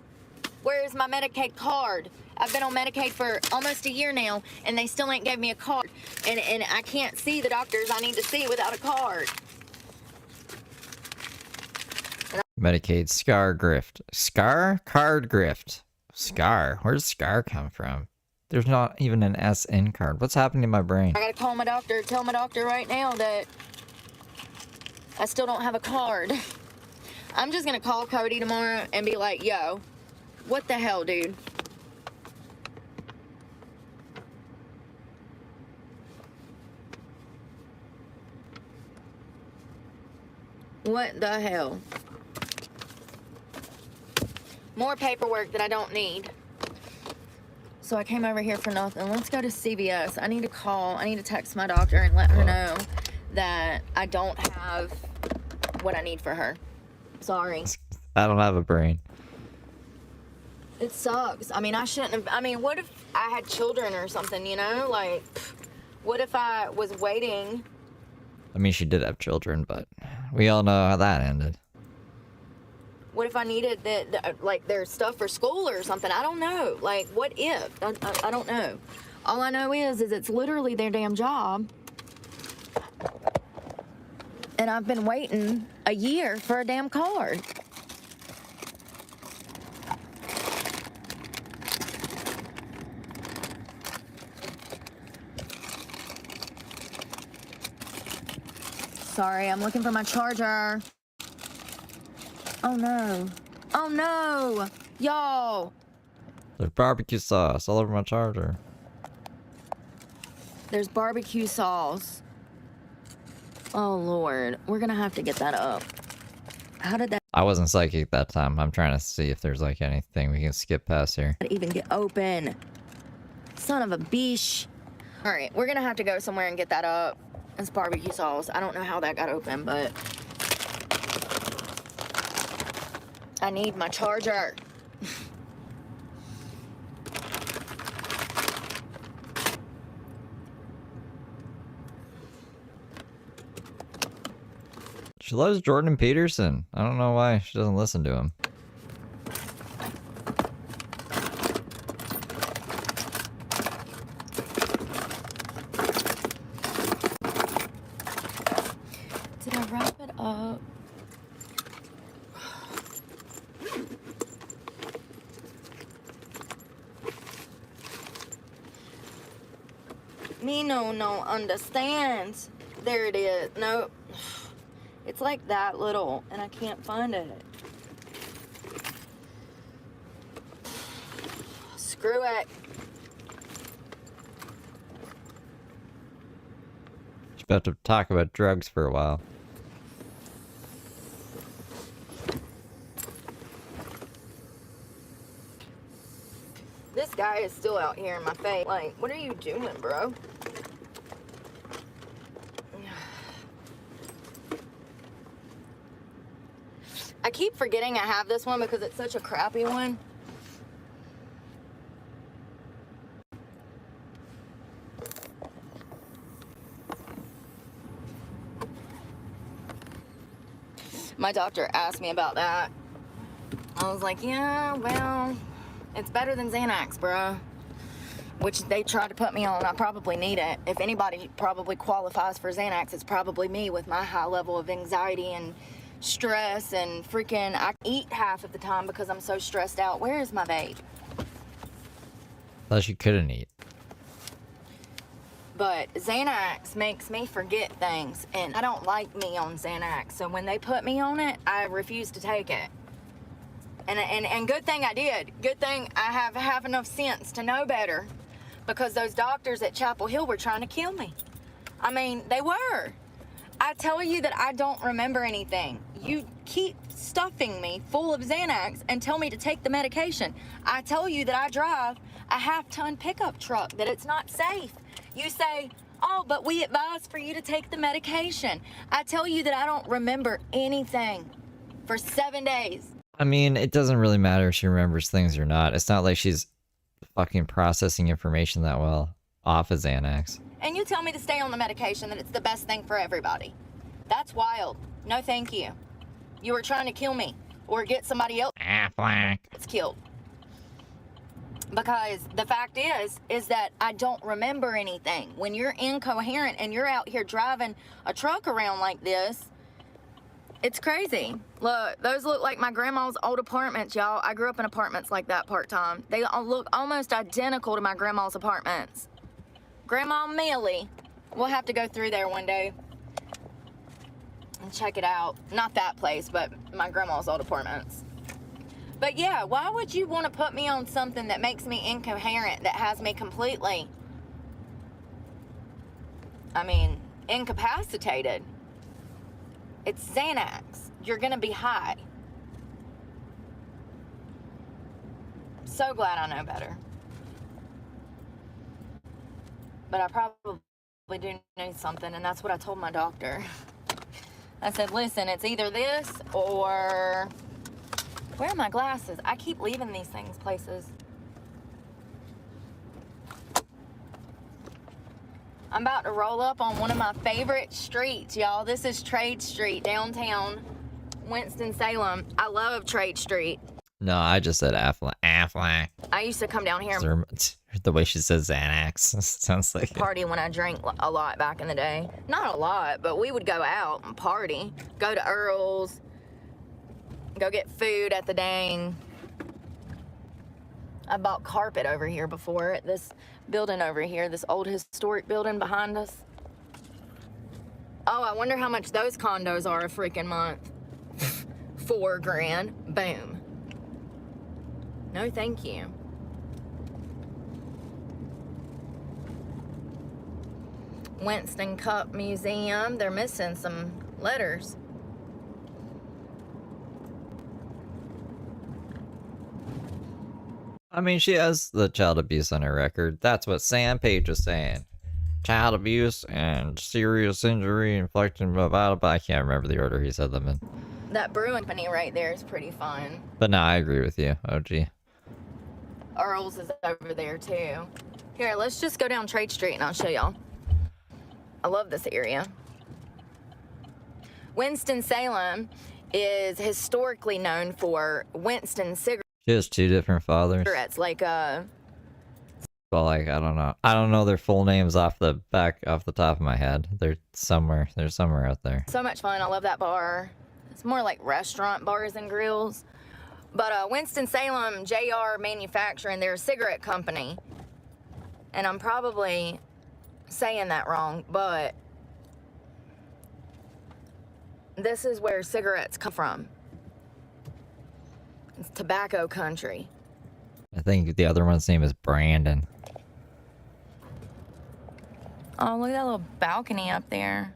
Where is my Medicaid card? I've been on Medicaid for almost a year now, and they still ain't gave me a card. And I can't see the doctors I need to see without a card. Medicaid scar grift. Scar? Card grift. Scar. Where does scar come from? There's not even an SN card. What's happening to my brain? I gotta call my doctor, tell my doctor right now that I still don't have a card. I'm just gonna call Cody tomorrow and be like, yo, what the hell, dude? What the hell? More paperwork that I don't need. So I came over here for nothing. Let's go to CVS. I need to text my doctor and let her know that I don't have what I need for her. Sorry. I don't have a brain. It sucks. I mean, I shouldn't have. I mean, what if I had children or something, you know? Like, what if I was waiting? I mean, she did have children, but we all know how that ended. What if I needed like their stuff for school or something? I don't know. Like, what if? I don't know. All I know is it's literally their damn job. And I've been waiting a year for a damn card. Sorry, I'm looking for my charger. Oh no. Oh no! Y'all! There's barbecue sauce all over my charger. There's barbecue sauce. Oh Lord, we're gonna have to get that up. How did that I wasn't psychic that time. I'm trying to see if there's like anything we can skip past here. even get open? Son of a biche. Alright, we're gonna have to go somewhere and get that up. It's barbecue sauce. I don't know how that got open, but I need my charger. She loves Jordan Peterson. I don't know why she doesn't listen to him. Did I wrap it up? Me no understands. There it is. No. It's like that little, and I can't find it. Screw it. She's about to talk about drugs for a while. This guy is still out here in my face. Like, what are you doing, bro? I keep forgetting I have this one because it's such a crappy one. My doctor asked me about that. I was like, yeah, well, it's better than Xanax, bro. Which they tried to put me on. I probably need it. If anybody probably qualifies for Xanax, it's probably me with my high level of anxiety and stress and freaking, I eat half of the time because I'm so stressed out. Where is my vape? Thought she couldn't eat. But Xanax makes me forget things, and I don't like me on Xanax. So when they put me on it, I refuse to take it. And good thing I did. Good thing I have enough sense to know better, because those doctors at Chapel Hill were trying to kill me. I mean, they were. I tell you that I don't remember anything. You keep stuffing me full of Xanax and tell me to take the medication. I tell you that I drive a half-ton pickup truck, that it's not safe. You say, oh, but we advise for you to take the medication. I tell you that I don't remember anything for 7 days. I mean, it doesn't really matter if she remembers things or not. It's not like she's fucking processing information that well off of Xanax. And you tell me to stay on the medication, that it's the best thing for everybody. That's wild. No, thank you. You were trying to kill me or get somebody else killed. Because the fact is that I don't remember anything. When you're incoherent and you're out here driving a truck around like this, it's crazy. Look, those look like my grandma's old apartments, y'all. I grew up in apartments like that part-time. They all look almost identical to my grandma's apartments. Grandma Millie. We'll have to go through there one day and check it out. Not that place, but my grandma's old apartments. But yeah, why would you want to put me on something that makes me incoherent, that has me completely, incapacitated? It's Xanax. You're gonna be high. So glad I know better. But I probably do need something, and that's what I told my doctor. I said, listen, it's either this or... Where are my glasses? I keep leaving these things places. I'm about to roll up on one of my favorite streets, y'all. This is Trade Street, downtown Winston-Salem. I love Trade Street. No, I just said Aflac. Aflac. I used to come down here and The way she says Xanax sounds like it. party when I drank a lot back in the day. Not a lot, but we would go out and party. Go to Earl's. Go get food at the dang. I bought carpet over here before at this building over here, this old historic building behind us. Oh, I wonder how much those condos are a freaking month. $4 grand. Boom. No, thank you. Winston Cup Museum. They're missing some letters. I mean, she has the child abuse on her record. That's what Sam Page was saying. Child abuse and serious injury, inflicting, blah, blah, blah. I can't remember the order he said them in. That brewing company right there is pretty fun. But no, I agree with you, OG. Earl's is over there too. Here, let's just go down Trade Street and I'll show y'all. I love this area. Winston-Salem is historically known for Winston cigarettes. She has two different fathers. Like Well, like, I don't know. I don't know their full names off the top of my head. They're somewhere out there. So much fun. I love that bar. It's more like restaurant bars and grills. But Winston-Salem JR Manufacturing, they're a cigarette company. And I'm probably saying that wrong, but this is where cigarettes come from. It's tobacco country. I think the other one's name is Brandon. Oh, look at that little balcony up there.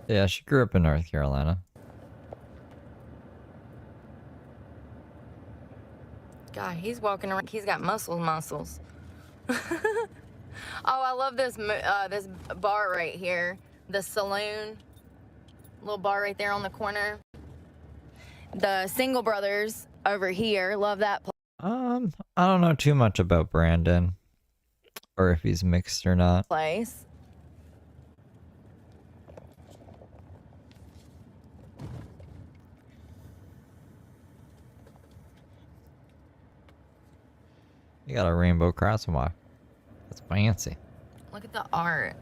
Yeah, she grew up in North Carolina. God, he's walking around. He's got muscles. Oh, I love this this bar right here. The saloon. Little bar right there on the corner. The Single Brothers over here. Love that place. I don't know too much about Brandon. Or if he's mixed or not. You got a rainbow crosswalk. That's fancy. Look at the art.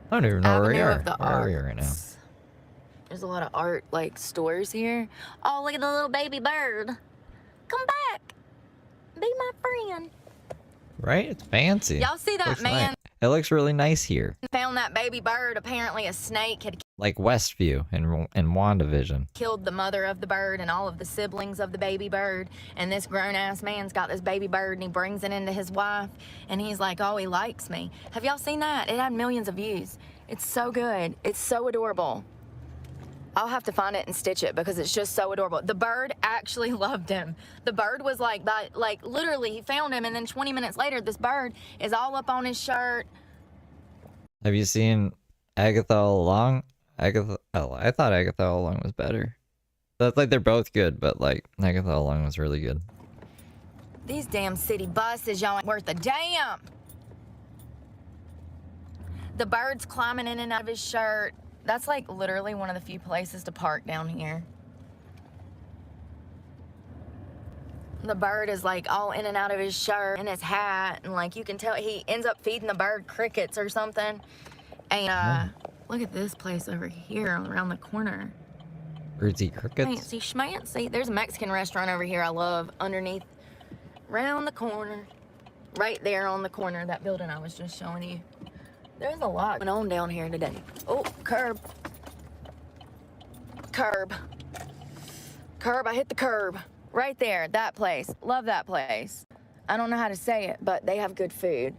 I don't even know where we Avenue are. of the Where are we right now? Arts. There's a lot of art like stores here. Oh, look at the little baby bird. Come back. Be my friend. Right? It's fancy. Y'all see that Looks man nice. It looks really nice here. found that baby bird? Apparently a snake had Like Westview in WandaVision. killed the mother of the bird and all of the siblings of the baby bird. And this grown-ass man's got this baby bird and he brings it into his wife. And he's like, oh, he likes me. Have y'all seen that? It had millions of views. It's so good. It's so adorable. I'll have to find it and stitch it because it's just so adorable. The bird actually loved him. The bird was like literally he found him and then 20 minutes later this bird is all up on his shirt. Have you seen Agatha All Along? I thought Agatha All Along was better. That's like they're both good, but like Agatha All Along was really good. These damn city buses, y'all ain't worth a damn. The bird's climbing in and out of his shirt. That's like literally one of the few places to park down here. The bird is like all in and out of his shirt and his hat, and like you can tell he ends up feeding the bird crickets or something. And look at this place over here around the corner. Birds eat crickets. Fancy schmancy. There's a Mexican restaurant over here I love underneath, round the corner, right there on the corner of that building I was just showing you. There's a lot going on down here today. Oh, curb. Curb. Curb, I hit the curb. Right there, that place. Love that place. I don't know how to say it, but they have good food.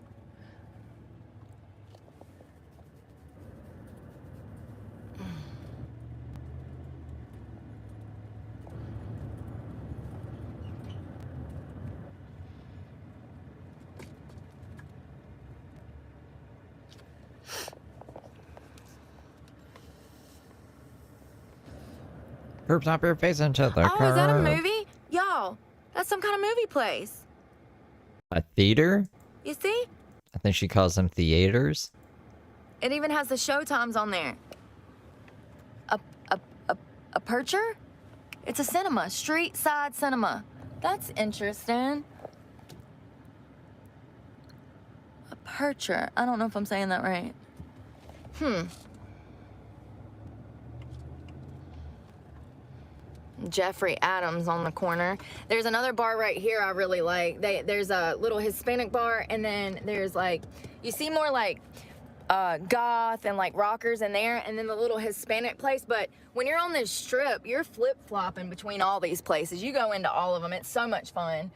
curb stop your face into the Oh, is that a curb. movie? Y'all, that's some kind of movie place. A theater? You see? I think she calls them theaters. It even has the show times on there. A percher? It's a cinema, street side cinema. That's interesting. A percher. I don't know if I'm saying that right. Jeffrey Adams on the corner. There's another bar right here I really like. There's a little Hispanic bar, and then there's like, you see more like goth and like rockers in there, and then the little Hispanic place. But when you're on this strip, you're flip-flopping between all these places. You go into all of them. It's so much fun.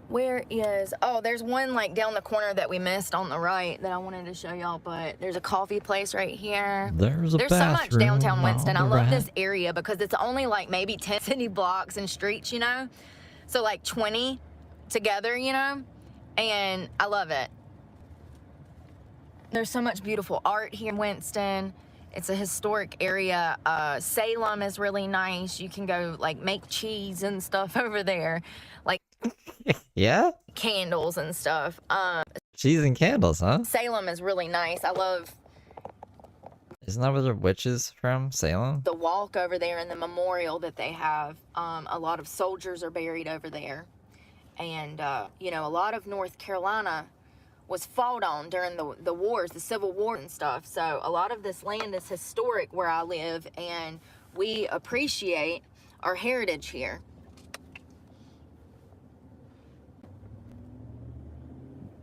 Where is, oh, there's one like down the corner that we missed on the right that I wanted to show y'all, but there's a coffee place right here. There's so much downtown Winston. I love this right. area because it's only like maybe 10 city blocks and streets, you know? So like 20 together, you know? And I love it. There's so much beautiful art here in Winston. It's a historic area. Salem is really nice. You can go like make cheese and stuff over there. Like Yeah? candles and stuff. Cheese and candles, huh? Salem is really nice. I love Isn't that where the witches from? Salem? the walk over there and the memorial that they have. A lot of soldiers are buried over there. And, you know, a lot of North Carolina was fought on during the wars, the Civil War and stuff. So a lot of this land is historic where I live, and we appreciate our heritage here.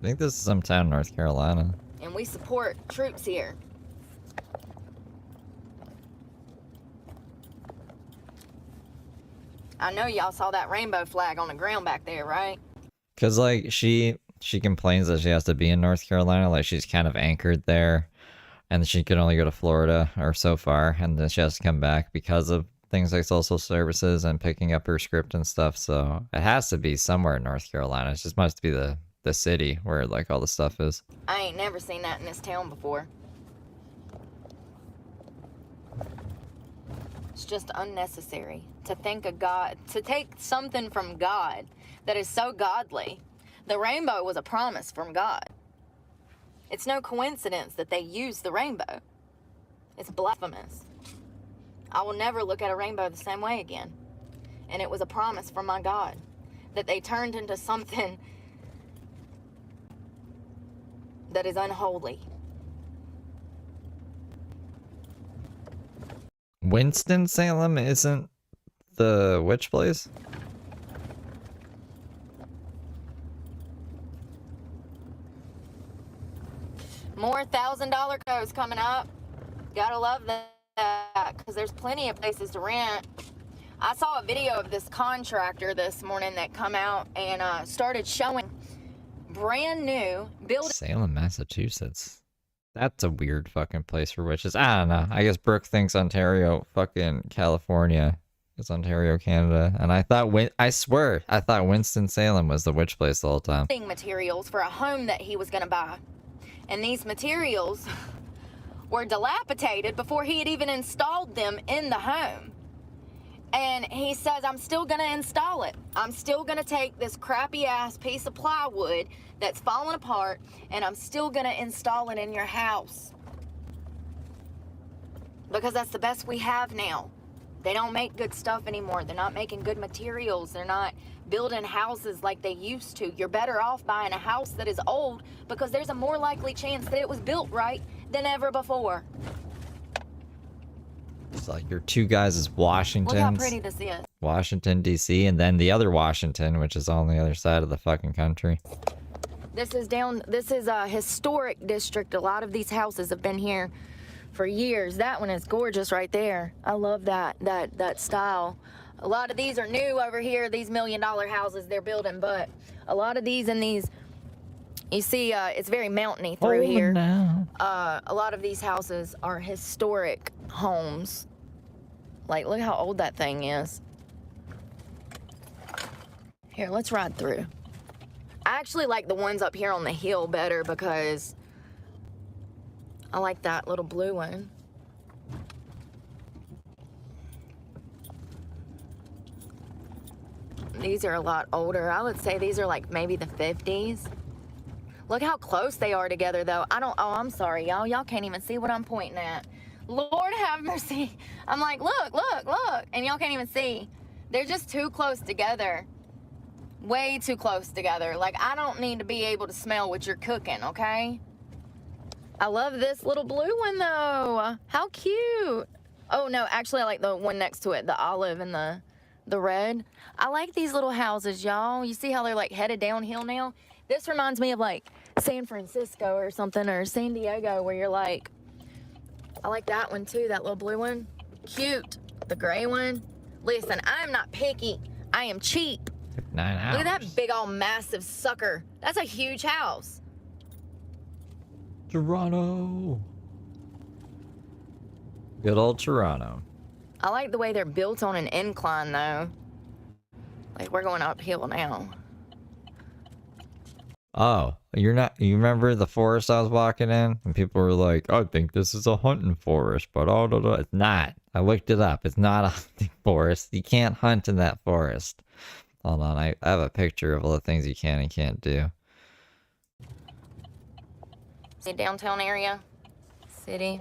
I think this is some town in North Carolina. And we support troops here. I know y'all saw that rainbow flag on the ground back there, right? Cause like she complains that she has to be in North Carolina, like she's kind of anchored there, and she can only go to Florida or so far, and then she has to come back because of things like social services and picking up her script and stuff. So it has to be somewhere in North Carolina. It just must be the city where like all the stuff is. I ain't never seen that in this town before. It's just unnecessary to think of God, to take something from God that is so godly. The rainbow was a promise from God. It's no coincidence that they used the rainbow. It's blasphemous. I will never look at a rainbow the same way again. And it was a promise from my God that they turned into something that is unholy. Winston-Salem isn't the witch place? More $1,000 codes coming up. Gotta love that, because there's plenty of places to rent. I saw a video of this contractor this morning that come out and started showing brand new building. Salem, Massachusetts. That's a weird fucking place for witches. I don't know. I guess Brooke thinks Ontario, fucking California, is Ontario, Canada. And I thought, I swear, I thought Winston-Salem was the witch place the whole time. Materials for a home that he was gonna buy. And these materials were dilapidated before he had even installed them in the home. And he says, I'm still gonna install it. I'm still gonna take this crappy ass piece of plywood that's falling apart, and I'm still gonna install it in your house. Because that's the best we have now. They don't make good stuff anymore. They're not making good materials. They're not building houses like they used to. You're better off buying a house that is old, because there's a more likely chance that it was built right than ever before. It's like your two guys is Washington. Look how pretty this is. Washington, D.C., and then the other Washington, which is on the other side of the fucking country. This is a historic district. A lot of these houses have been here for years. That one is gorgeous right there. I love that style. A lot of these are new over here, these $1 million houses they're building, but a lot of these and these, you see, it's very mountainy through here. No. A lot of these houses are historic homes. Like, look how old that thing is. Here, let's ride through. I actually like the ones up here on the hill better because I like that little blue one. These are a lot older. I would say these are like maybe the 50s. Look how close they are together, though. Oh, I'm sorry, y'all. Y'all can't even see what I'm pointing at. Lord have mercy. I'm like, look, look, look. And y'all can't even see. They're just too close together. Way too close together. Like, I don't need to be able to smell what you're cooking, okay? I love this little blue one, though. How cute. Oh, no, actually, I like the one next to it, the olive and the red. I like these little houses, y'all. You see how they're, like, headed downhill now? This reminds me of, like, San Francisco or something, or San Diego, where you're, like, I like that one, too, that little blue one. Cute. The gray one. Listen, I am not picky. I am cheap. 9 hours. Look at that big old massive sucker. That's a huge house. Toronto. Good old Toronto. I like the way they're built on an incline, though. Like, we're going uphill now. Oh, you remember the forest I was walking in? And people were like, I think this is a hunting forest, but it's not. I looked it up. It's not a hunting forest. You can't hunt in that forest. Hold on, I have a picture of all the things you can and can't do. See, downtown area, city.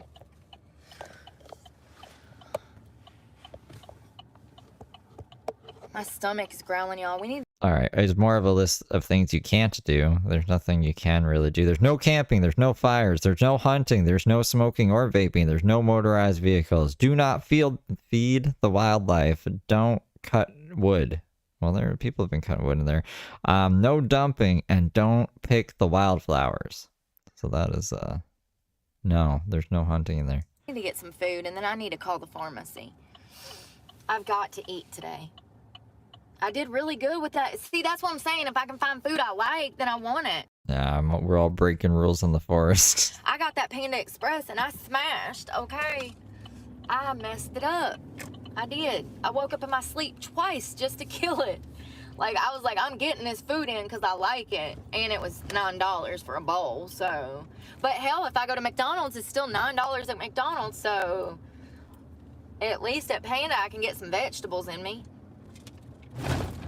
My stomach is growling, y'all. We need. Alright, it's more of a list of things you can't do. There's nothing you can really do. There's no camping, there's no fires, there's no hunting, there's no smoking or vaping, there's no motorized vehicles. Do not feed the wildlife. Don't cut wood. Well, there are people have been cutting wood in there. No dumping, and don't pick the wildflowers. So that is, no, there's no hunting in there. I need to get some food, and then I need to call the pharmacy. I've got to eat today. I did really good with that. See, that's what I'm saying. If I can find food I like, then I want it. Yeah, we're all breaking rules in the forest. I got that Panda Express, and I smashed, okay? I messed it up. I did. I woke up in my sleep twice just to kill it. Like, I was like, I'm getting this food in because I like it. And it was $9 for a bowl, so. But hell, if I go to McDonald's, it's still $9 at McDonald's, so. At least at Panda, I can get some vegetables in me.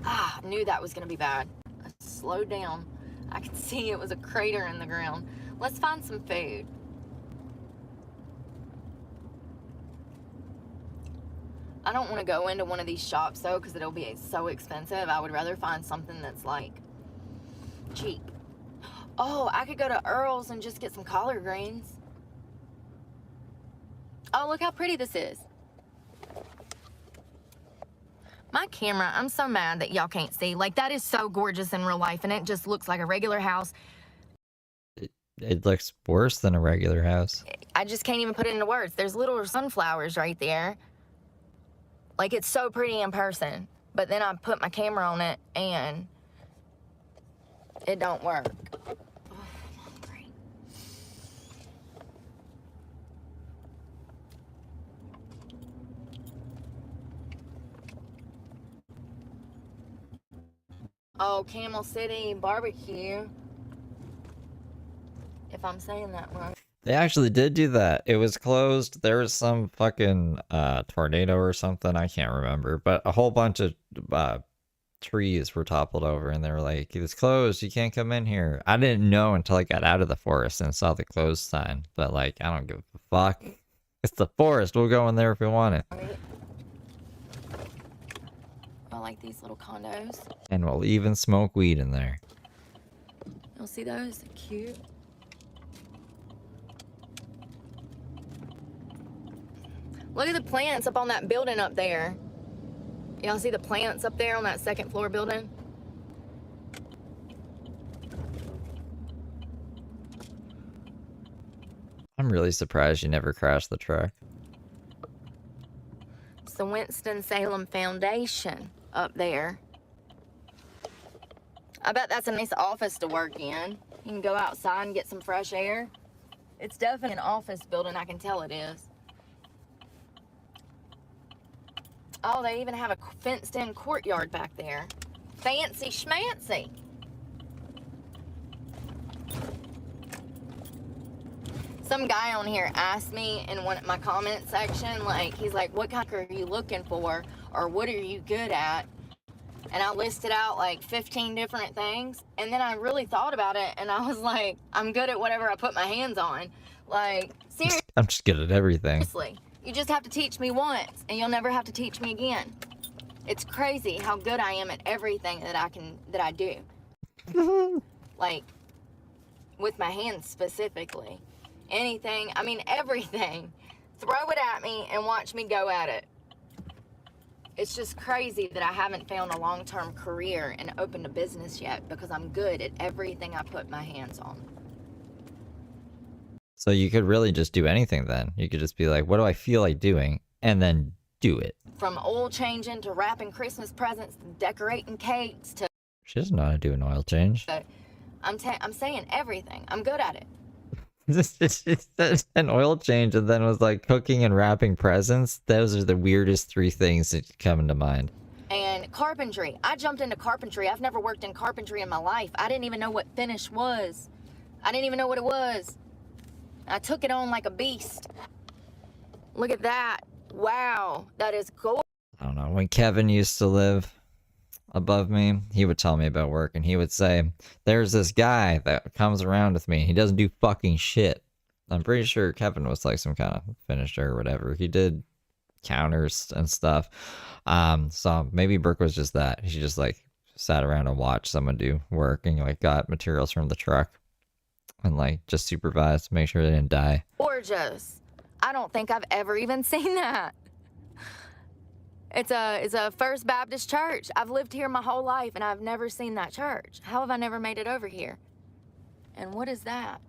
I knew that was going to be bad. I slowed down. I could see it was a crater in the ground. Let's find some food. I don't want to go into one of these shops, though, because it'll be so expensive. I would rather find something that's, like, cheap. Oh, I could go to Earl's and just get some collard greens. Oh, look how pretty this is. My camera, I'm so mad that y'all can't see. Like, that is so gorgeous in real life, and it just looks like a regular house. It looks worse than a regular house. I just can't even put it into words. There's little sunflowers right there. Like, it's so pretty in person. But then I put my camera on it, and it don't work. Oh, I'm hungry. Oh, Camel City Barbecue. If I'm saying that right. They actually did do that. It was closed. There was some fucking tornado or something. I can't remember. But a whole bunch of trees were toppled over. And they were like, it's closed. You can't come in here. I didn't know until I got out of the forest and saw the closed sign. But, like, I don't give a fuck. It's the forest. We'll go in there if we want it. I like these little condos. And we'll even smoke weed in there. You'll see those? They're cute. Look at the plants up on that building up there. Y'all see the plants up there on that second floor building? I'm really surprised you never crashed the truck. It's the Winston-Salem Foundation up there. I bet that's a nice office to work in. You can go outside and get some fresh air. It's definitely an office building, I can tell it is. Oh, they even have a fenced-in courtyard back there. Fancy schmancy. Some guy on here asked me in my comment section, like, he's like, what kind are you looking for? Or what are you good at? And I listed out like 15 different things. And then I really thought about it and I was like, I'm good at whatever I put my hands on. Like, I'm just good at everything. seriously, you just have to teach me once and you'll never have to teach me again. It's crazy how good I am at everything that I do. Like, with my hands specifically. Anything, I mean everything. Throw it at me and watch me go at it. It's just crazy that I haven't found a long-term career and opened a business yet because I'm good at everything I put my hands on. So you could really just do anything then. You could just be like, what do I feel like doing? And then do it. From oil changing to wrapping Christmas presents to decorating cakes to... She doesn't know how to do an oil change. I'm saying everything. I'm good at it. She said an oil change and then was like cooking and wrapping presents. Those are the weirdest three things that come into mind. And carpentry. I jumped into carpentry. I've never worked in carpentry in my life. I didn't even know what finish was. I didn't even know what it was. I took it on like a beast. Look at that. Wow. That is cool. I don't know. When Kevin used to live above me, he would tell me about work and he would say, there's this guy that comes around with me. He doesn't do fucking shit. I'm pretty sure Kevin was like some kind of finisher or whatever. He did counters and stuff. So maybe Brooke was just that. She just like sat around and watched someone do work and like got materials from the truck and like just supervised to make sure they didn't die. Gorgeous. I don't think I've ever even seen that. It's a First Baptist church. I've lived here my whole life and I've never seen that church. How have I never made it over here? And what is that?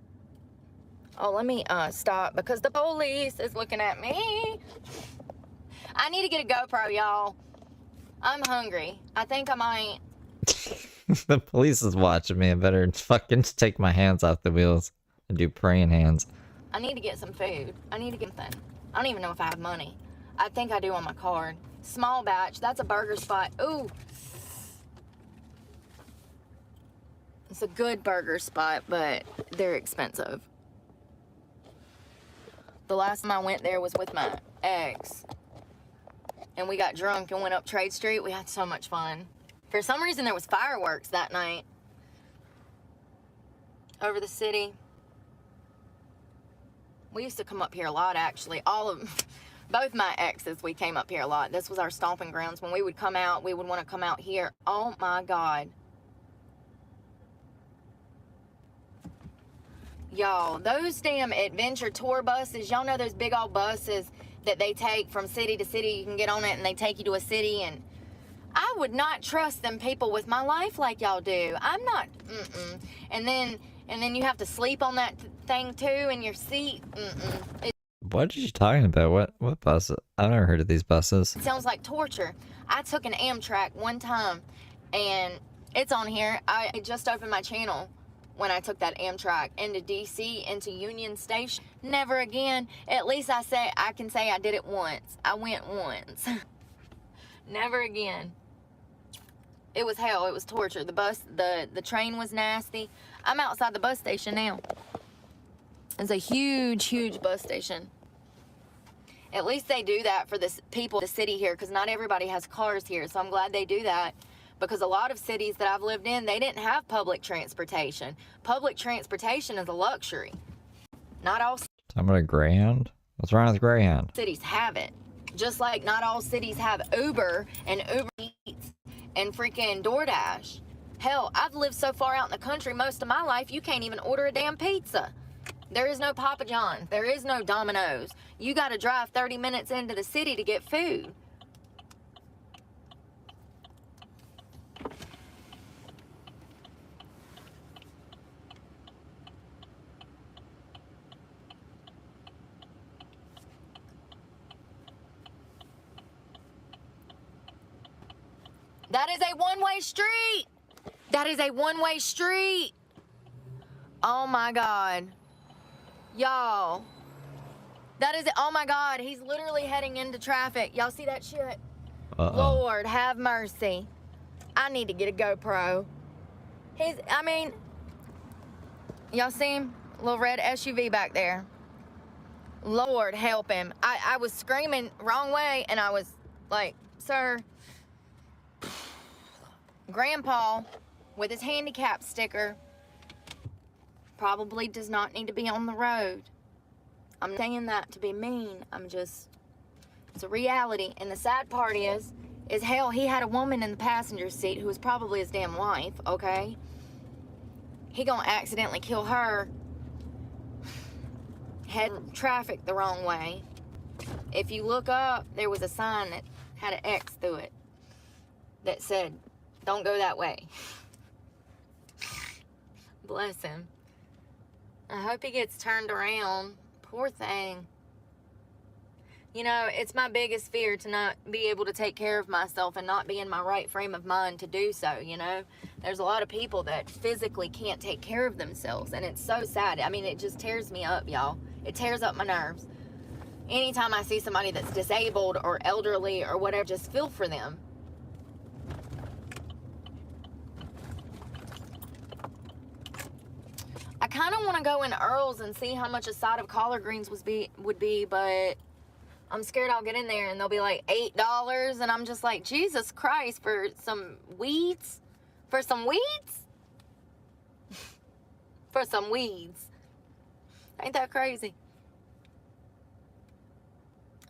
Oh, let me stop because the police is looking at me. I need to get a GoPro, y'all. I'm hungry. I think I might. The police is watching me. I better fucking take my hands off the wheels and do praying hands. I need to get some food. I need to get something. I don't even know if I have money. I think I do on my card. Small batch. That's a burger spot. Ooh. It's a good burger spot, but they're expensive. The last time I went there was with my ex. And we got drunk and went up Trade Street. We had so much fun. For some reason, there was fireworks that night. Over the city. We used to come up here a lot, actually. Both my exes, we came up here a lot. This was our stomping grounds. When we would come out, we would want to come out here. Oh my God. Y'all, those damn adventure tour buses, y'all know those big old buses that they take from city to city. You can get on it and they take you to a city, and I would not trust them people with my life like y'all do. I'm not, And then you have to sleep on that thing too in your seat. What are you talking about? What bus? I've never heard of these buses. It sounds like torture. I took an Amtrak one time, and it's on here. I just opened my channel when I took that Amtrak into DC, into Union Station. Never again. At least I can say I did it once. I went once. Never again. It was hell. It was torture. The train was nasty. I'm outside the bus station now. It's a huge, huge bus station. At least they do that for the people in the city here, because not everybody has cars here. So I'm glad they do that, because a lot of cities that I've lived in, they didn't have public transportation. Public transportation is a luxury. Not all Talking about a Greyhound? What's wrong with Greyhound? cities have it. Just like not all cities have Uber and Uber Eats and freaking DoorDash. Hell, I've lived so far out in the country most of my life, you can't even order a damn pizza. There is no Papa John's. There is no Domino's. You got to drive 30 minutes into the city to get food. That is a one-way street. That is a one-way street. Oh my God. Y'all. That is, oh my God, he's literally heading into traffic. Y'all see that shit? Lord, have mercy. I need to get a GoPro. Y'all see him? Little red SUV back there. Lord, help him. I was screaming wrong way, and I was like, sir. Grandpa, with his handicap sticker, probably does not need to be on the road. I'm not saying that to be mean. It's a reality. And the sad part is hell, he had a woman in the passenger seat who was probably his damn wife, okay? He gonna accidentally kill her, head traffic the wrong way. If you look up, there was a sign that had an X through it that said, "Don't go that way." Bless him. I hope he gets turned around. Poor thing. You know, it's my biggest fear to not be able to take care of myself and not be in my right frame of mind to do so, you know? There's a lot of people that physically can't take care of themselves, and it's so sad. I mean, it just tears me up, y'all. It tears up my nerves. Anytime I see somebody that's disabled or elderly or whatever, just feel for them. I kind of want to go in Earl's and see how much a side of collard greens would be, but I'm scared I'll get in there and they'll be like $8, and I'm just like, Jesus Christ, for some weeds? For some weeds? For some weeds. Ain't that crazy?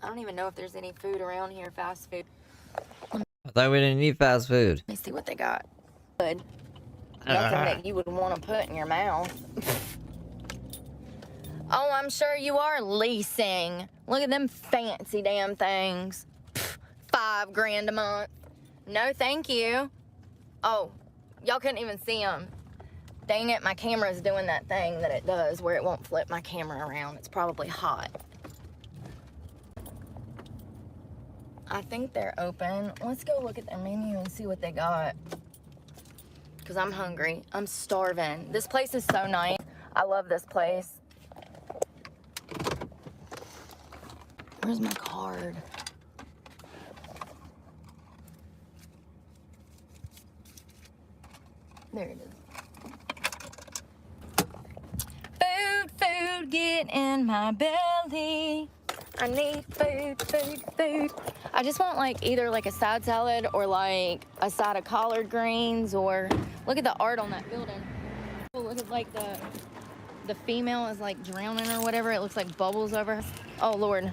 I don't even know if there's any food around here, fast food. I thought we didn't eat fast food. Let me see what they got. Good. Nothing that you would want to put in your mouth. Oh, I'm sure you are leasing. Look at them fancy damn things. $5 grand a month. No, thank you. Oh, y'all couldn't even see them. Dang it, my camera's doing that thing that it does where it won't flip my camera around. It's probably hot. I think they're open. Let's go look at their menu and see what they got. Because I'm hungry. I'm starving. This place is so nice. I love this place. Where's my card? There it is. Food, get in my belly. I need food. I just want like either like a side salad or like a side of collard greens, or look at the art on that building. Look at like the female is like drowning or whatever. It looks like bubbles over her. Oh Lord.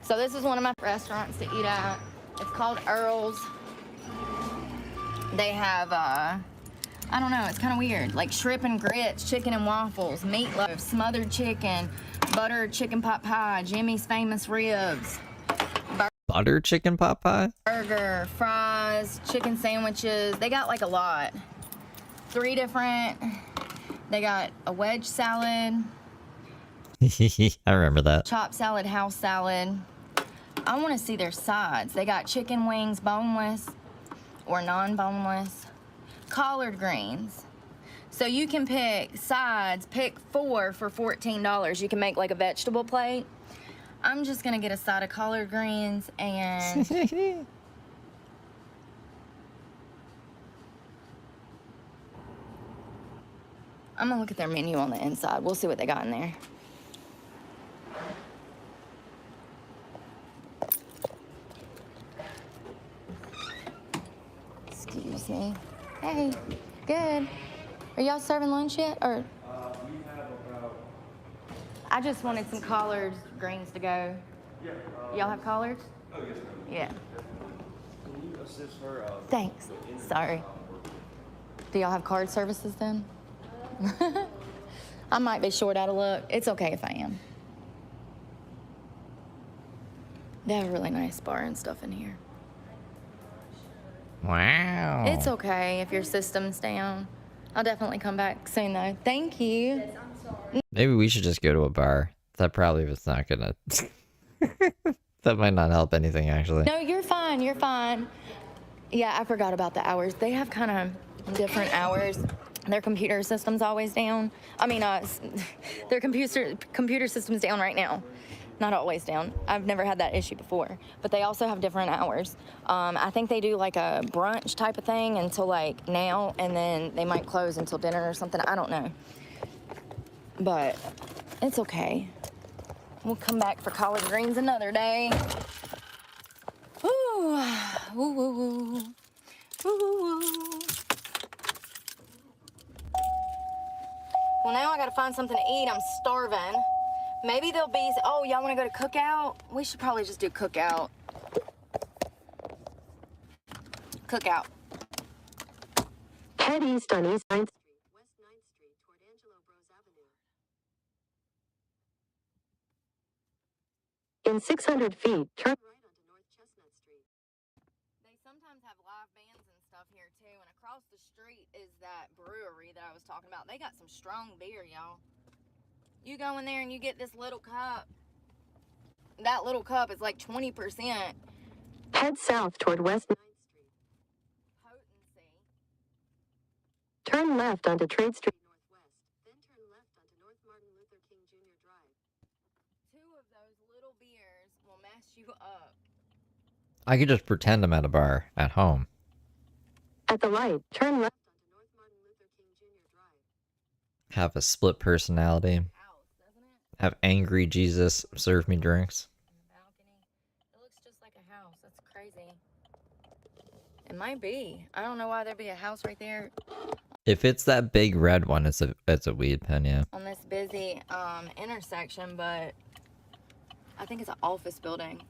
So this is one of my restaurants to eat at. It's called Earl's. They have, I don't know, it's kind of weird. Like shrimp and grits, chicken and waffles, meatloaf, smothered chicken, butter chicken pot pie, Jimmy's famous ribs. Butter chicken pot pie? Burger, fries, chicken sandwiches. They got like a lot. 3 different. They got a wedge salad. I remember that. Chopped salad, house salad. I want to see their sides. They got chicken wings, boneless or non-boneless. Collard greens. So you can pick sides, pick 4 for $14. You can make like a vegetable plate. I'm just gonna get a side of collard greens and I'm gonna look at their menu on the inside. We'll see what they got in there. Excuse me. Hey, good. Are y'all serving lunch yet, or? We have about... I just wanted some collard greens to go. Yeah. Y'all have collards? Oh, yes, ma'am. Yeah. Can you assist her? Thanks. Sorry. Do y'all have card services then? I might be short out of luck. It's okay if I am. They have a really nice bar and stuff in here. Wow. It's okay if your system's down. I'll definitely come back soon though. Thank you. Maybe we should just go to a bar. That probably was not gonna... That might not help anything, actually. No, you're fine. You're fine. Yeah, I forgot about the hours. They have kind of different hours. Their computer system's always down. I mean, their computer system's down right now. Not always down. I've never had that issue before. But they also have different hours. I think they do like a brunch type of thing until like now, and then they might close until dinner or something. I don't know. But it's okay. We'll come back for collard greens another day. Ooh, woo, woo, woo. Woo, woo, woo. Well, now I gotta find something to eat. I'm starving. Maybe there'll be, oh, y'all wanna go to Cookout? We should probably just do Cookout. Cookout. Head east on East 9th Street, West 9th Street toward Angelo Bros Avenue. In 600 feet, turn right onto North Chestnut Street. They sometimes have live bands and stuff here too, and across the street is that brewery that I was talking about. They got some strong beer, y'all. You go in there and you get this little cup. That little cup is like 20%. Head south toward West 9th Street. Potency. Turn left onto Trade Street Northwest, then turn left onto North Martin Luther King Jr. Drive. 2 of those little beers will mess you up. I could just pretend I'm at a bar at home. At the light, turn left onto North Martin Luther King Jr. Drive. Have a split personality. House, doesn't it? Have angry Jesus serve me drinks. Balcony. It looks just like a house. That's crazy. It might be. I don't know why there'd be a house right there If it's that big red one, it's a weed pen, yeah. on this busy intersection, but I think it's an office building.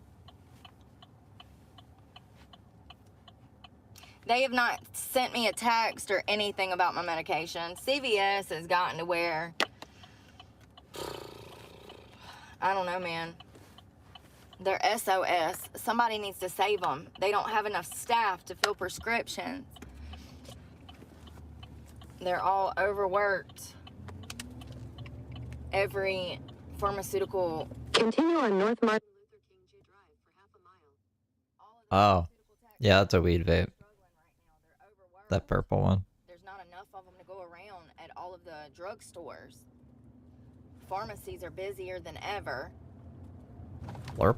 They have not sent me a text or anything about my medication. CVS has gotten to where, I don't know, man. They're SOS. Somebody needs to save them. They don't have enough staff to fill prescriptions. They're all overworked. Every pharmaceutical. Continue on North Martin Luther King Jr. Drive for half a mile. Oh, yeah, that's a weed vape. That purple one. There's not enough of them to go around at all of the drugstores. Pharmacies are busier than ever. Blurp.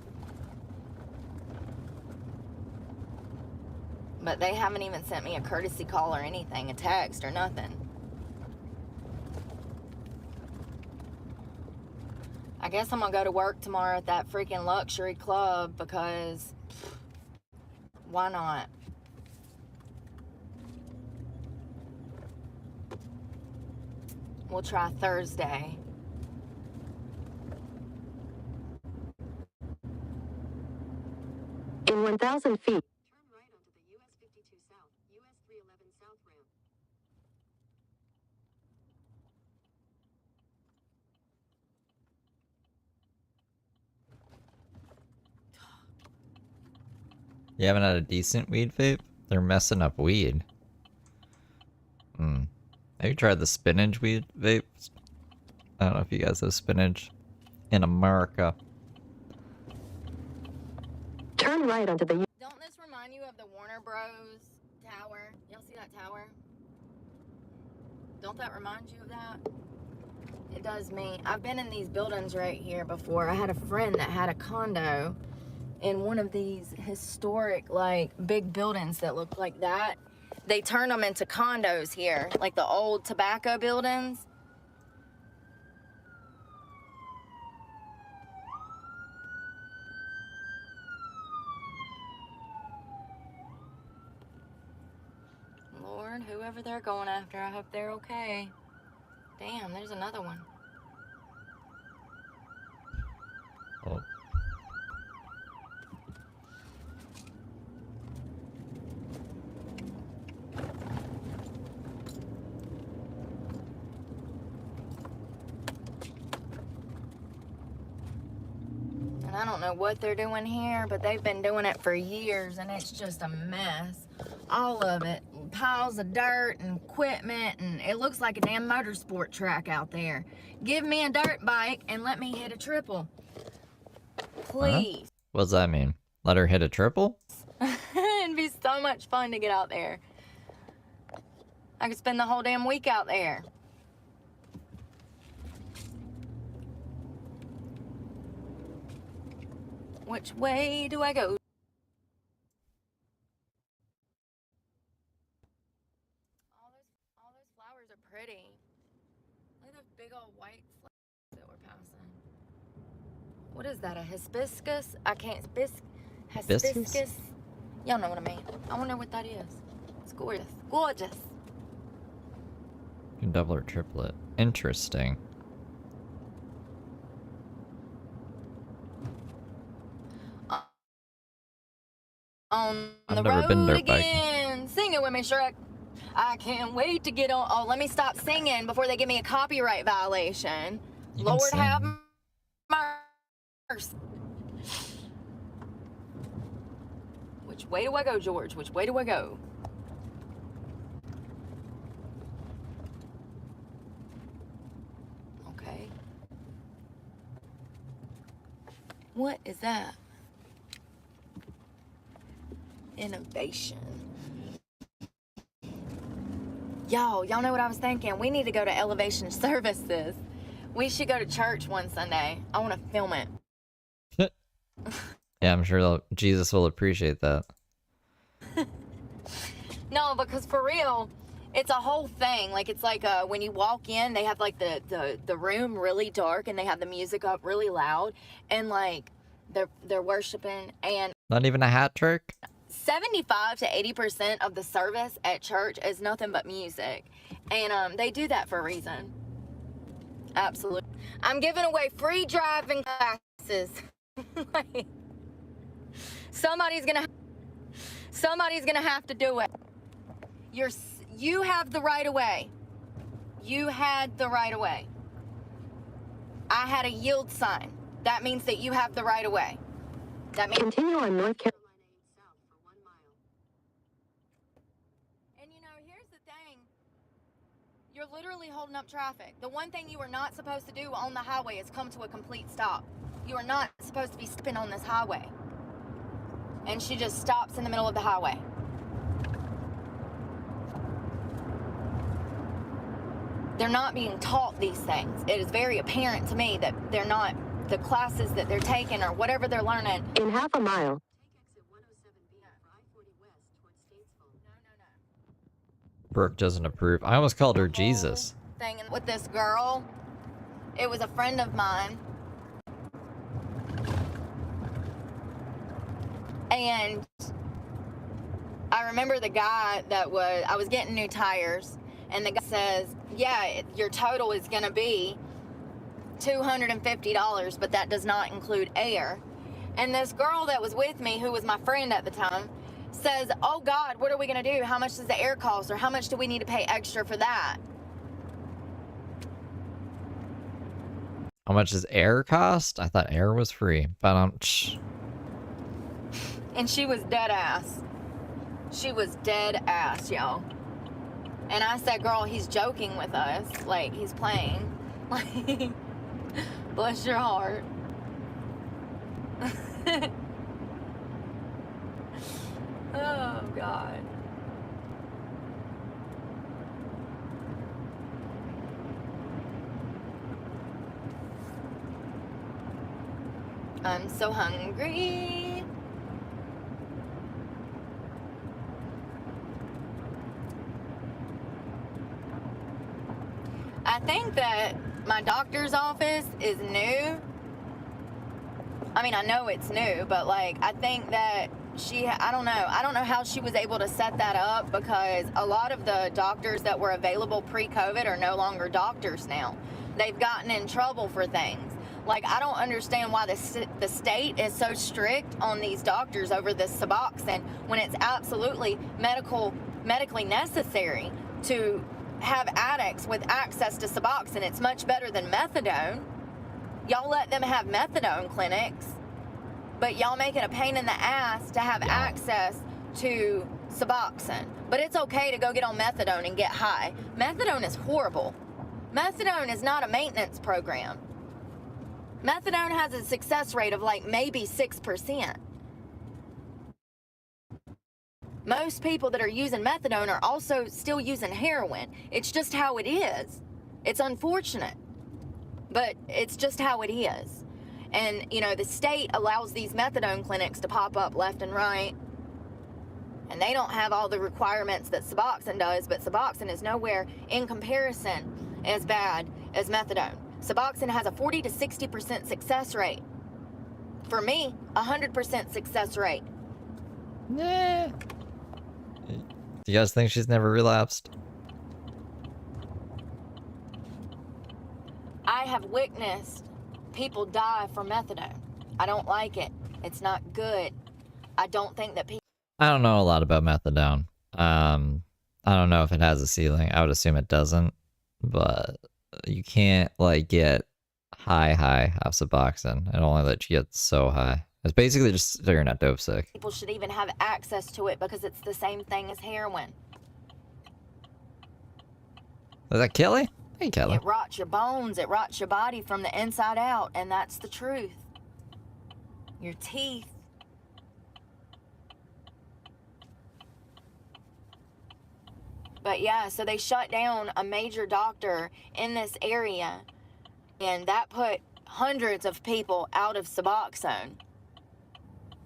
But they haven't even sent me a courtesy call or anything, a text or nothing. I guess I'm gonna go to work tomorrow at that freaking luxury club because why not? We'll try Thursday. In 1,000 feet, turn right onto the US 52 South, US 311 South ramp. You haven't had a decent weed vape? They're messing up weed. Have you tried the spinach weed vapes? I don't know if you guys have spinach in America. Turn right onto the Don't this remind you of the Warner Bros. Tower? Y'all see that tower? Don't that remind you of that? It does me. I've been in these buildings right here before. I had a friend that had a condo in one of these historic, like, big buildings that look like that. They turn them into condos here, like the old tobacco buildings. Lord, whoever they're going after, I hope they're okay. Damn, there's another one. Oh. And I don't know what they're doing here, but they've been doing it for years, and it's just a mess. All of it. Piles of dirt and equipment, and it looks like a damn motorsport track out there. Give me a dirt bike and let me hit a triple. Please. What does that mean? Let her hit a triple? It'd be so much fun to get out there. I could spend the whole damn week out there. Which way do I go? All those flowers are pretty. Look at those big old white flowers that we're passing. that, a hibiscus? I can't, Hibiscus? hibiscus? Y'all know what I mean. I wonder what that is. It's gorgeous. Gorgeous. You can double or triple it. Interesting. On I've the never road been dirt biking. again. Sing it with me, Shrek. I can't wait to get on. Oh, let me stop singing before they give me a copyright violation. You can Lord have sing. mercy. Which way do I go, George? Which way do I go? Okay. What is that? Innovation. Y'all know what I was thinking? We need to go to Elevation Services. We should go to church one Sunday. I want to film it. Yeah, I'm sure Jesus will appreciate that. No, because for real, it's a whole thing. Like, it's like when you walk in, they have like the room really dark and they have the music up really loud, and like they're worshiping, and Not even a hat trick? 75 to 80% of the service at church is nothing but music. And they do that for a reason. Absolutely. I'm giving away free driving classes. Like, somebody's gonna have to do it. You have the right of way. You had the right of way. I had a yield sign. That means that you have the right of way. That means. Continue on North Carolina 8 South for 1 mile. And you know, here's the thing. You're literally holding up traffic. The one thing you are not supposed to do on the highway is come to a complete stop. You are not supposed to be stopping on this highway. And she just stops in the middle of the highway. They're not being taught these things. It is very apparent to me that they're not, the classes that they're taking or whatever they're learning. In half a mile, take exit 107B for I-40 west towards Statesville. No. Brooke doesn't approve. I almost called her Jesus. Thing with this girl, it was a friend of mine. And I remember the guy I was getting new tires, and the guy says, yeah, your total is gonna be $250, but that does not include air. And this girl that was with me, who was my friend at the time, says, oh God, what are we gonna do? How much does the air cost? Or how much do we need to pay extra for that? How much does air cost? I thought air was free. But And she was dead ass. She was dead ass, y'all. And I said, girl, he's joking with us. Like, he's playing. Like, bless your heart. Oh, God. I'm so hungry. I think that my doctor's office is new. I mean, I know it's new, but like, I think that I don't know how she was able to set that up, because a lot of the doctors that were available pre-COVID are no longer doctors now. They've gotten in trouble for things. Like, I don't understand why the state is so strict on these doctors over this Suboxone when it's absolutely medically necessary to have addicts with access to Suboxone. It's much better than methadone. Y'all let them have methadone clinics, but y'all make it a pain in the ass to have access to Suboxone. But it's okay to go get on methadone and get high. Methadone is horrible. Methadone is not a maintenance program. Methadone has a success rate of like maybe 6%. Most people that are using methadone are also still using heroin. It's just how it is. It's unfortunate, but it's just how it is. And, you know, the state allows these methadone clinics to pop up left and right, and they don't have all the requirements that Suboxone does, but Suboxone is nowhere in comparison as bad as methadone. Suboxone has a 40 to 60% success rate. For me, 100% success rate. Yeah. Do you guys think she's never relapsed? I have witnessed people die from methadone. I don't like it. It's not good. I don't think that people... I don't know a lot about methadone. I don't know if it has a ceiling. I would assume it doesn't. But you can't, like, get high off Suboxone. It only lets you get so high. It's basically just so you're not dope sick. People should even have access to it because it's the same thing as heroin. Is that Kelly? Hey, Kelly. It rots your bones, it rots your body from the inside out, and that's the truth. Your teeth. But yeah, so they shut down a major doctor in this area, and that put hundreds of people out of Suboxone.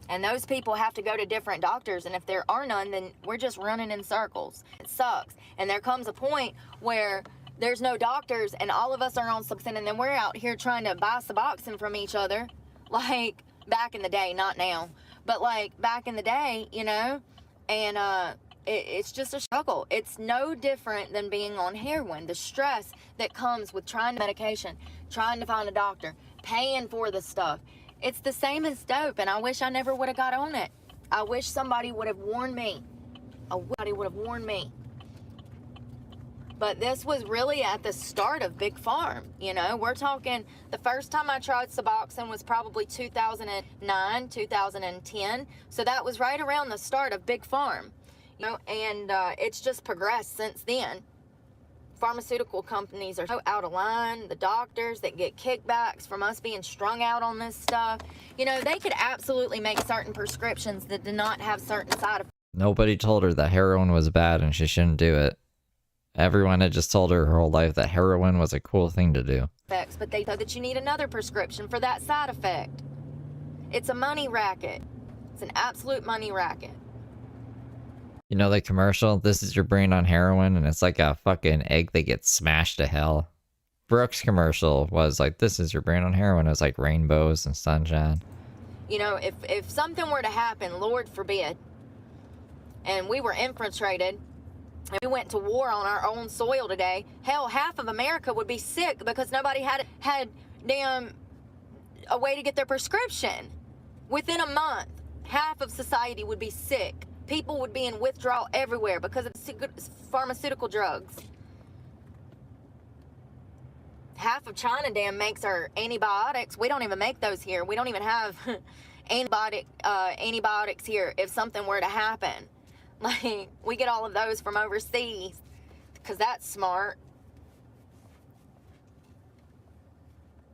And those people have to go to different doctors, and if there are none, then we're just running in circles. It sucks. And there comes a point where there's no doctors, and all of us are on Suboxone, and then we're out here trying to buy Suboxone from each other, like back in the day, not now, but like back in the day, you know, and it's just a struggle. It's no different than being on heroin. The stress that comes with trying to medication, trying to find a doctor, paying for the stuff. It's the same as dope, and I wish I never would have got on it. I wish somebody would have warned me. Somebody would have warned me. But this was really at the start of Big Farm, you know. We're talking, the first time I tried Suboxone was probably 2009, 2010. So that was right around the start of Big Farm, you know, and it's just progressed since then. Pharmaceutical companies are so out of line. The doctors that get kickbacks from us being strung out on this stuff, you know, they could absolutely make certain prescriptions that do not have certain side effects. Nobody told her that heroin was bad and she shouldn't do it. Everyone had just told her whole life that heroin was a cool thing to do. But they know that you need another prescription for that side effect. It's a money racket. It's an absolute money racket. You know the commercial? This is your brain on heroin, and it's like a fucking egg that gets smashed to hell. Brooke's commercial was like, this is your brain on heroin. It was like rainbows and sunshine. You know, if something were to happen, Lord forbid, and we were infiltrated, and we went to war on our own soil today, hell, half of America would be sick because nobody had damn a way to get their prescription. Within a month, half of society would be sick. People would be in withdrawal everywhere because of pharmaceutical drugs. Half of China damn makes our antibiotics. We don't even make those here. We don't even have antibiotics here if something were to happen. Like, we get all of those from overseas because that's smart.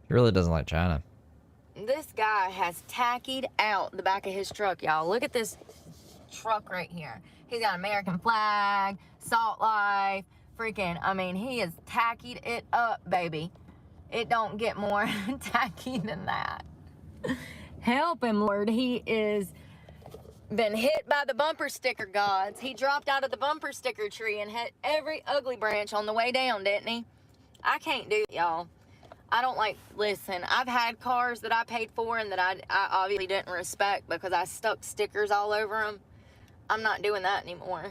He really doesn't like China. This guy has tackied out the back of his truck, y'all. Look at this truck right here. He's got American flag, Salt Life, freaking, I mean, he has tackied it up, baby. It don't get more tacky than that. Help him, Lord. He is been hit by the bumper sticker gods. He dropped out of the bumper sticker tree and hit every ugly branch on the way down, didn't he? I can't do it, y'all. I don't like, listen, I've had cars that I paid for and that I obviously didn't respect because I stuck stickers all over them. I'm not doing that anymore.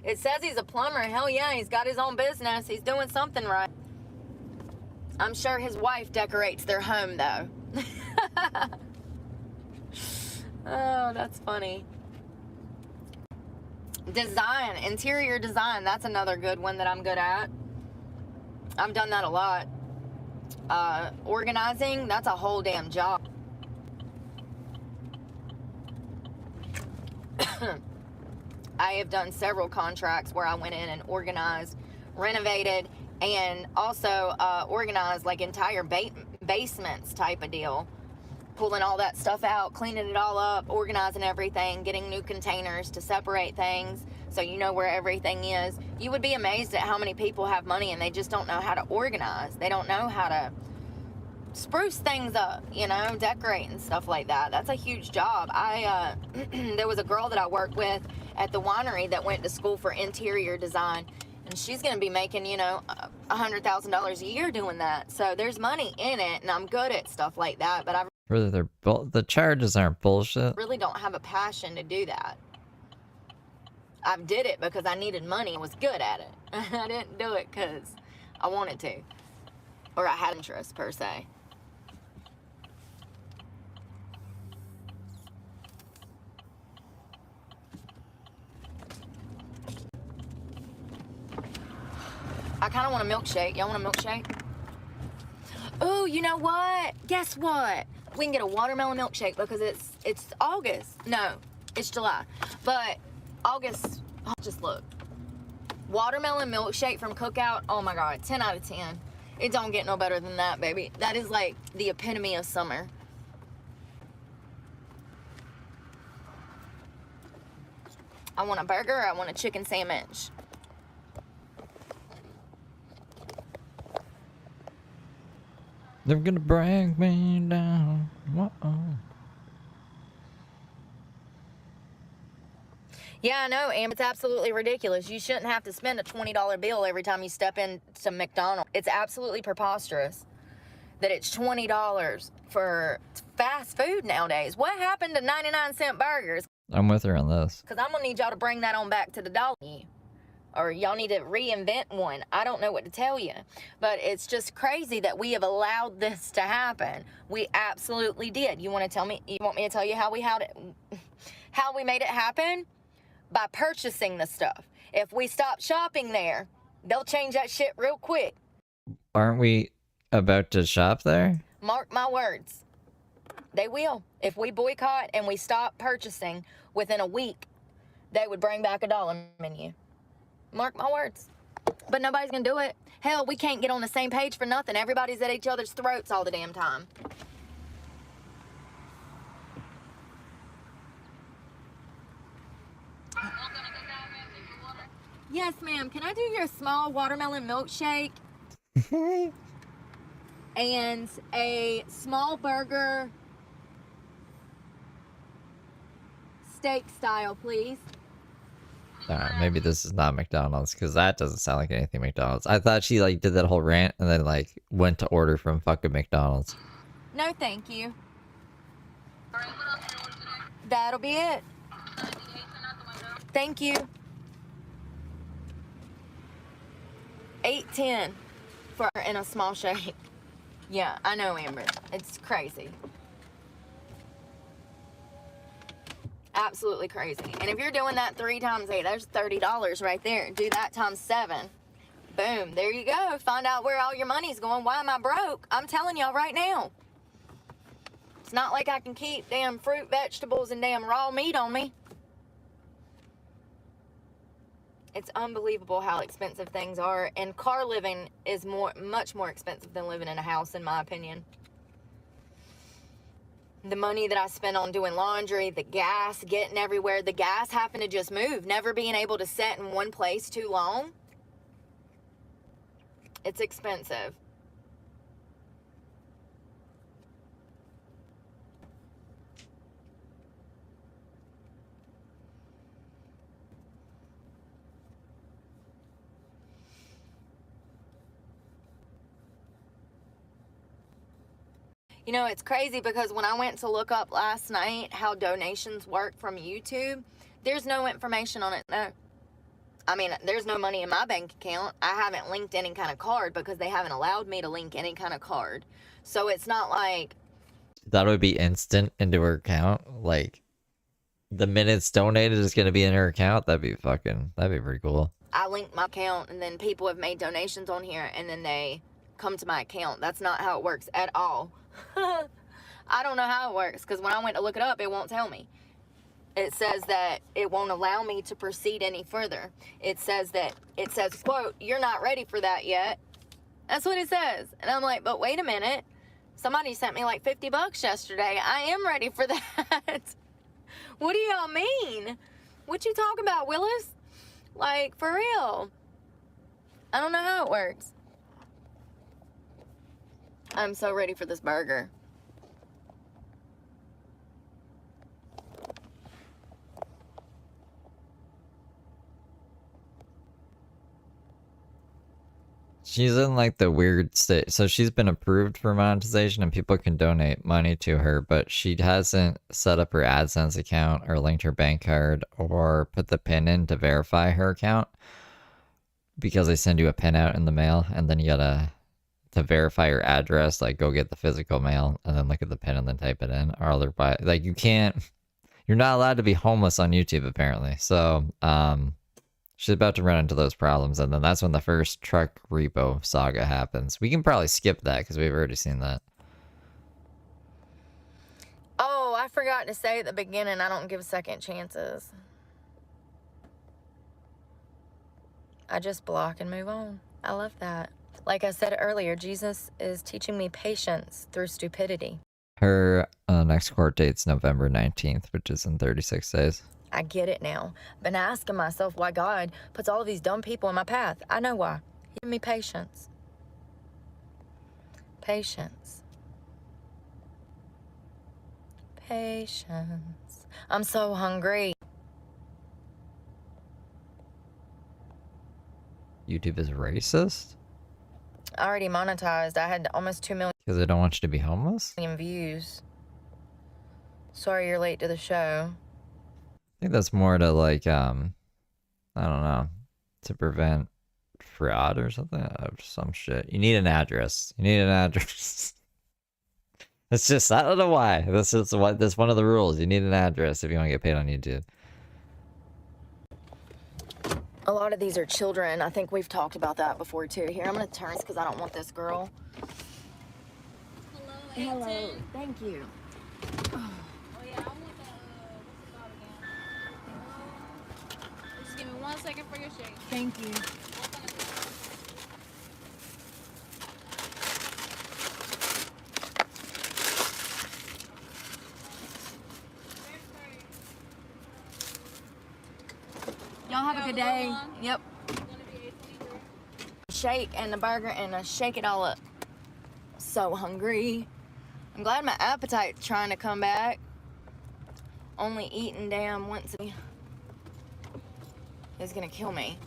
It says he's a plumber. Hell yeah, he's got his own business. He's doing something right. I'm sure his wife decorates their home, though. Oh, that's funny. Design, interior design. That's another good one that I'm good at. I've done that a lot. Organizing, that's a whole damn job. I have done several contracts where I went in and organized, renovated, and also organized like entire basements type of deal. Pulling all that stuff out, cleaning it all up, organizing everything, getting new containers to separate things so you know where everything is. You would be amazed at how many people have money and they just don't know how to organize. They don't know how to spruce things up, you know, decorate and stuff like that. That's a huge job. There was a girl that I worked with at the winery that went to school for interior design, And she's going to be making, you know, $100,000 a year doing that. So there's money in it, and I'm good at stuff like that. But I Really, the charges aren't bullshit. really don't have a passion to do that. I did it because I needed money and was good at it. I didn't do it because I wanted to. Or I had interest, per se. I kind of want a milkshake. Y'all want a milkshake? Oh, you know what? Guess what? We can get a watermelon milkshake because it's August. No, it's July. But August, oh, just look. Watermelon milkshake from Cookout. Oh my God, 10 out of 10. It don't get no better than that, baby. That is like the epitome of summer. I want a burger. I want a chicken sandwich. They're gonna bring me down. Uh-oh. Yeah, I know, Am. It's absolutely ridiculous. You shouldn't have to spend a $20 bill every time you step into McDonald's. It's absolutely preposterous that it's $20 for fast food nowadays. What happened to 99-cent burgers? I'm with her on this. Because I'm going to need y'all to bring that on back to the dollar. Or y'all need to reinvent one. I don't know what to tell you. But it's just crazy that we have allowed this to happen. We absolutely did. You want me to tell you how we made it happen? By purchasing the stuff. If we stop shopping there, they'll change that shit real quick. Aren't we about to shop there? Mark my words. They will. If we boycott and we stop purchasing within a week, they would bring back a dollar menu. Mark my words. But nobody's gonna do it. Hell, we can't get on the same page for nothing. Everybody's at each other's throats all the damn time. Yes, ma'am. Can I do your small watermelon milkshake? And a small burger, steak style, please. Alright, maybe this is not McDonald's, because that doesn't sound like anything McDonald's. I thought she, like, did that whole rant and then, like, went to order from fucking McDonald's. No, thank you. That'll be it. Thank you. $8.10 for in a small shake. Yeah, I know, Amber. It's crazy. Absolutely crazy. And if you're doing that 3 times 8, there's $30 right there. Do that times 7. Boom. There you go. Find out where all your money's going. Why am I broke? I'm telling y'all right now. It's not like I can keep damn fruit, vegetables, and damn raw meat on me. It's unbelievable how expensive things are, and car living is much more expensive than living in a house, in my opinion. The money that I spend on doing laundry, the gas, getting everywhere, the gas having to just move, never being able to sit in one place too long. It's expensive. You know, it's crazy because when I went to look up last night how donations work from YouTube, there's no information on it. No. I mean, there's no money in my bank account. I haven't linked any kind of card because they haven't allowed me to link any kind of card. So it's not like... That would be instant into her account. Like, the minutes donated is going to be in her account. That'd be pretty cool. I linked my account and then people have made donations on here and then they come to my account. That's not how it works at all. I don't know how it works because when I went to look it up, it won't tell me. It says that it won't allow me to proceed any further. It says, quote, "You're not ready for that yet." That's what it says. And I'm like, but wait a minute. Somebody sent me like $50 yesterday. I am ready for that. What do y'all mean? What you talking about, Willis? Like, for real. I don't know how it works. I'm so ready for this burger. She's in like the weird state. So she's been approved for monetization and people can donate money to her, but she hasn't set up her AdSense account or linked her bank card or put the pin in to verify her account, because they send you a pin out in the mail and then you gotta, to verify your address, like go get the physical mail and then look at the pin and then type it in, or otherwise, like you can't, you're not allowed to be homeless on YouTube apparently. So, she's about to run into those problems, and then that's when the first truck repo saga happens. We can probably skip that because we've already seen that. Oh, I forgot to say at the beginning, I don't give second chances. I just block and move on. I love that. Like I said earlier, Jesus is teaching me patience through stupidity. Her next court date's November 19th, which is in 36 days. I get it now. Been asking myself why God puts all of these dumb people in my path. I know why. Give me patience. Patience. Patience. I'm so hungry. YouTube is racist? I already monetized. I had almost 2 million Because they don't want you to be homeless? views. Sorry you're late to the show. I think that's more to like, I don't know, to prevent fraud or something. Some shit. You need an address. You need an address. It's just, I don't know why. That's one of the rules. You need an address if you want to get paid on YouTube. A lot of these are children. I think we've talked about that before too. Here, I'm gonna turn this because I don't want this girl. Hello, Hello. Thank you. Oh yeah, I want the what's it called again? Just give me 1 second for your shake. Thank you. Y'all have a good day. Yep. Shake and the burger and shake it all up. So hungry. I'm glad my appetite's trying to come back. Only eating damn once a week is gonna kill me.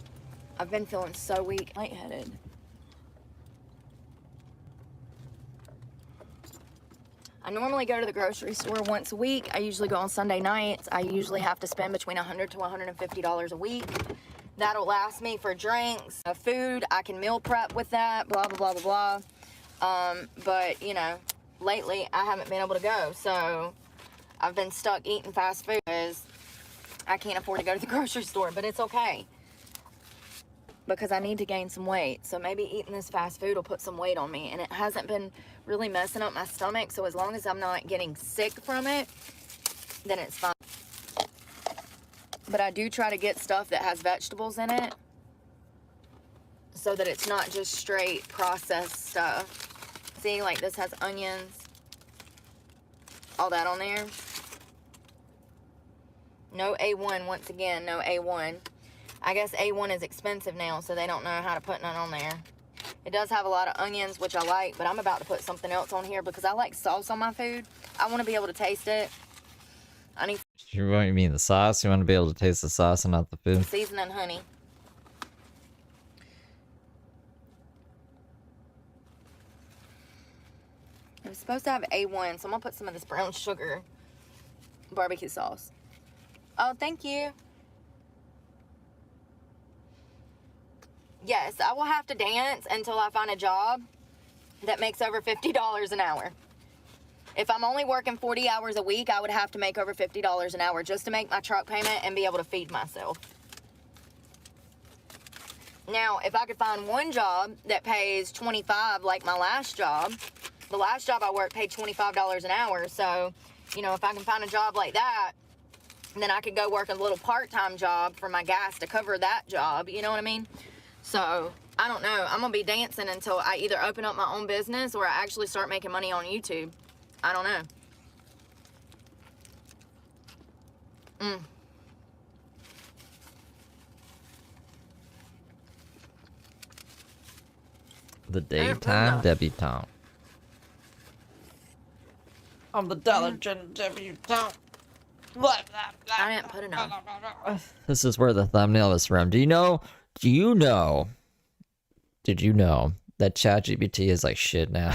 I've been feeling so weak, lightheaded. I normally go to the grocery store once a week. I usually go on Sunday nights. I usually have to spend between $100 to $150 a week. That'll last me for drinks, food. I can meal prep with that, blah, blah, blah, blah, blah. But, you know, lately I haven't been able to go. So I've been stuck eating fast food because I can't afford to go to the grocery store. But it's okay because I need to gain some weight. So maybe eating this fast food will put some weight on me. And it hasn't been really messing up my stomach. So as long as I'm not getting sick from it, then it's fine. But I do try to get stuff that has vegetables in it so that it's not just straight processed stuff. See, like this has onions, all that on there. No A1, once again, no A1. I guess A1 is expensive now, so they don't know how to put none on there. It does have a lot of onions, which I like, but I'm about to put something else on here because I like sauce on my food. I want to be able to taste it. I need You mean the sauce? You want to be able to taste the sauce and not the food? seasoning, honey. It was supposed to have A1, so I'm gonna put some of this brown sugar barbecue sauce. Oh, thank you. Yes, I will have to dance until I find a job that makes over $50 an hour. If I'm only working 40 hours a week, I would have to make over $50 an hour just to make my truck payment and be able to feed myself. Now, if I could find one job that pays $25 like my last job, the last job I worked paid $25 an hour. So, you know, if I can find a job like that, then I could go work a little part-time job for my gas to cover that job. You know what I mean? So, I don't know. I'm going to be dancing until I either open up my own business or I actually start making money on YouTube. I don't know. The daytime debutante. I'm the Dollar Gen debutante. I didn't put enough. This is where the thumbnail is from. Do you know did you know that ChatGPT is like shit now?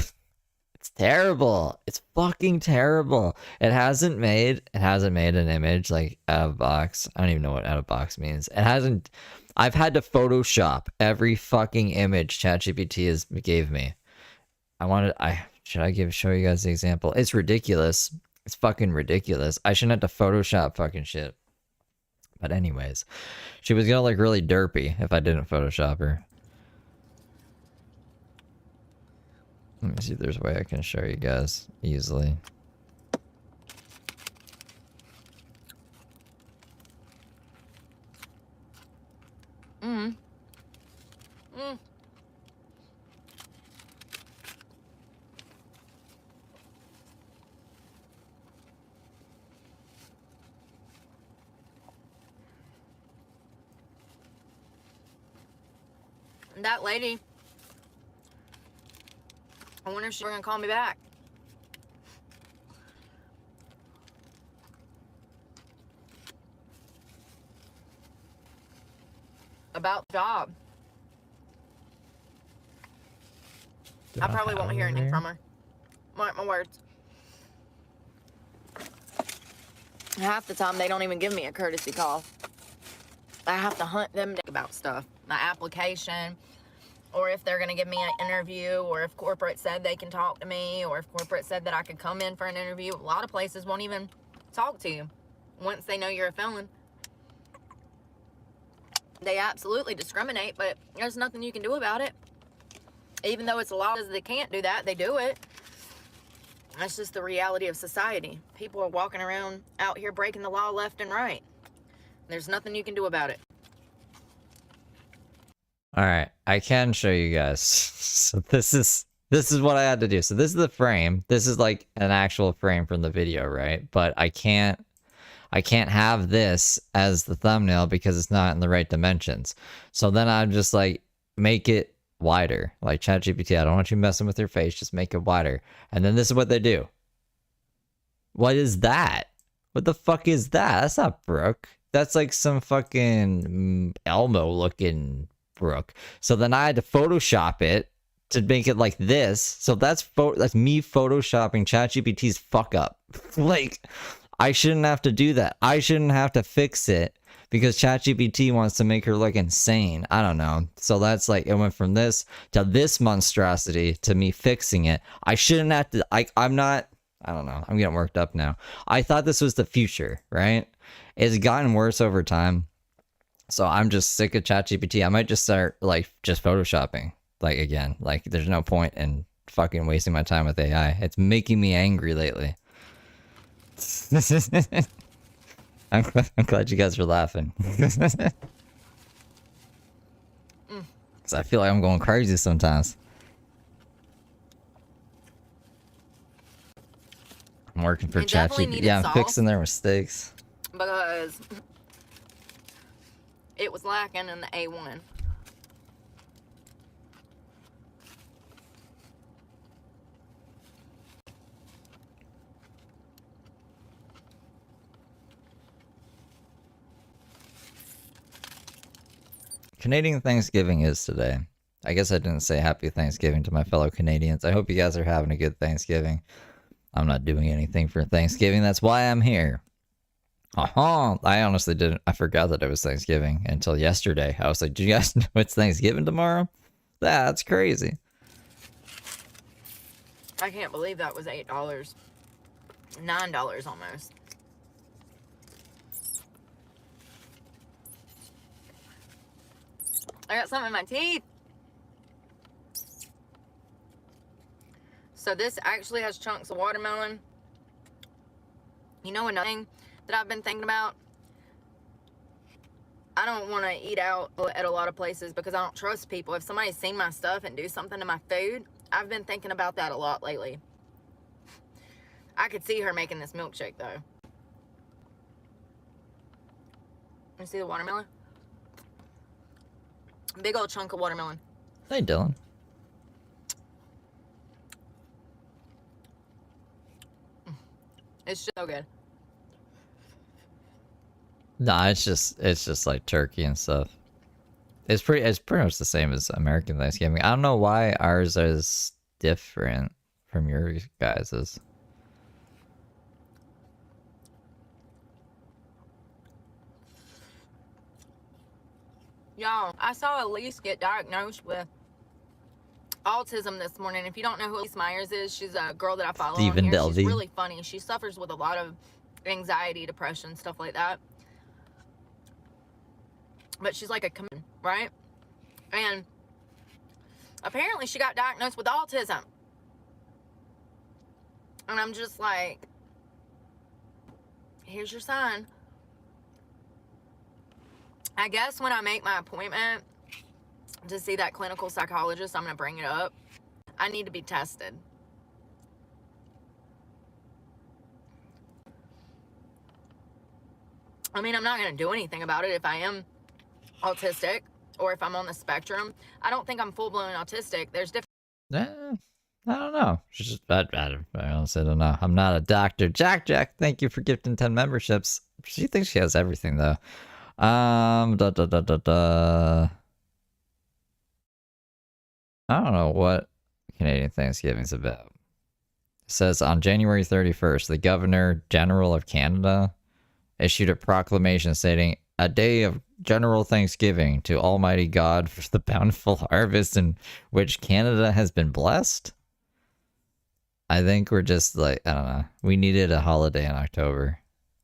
It's terrible. It's fucking terrible. It hasn't made an image like out of box. I don't even know what out of box means. It hasn't. I've had to Photoshop every fucking image ChatGPT has gave me. Show you guys the example? It's ridiculous. It's fucking ridiculous. I shouldn't have to Photoshop fucking shit. But anyways, she was gonna look really derpy if I didn't Photoshop her. Let me see if there's a way I can show you guys easily. That lady, I wonder if she's gonna call me back. About the job. I probably won't hear anything from her. Mark my words. Half the time they don't even give me a courtesy call. I have to hunt them about stuff. My application, or if they're gonna give me an interview, or if corporate said they can talk to me, or if corporate said that I could come in for an interview. A lot of places won't even talk to you once they know you're a felon. They absolutely discriminate, but there's nothing you can do about it. Even though it's a law that they can't do that, they do it. That's just the reality of society. People are walking around out here breaking the law left and right. There's nothing you can do about it. All right, I can show you guys. So this is what I had to do. So this is the frame. This is like an actual frame from the video, right? But I can't have this as the thumbnail because it's not in the right dimensions. So then I'm just like, make it wider. Like ChatGPT, I don't want you messing with your face. Just make it wider. And then this is what they do. What is that? What the fuck is that? That's not Brooke. That's like some fucking Elmo looking Brooke. So then I had to Photoshop it to make it like this. So that's me photoshopping ChatGPT's fuck up. Like, I shouldn't have to do that. I shouldn't have to fix it because ChatGPT wants to make her look insane. I don't know. So that's like, it went from this to this monstrosity to me fixing it. I shouldn't have to. I'm not. I don't know. I'm getting worked up now. I thought this was the future, right? It's gotten worse over time. So I'm just sick of ChatGPT. I might just start like just photoshopping like again. Like there's no point in fucking wasting my time with AI. It's making me angry lately. I'm glad you guys are laughing. Because I feel like I'm going crazy sometimes. I'm working for ChatGPT. Yeah, I'm fixing their mistakes. Because it was lacking in the A1. Canadian Thanksgiving is today. I guess I didn't say happy Thanksgiving to my fellow Canadians. I hope you guys are having a good Thanksgiving. I'm not doing anything for Thanksgiving. That's why I'm here. I honestly didn't. I forgot that it was Thanksgiving until yesterday. I was like, do you guys know it's Thanksgiving tomorrow? That's crazy. I can't believe that was $8. $9 almost. I got something in my teeth. So this actually has chunks of watermelon. You know another thing that I've been thinking about? I don't want to eat out at a lot of places because I don't trust people. If somebody's seen my stuff and do something to my food, I've been thinking about that a lot lately. I could see her making this milkshake though. You see the watermelon? Big old chunk of watermelon. Hey, Dylan. It's just so good. Nah, it's just like turkey and stuff. It's pretty much the same as American Thanksgiving. I don't know why ours is different from your guys's. Y'all, I saw Elise get diagnosed with autism this morning. If you don't know who Elise Myers is, she's a girl that I follow on here. Delvey. She's really funny. She suffers with a lot of anxiety, depression, stuff like that. But she's like a comedian, right? And apparently she got diagnosed with autism. And I'm just like, here's your sign. I guess when I make my appointment to see that clinical psychologist, I'm going to bring it up. I need to be tested. I mean, I'm not going to do anything about it if I am autistic or if I'm on the spectrum. I don't think I'm full-blown autistic. There's different... I don't know. I honestly don't know. I'm not a doctor. Jack, thank you for gifting 10 memberships. She thinks she has everything, though. I don't know what Canadian Thanksgiving's about. It says on January 31st, the Governor General of Canada issued a proclamation stating a day of general thanksgiving to Almighty God for the bountiful harvest in which Canada has been blessed. I think we're just like, I don't know. We needed a holiday in October.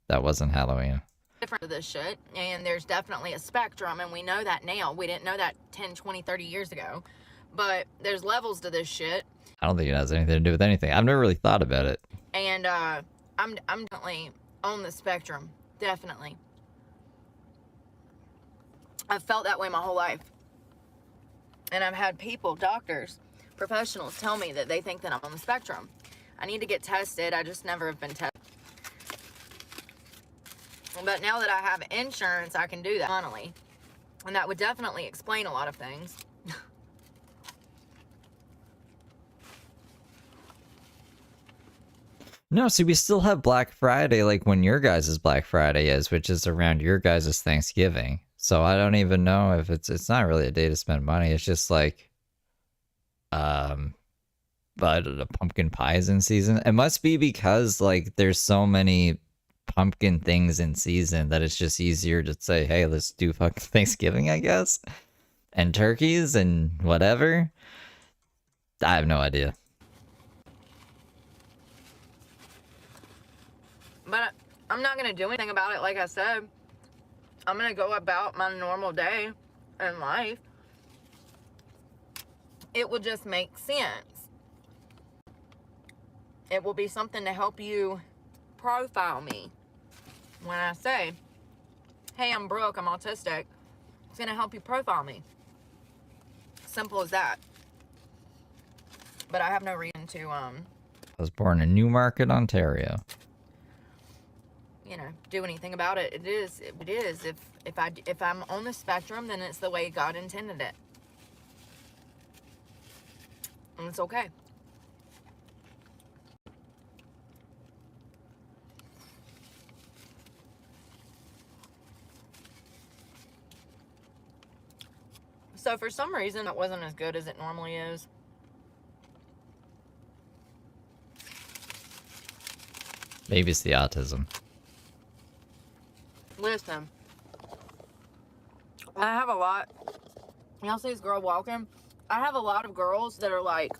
That wasn't Halloween. Different to this shit, and there's definitely a spectrum, and we know that now. We didn't know that 10, 20, 30 years ago. But there's levels to this shit. I don't think it has anything to do with anything. I've never really thought about it. And I'm definitely on the spectrum. Definitely. I've felt that way my whole life. And I've had people, doctors, professionals tell me that they think that I'm on the spectrum. I need to get tested. I just never have been tested. But now that I have insurance, I can do that finally. And that would definitely explain a lot of things. No, see, we still have Black Friday, like when your guys' Black Friday is, which is around your guys' Thanksgiving. So I don't even know if it's not really a day to spend money. It's just like, but the pumpkin pies in season. It must be because like there's so many pumpkin things in season that it's just easier to say, hey, let's do fucking Thanksgiving, I guess, and turkeys and whatever. I have no idea. But I'm not going to do anything about it. Like I said, I'm going to go about my normal day in life. It will just make sense. It will be something to help you profile me. When I say, hey, I'm Brooke, I'm autistic, it's going to help you profile me. Simple as that. But I have no reason to, I was born in Newmarket, Ontario. You know, do anything about it. It is. If I'm on the spectrum, then it's the way God intended it. And it's okay. So for some reason, it wasn't as good as it normally is. Maybe it's the autism. Listen, I have a lot. Y'all see this girl walking? I have a lot of girls that are like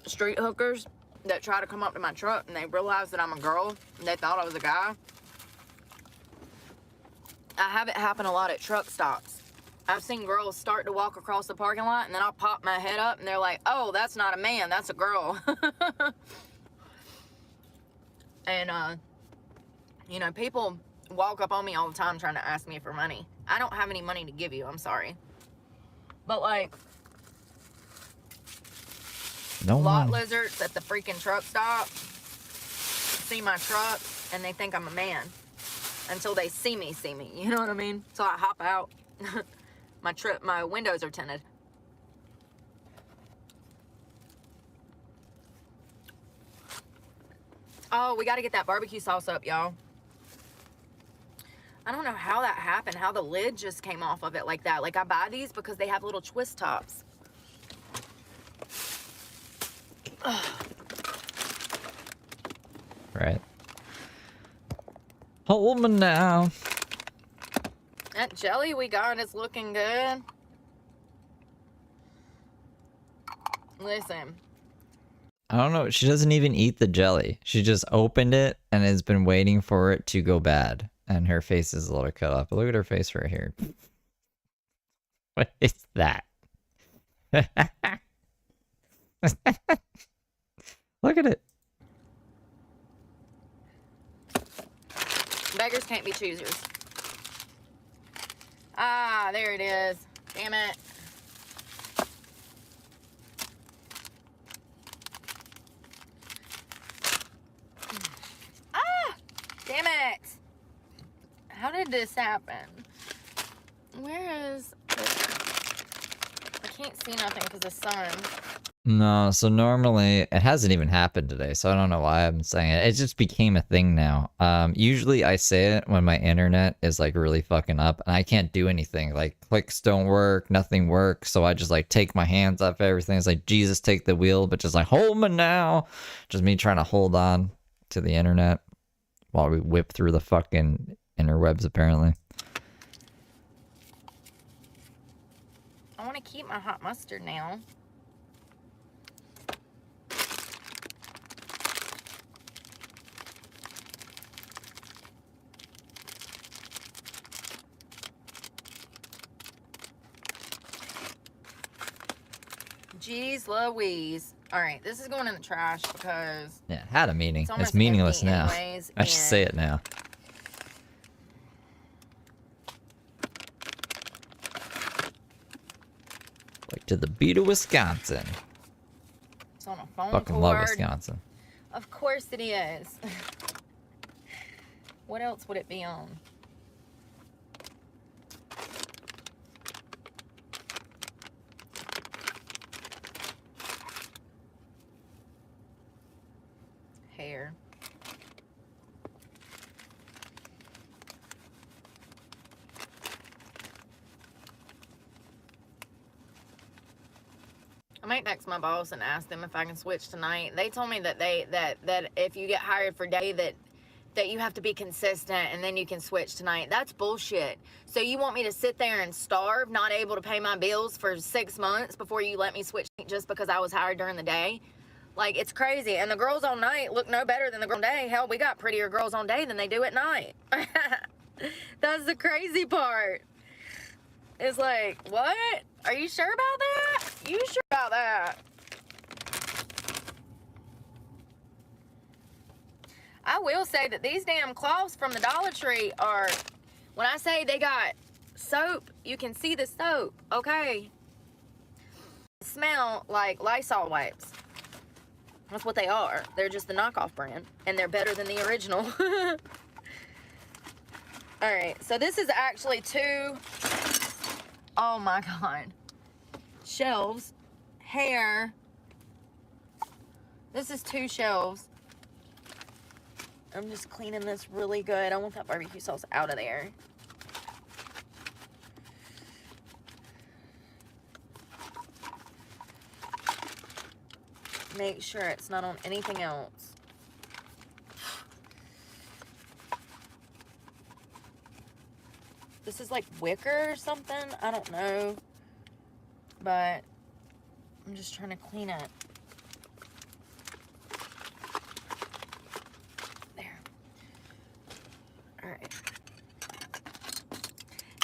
street hookers that try to come up to my truck and they realize that I'm a girl and they thought I was a guy. I have it happen a lot at truck stops. I've seen girls start to walk across the parking lot and then I'll pop my head up and they're like, oh, that's not a man, that's a girl. And, you know, people walk up on me all the time trying to ask me for money. I don't have any money to give you, I'm sorry. But, like, No lot money. lizards at the freaking truck stop see my truck and they think I'm a man until they see me, you know what I mean? So I hop out. My windows are tinted. Oh, we got to get that barbecue sauce up, y'all. I don't know how that happened, how the lid just came off of it like that. Like, I buy these because they have little twist tops. Right. Hold me now. That jelly we got is looking good. Listen. I don't know. She doesn't even eat the jelly. She just opened it and has been waiting for it to go bad. And her face is a little cut off. But look at her face right here. What is that? Look at it. Beggars can't be choosers. Ah, there it is. Damn it. Ah! Damn it. How did this happen? Where is... I can't see nothing because the sun. No, so normally it hasn't even happened today, so I don't know why I'm saying it. It just became a thing now. Usually I say it when my internet is like really fucking up and I can't do anything. Like clicks don't work, nothing works, so I just like take my hands off everything. It's like Jesus take the wheel, but just like hold me now. Just me trying to hold on to the internet while we whip through the fucking interwebs apparently. I want to keep my hot mustard now. Jeez Louise. Alright, this is going in the trash because... Yeah, it had a meaning. It's It's meaningless empty now. anyways, I should say it now. Like to the beat of Wisconsin. It's on a phone Fucking cord. love Wisconsin. Of course it is. What else would it be on? Hair. I might text my boss and ask them if I can switch tonight. They told me that that if you get hired for day that you have to be consistent and then you can switch tonight. That's bullshit. So you want me to sit there and starve, not able to pay my bills for 6 months before you let me switch just because I was hired during the day? Like, it's crazy. And the girls on night look no better than the girls on day. Hell, we got prettier girls on day than they do at night. That's the crazy part. It's like, what? Are you sure about that? You sure about that? I will say that these damn cloths from the Dollar Tree are, when I say they got soap, you can see the soap, okay? They smell like Lysol wipes. That's what they are. They're just the knockoff brand, and they're better than the original. Alright, so this is actually two, oh my god, shelves, hair. This is 2 shelves. I'm just cleaning this really good. I want that barbecue sauce out of there. Make sure it's not on anything else. This is like wicker or something. I don't know. But I'm just trying to clean it. There. Alright.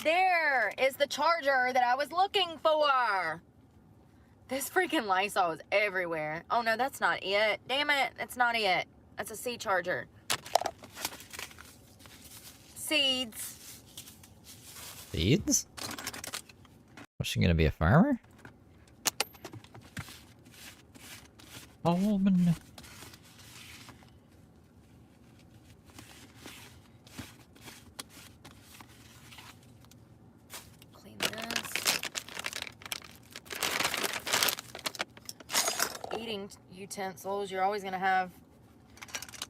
There is the charger that I was looking for. This freaking Lysol is everywhere. Oh no, that's not it. Damn it, that's not it. That's a seed charger. Seeds. Seeds? Was she gonna be a farmer? Almond. Clean this. Eating utensils. You're always gonna have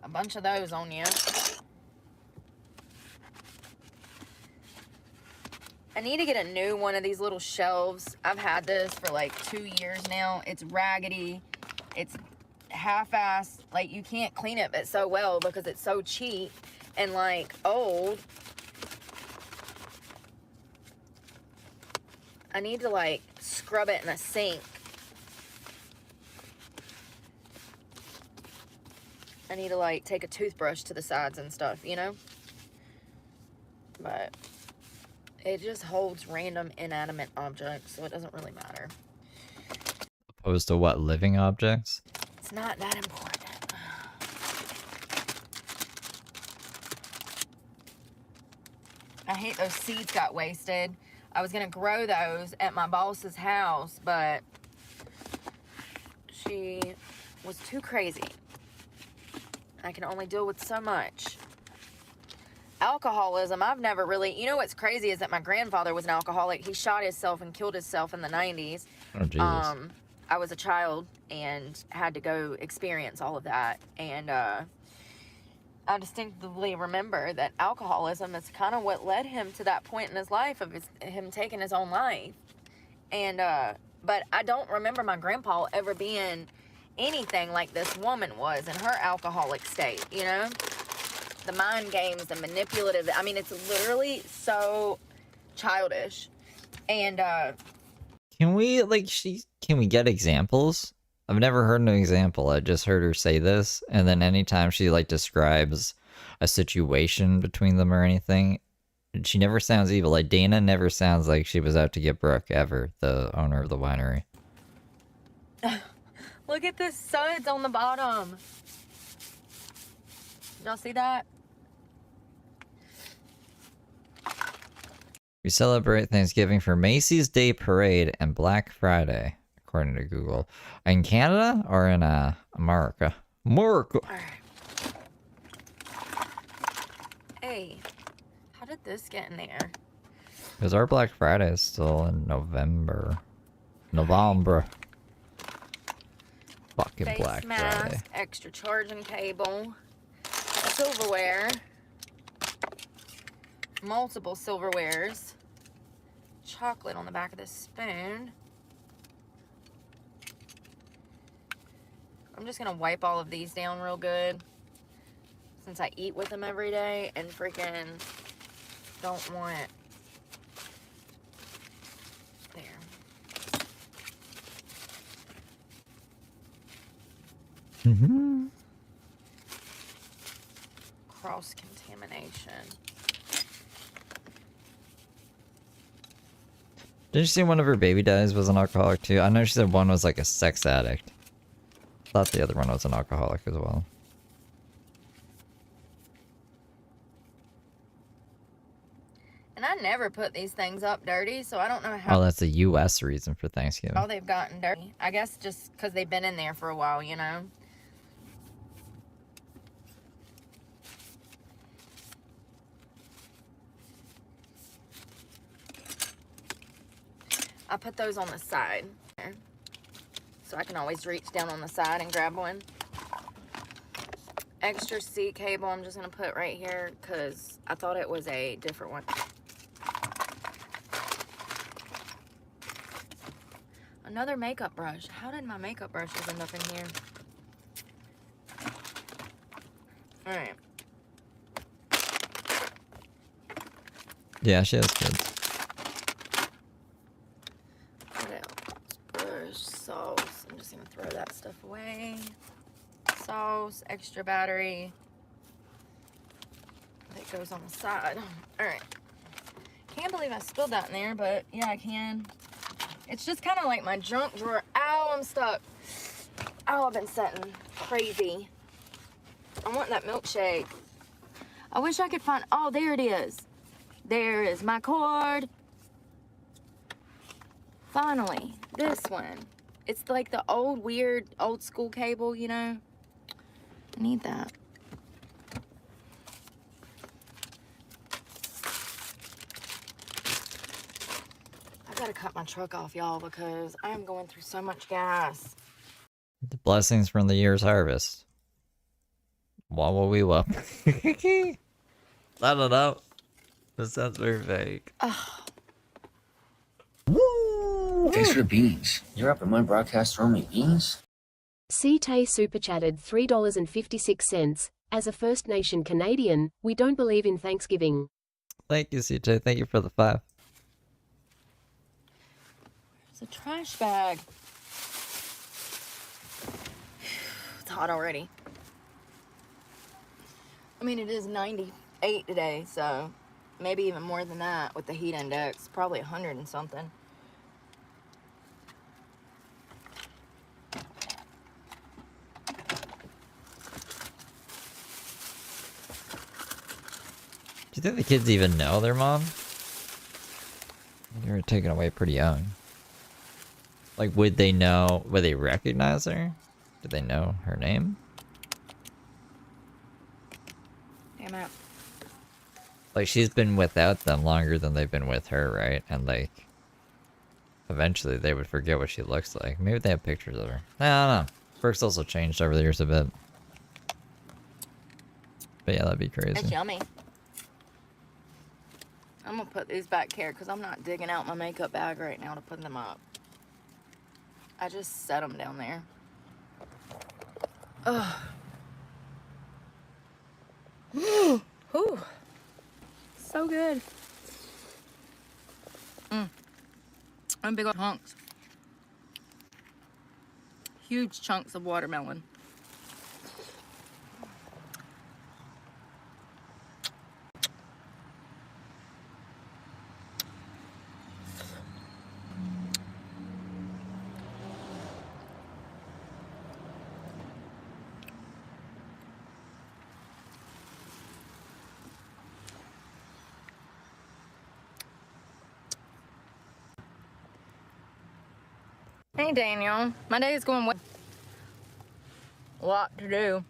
a bunch of those on you. I need to get a new one of these little shelves. I've had this for like 2 years now. It's raggedy. It's half-assed. Like, you can't clean it but so well because it's so cheap and like old. I need to like scrub it in a sink. I need to like take a toothbrush to the sides and stuff, you know? But it just holds random inanimate objects, so it doesn't really matter. Opposed to what, living objects? It's not that important. I hate those seeds got wasted. I was gonna grow those at my boss's house, but she was too crazy. I can only deal with so much. Alcoholism, I've never really... You know what's crazy is that my grandfather was an alcoholic. He shot himself and killed himself in the 90s. Oh, Jesus. I was a child and had to go experience all of that. And I distinctly remember that alcoholism is kind of what led him to that point in his life of him taking his own life. And but I don't remember my grandpa ever being anything like this woman was in her alcoholic state, you know? The mind games, the manipulative. I mean, it's literally so childish. And Can we get examples? I've never heard an example. I just heard her say this, and then anytime she like describes a situation between them or anything, she never sounds evil. Like Dana never sounds like she was out to get Brooke ever, the owner of the winery. look at the suds on the bottom. Y'all see that? We celebrate Thanksgiving for Macy's Day Parade and Black Friday, according to Google. In Canada or in America? America. All right. Hey, how did this get in there? Because our Black Friday is still in November. November. Fucking Face Black mask, Friday. extra charging cable, silverware, multiple silverwares, chocolate on the back of this spoon. I'm just gonna wipe all of these down real good since I eat with them every day and freaking don't want there. Mm-hmm. Cross contamination. Did you see one of her baby daddies was an alcoholic too? I know she said one was like a sex addict. Thought the other one was an alcoholic as well. And I never put these things up dirty, so I don't know how. Oh, that's a U.S. reason for Thanksgiving. Oh, they've gotten dirty. I guess just because they've been in there for a while, you know? I put those on the side. So I can always reach down on the side and grab one. Extra seat cable I'm just going to put right here because I thought it was a different one. Another makeup brush. How did my makeup brushes end up in here? Alright. Yeah, she has kids. What else? Brush, sauce. I'm just going to throw that stuff away. Sauce, extra battery. That goes on the side. Alright. Can't believe I spilled that in there, but yeah, I can. It's just kind of like my junk drawer. Ow, I'm stuck. Oh, I've been setting crazy. I want that milkshake. I wish I could find... Oh, there it is. There is my cord. Finally, this one. It's like the old, weird, old school cable, you know? I need that. I gotta cut my truck off, y'all, because I am going through so much gas. The blessings from the year's harvest. What will we love? I don't know. That sounds very vague. Oh, Thanks for the beans. You're up in my broadcast throwing me beans? CT super chatted $3.56. As a First Nation Canadian, we don't believe in Thanksgiving. Thank you, CJ. Thank you for the 5. It's a trash bag. It's hot already. I mean, it is 98 today, so maybe even more than that with the heat index. Probably 100 and something. Do you think the kids even know their mom? You were taken away pretty young. Like, would they know? Would they recognize her? Did they know her name? Damn it. Like, she's been without them longer than they've been with her, right? And, like, eventually they would forget what she looks like. Maybe they have pictures of her. I don't know. Brooke's also changed over the years a bit. But yeah, that'd be crazy. It's yummy. I'm gonna put these back here because I'm not digging out my makeup bag right now to put them up. I just set them down there. Ugh. Whew. So good. And big old chunks. Huge chunks of watermelon. Hey Daniel, my day is going well. A lot to do.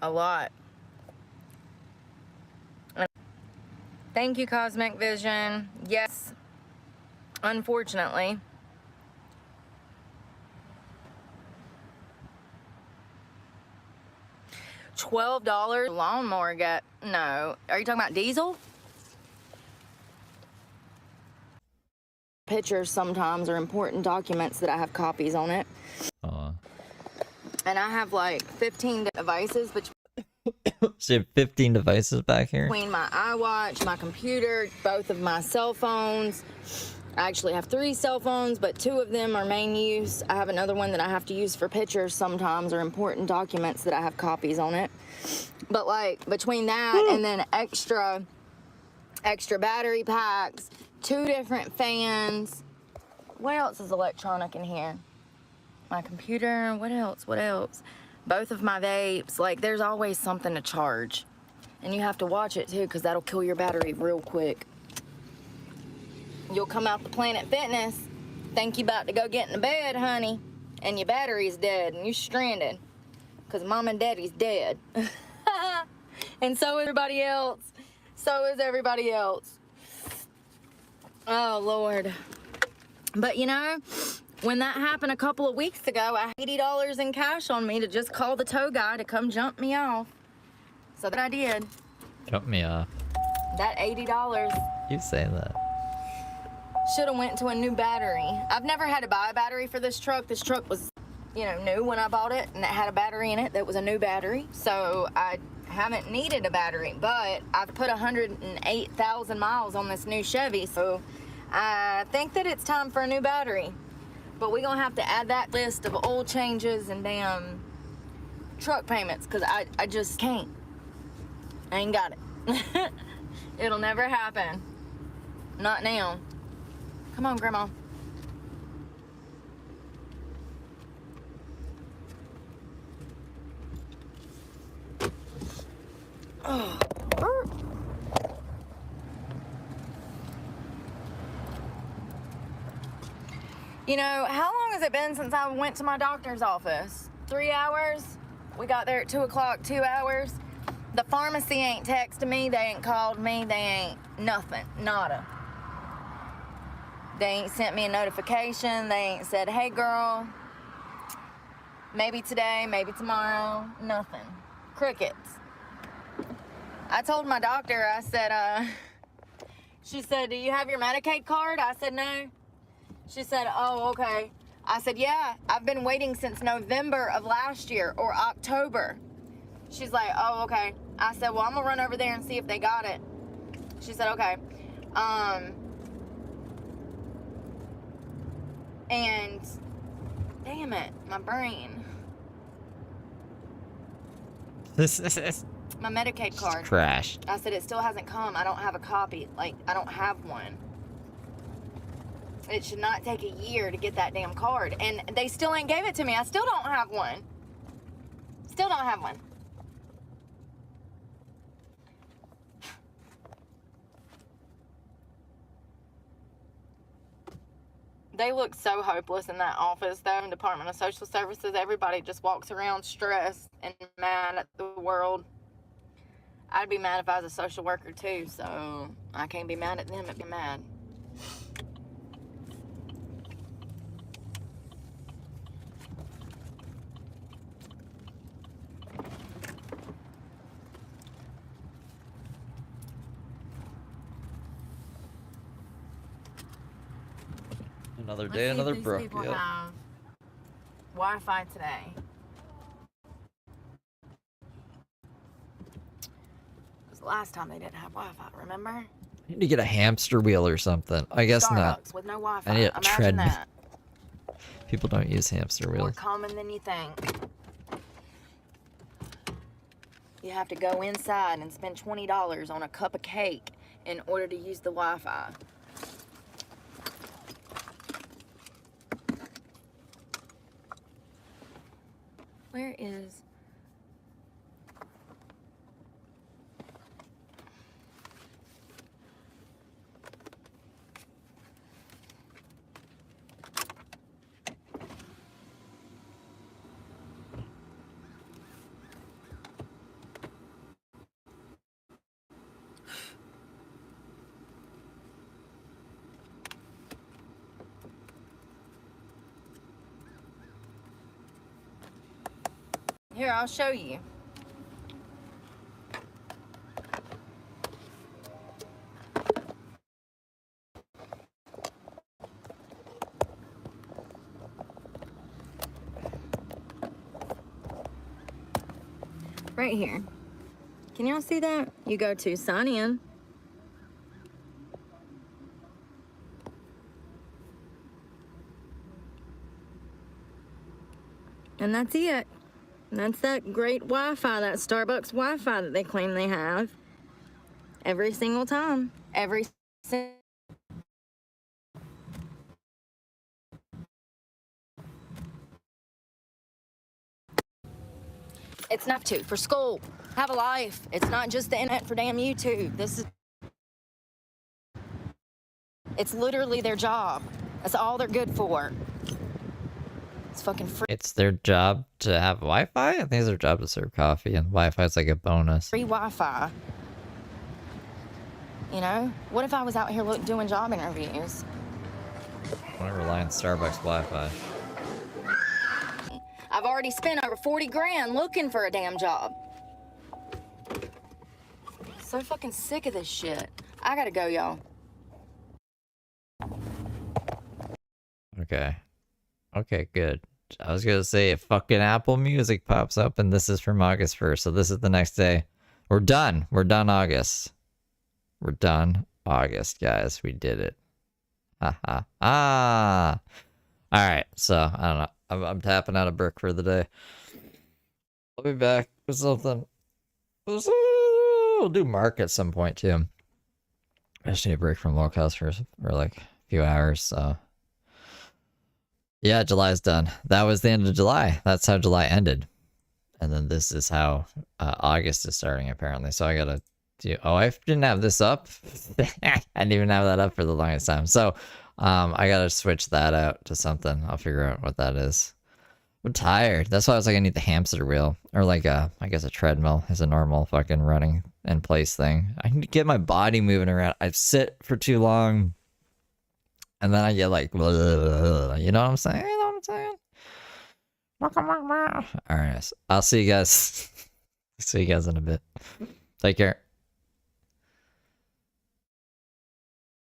A lot. Thank you, Cosmic Vision. Yes, unfortunately. $12 lawnmower got, no. Are you talking about diesel? Pictures sometimes are important documents that I have copies on it. And I have like 15 devices So you have 15 devices back here? between my iWatch, my computer, both of my cell phones. I actually have 3 cell phones, but 2 of them are main use. I have another one that I have to use for pictures sometimes, or important documents that I have copies on it. But like between that and then extra battery packs, 2 different fans. What else is electronic in here? My computer, what else? Both of my vapes, like there's always something to charge. And you have to watch it too, because that'll kill your battery real quick. You'll come out the Planet Fitness, think you about to go get in the bed, honey, and your battery's dead and you're stranded. Because mom and daddy's dead. And so is everybody else. Oh, Lord. But you know, when that happened a couple of weeks ago, I had $80 in cash on me to just call the tow guy to come jump me off. So that I did. Jump me off. That $80. You say that. Should have went to a new battery. I've never had to buy a battery for this truck. This truck was, you know, new when I bought it, and it had a battery in it that was a new battery. So I haven't needed a battery, but I've put 108,000 miles on this new Chevy, so I think that it's time for a new battery. But we're gonna have to add that list of oil changes and damn truck payments, because I just can't. I ain't got it. It'll never happen. Not now. Come on, Grandma. Oh. You know, how long has it been since I went to my doctor's office? 3 hours? We got there at 2 o'clock, 2 hours. The pharmacy ain't texted me, they ain't called me, they ain't nothing, nada. They ain't sent me a notification, they ain't said, hey girl, maybe today, maybe tomorrow, nothing. Crickets. I told my doctor, I said, She said, do you have your Medicaid card? I said, no. She said, oh, okay. I said, yeah, I've been waiting since November of last year or October. She's like, oh, okay. I said, well, I'm gonna run over there and see if they got it. She said, okay. And damn it, my brain. This is My Medicaid card. crashed. I said, it still hasn't come. I don't have a copy. Like, I don't have one. It should not take a year to get that damn card. And they still ain't gave it to me. I still don't have one. Still don't have one. They look so hopeless in that office, though, in Department of Social Services. Everybody just walks around stressed and mad at the world. I'd be mad if I was a social worker, too, so I can't be mad at them and be mad. Another Let's day, see if another these Brooke. people Yep. have Wi-Fi today. It was the last time they didn't have Wi-Fi, remember? I need to get a hamster wheel or something. I guess Starbucks not. with no Wi-Fi. I need a Imagine treadmill. that. People don't use hamster More wheels. common than you think. You have to go inside and spend $20 on a cup of cake in order to use the Wi-Fi. Where is... Here, I'll show you. Right here. Can y'all see that? You go to sign in. And that's it. That's that great Wi-Fi, that Starbucks Wi-Fi that they claim they have. Every single time. Every single... It's enough to, for school. Have a life. It's not just the internet for damn YouTube. This is... It's literally their job. That's all they're good for. It's fucking free. It's their job to have Wi-Fi? I think it's their job to serve coffee, and Wi-Fi is like a bonus. Free Wi-Fi. You know? What if I was out here doing job interviews? I want to rely on Starbucks Wi-Fi. I've already spent over 40 grand looking for a damn job. So fucking sick of this shit. I gotta go, y'all. Okay. Okay, good. I was gonna say if fucking Apple Music pops up and this is from August 1st, so this is the next day. We're done. We're done August. We're done August, guys. We did it. Ha ha. Ah. Alright, so I don't know. I'm tapping out a brick for the day. I'll be back with something. We'll do Mark at some point too. I just need a break from Locals for like a few hours, so. Yeah, July's done. That was the end of July. That's how July ended. And then this is how August is starting, apparently. So I gotta do... Oh, I didn't have this up. I didn't even have that up for the longest time. So I gotta switch that out to something. I'll figure out what that is. I'm tired. That's why I was like, I need the hamster wheel. Or like I guess a treadmill is a normal fucking running in place thing. I need to get my body moving around. I sit for too long. And then I get like, you know what I'm saying? You know what I'm saying? All right. I'll see you guys. See you guys in a bit. Take care.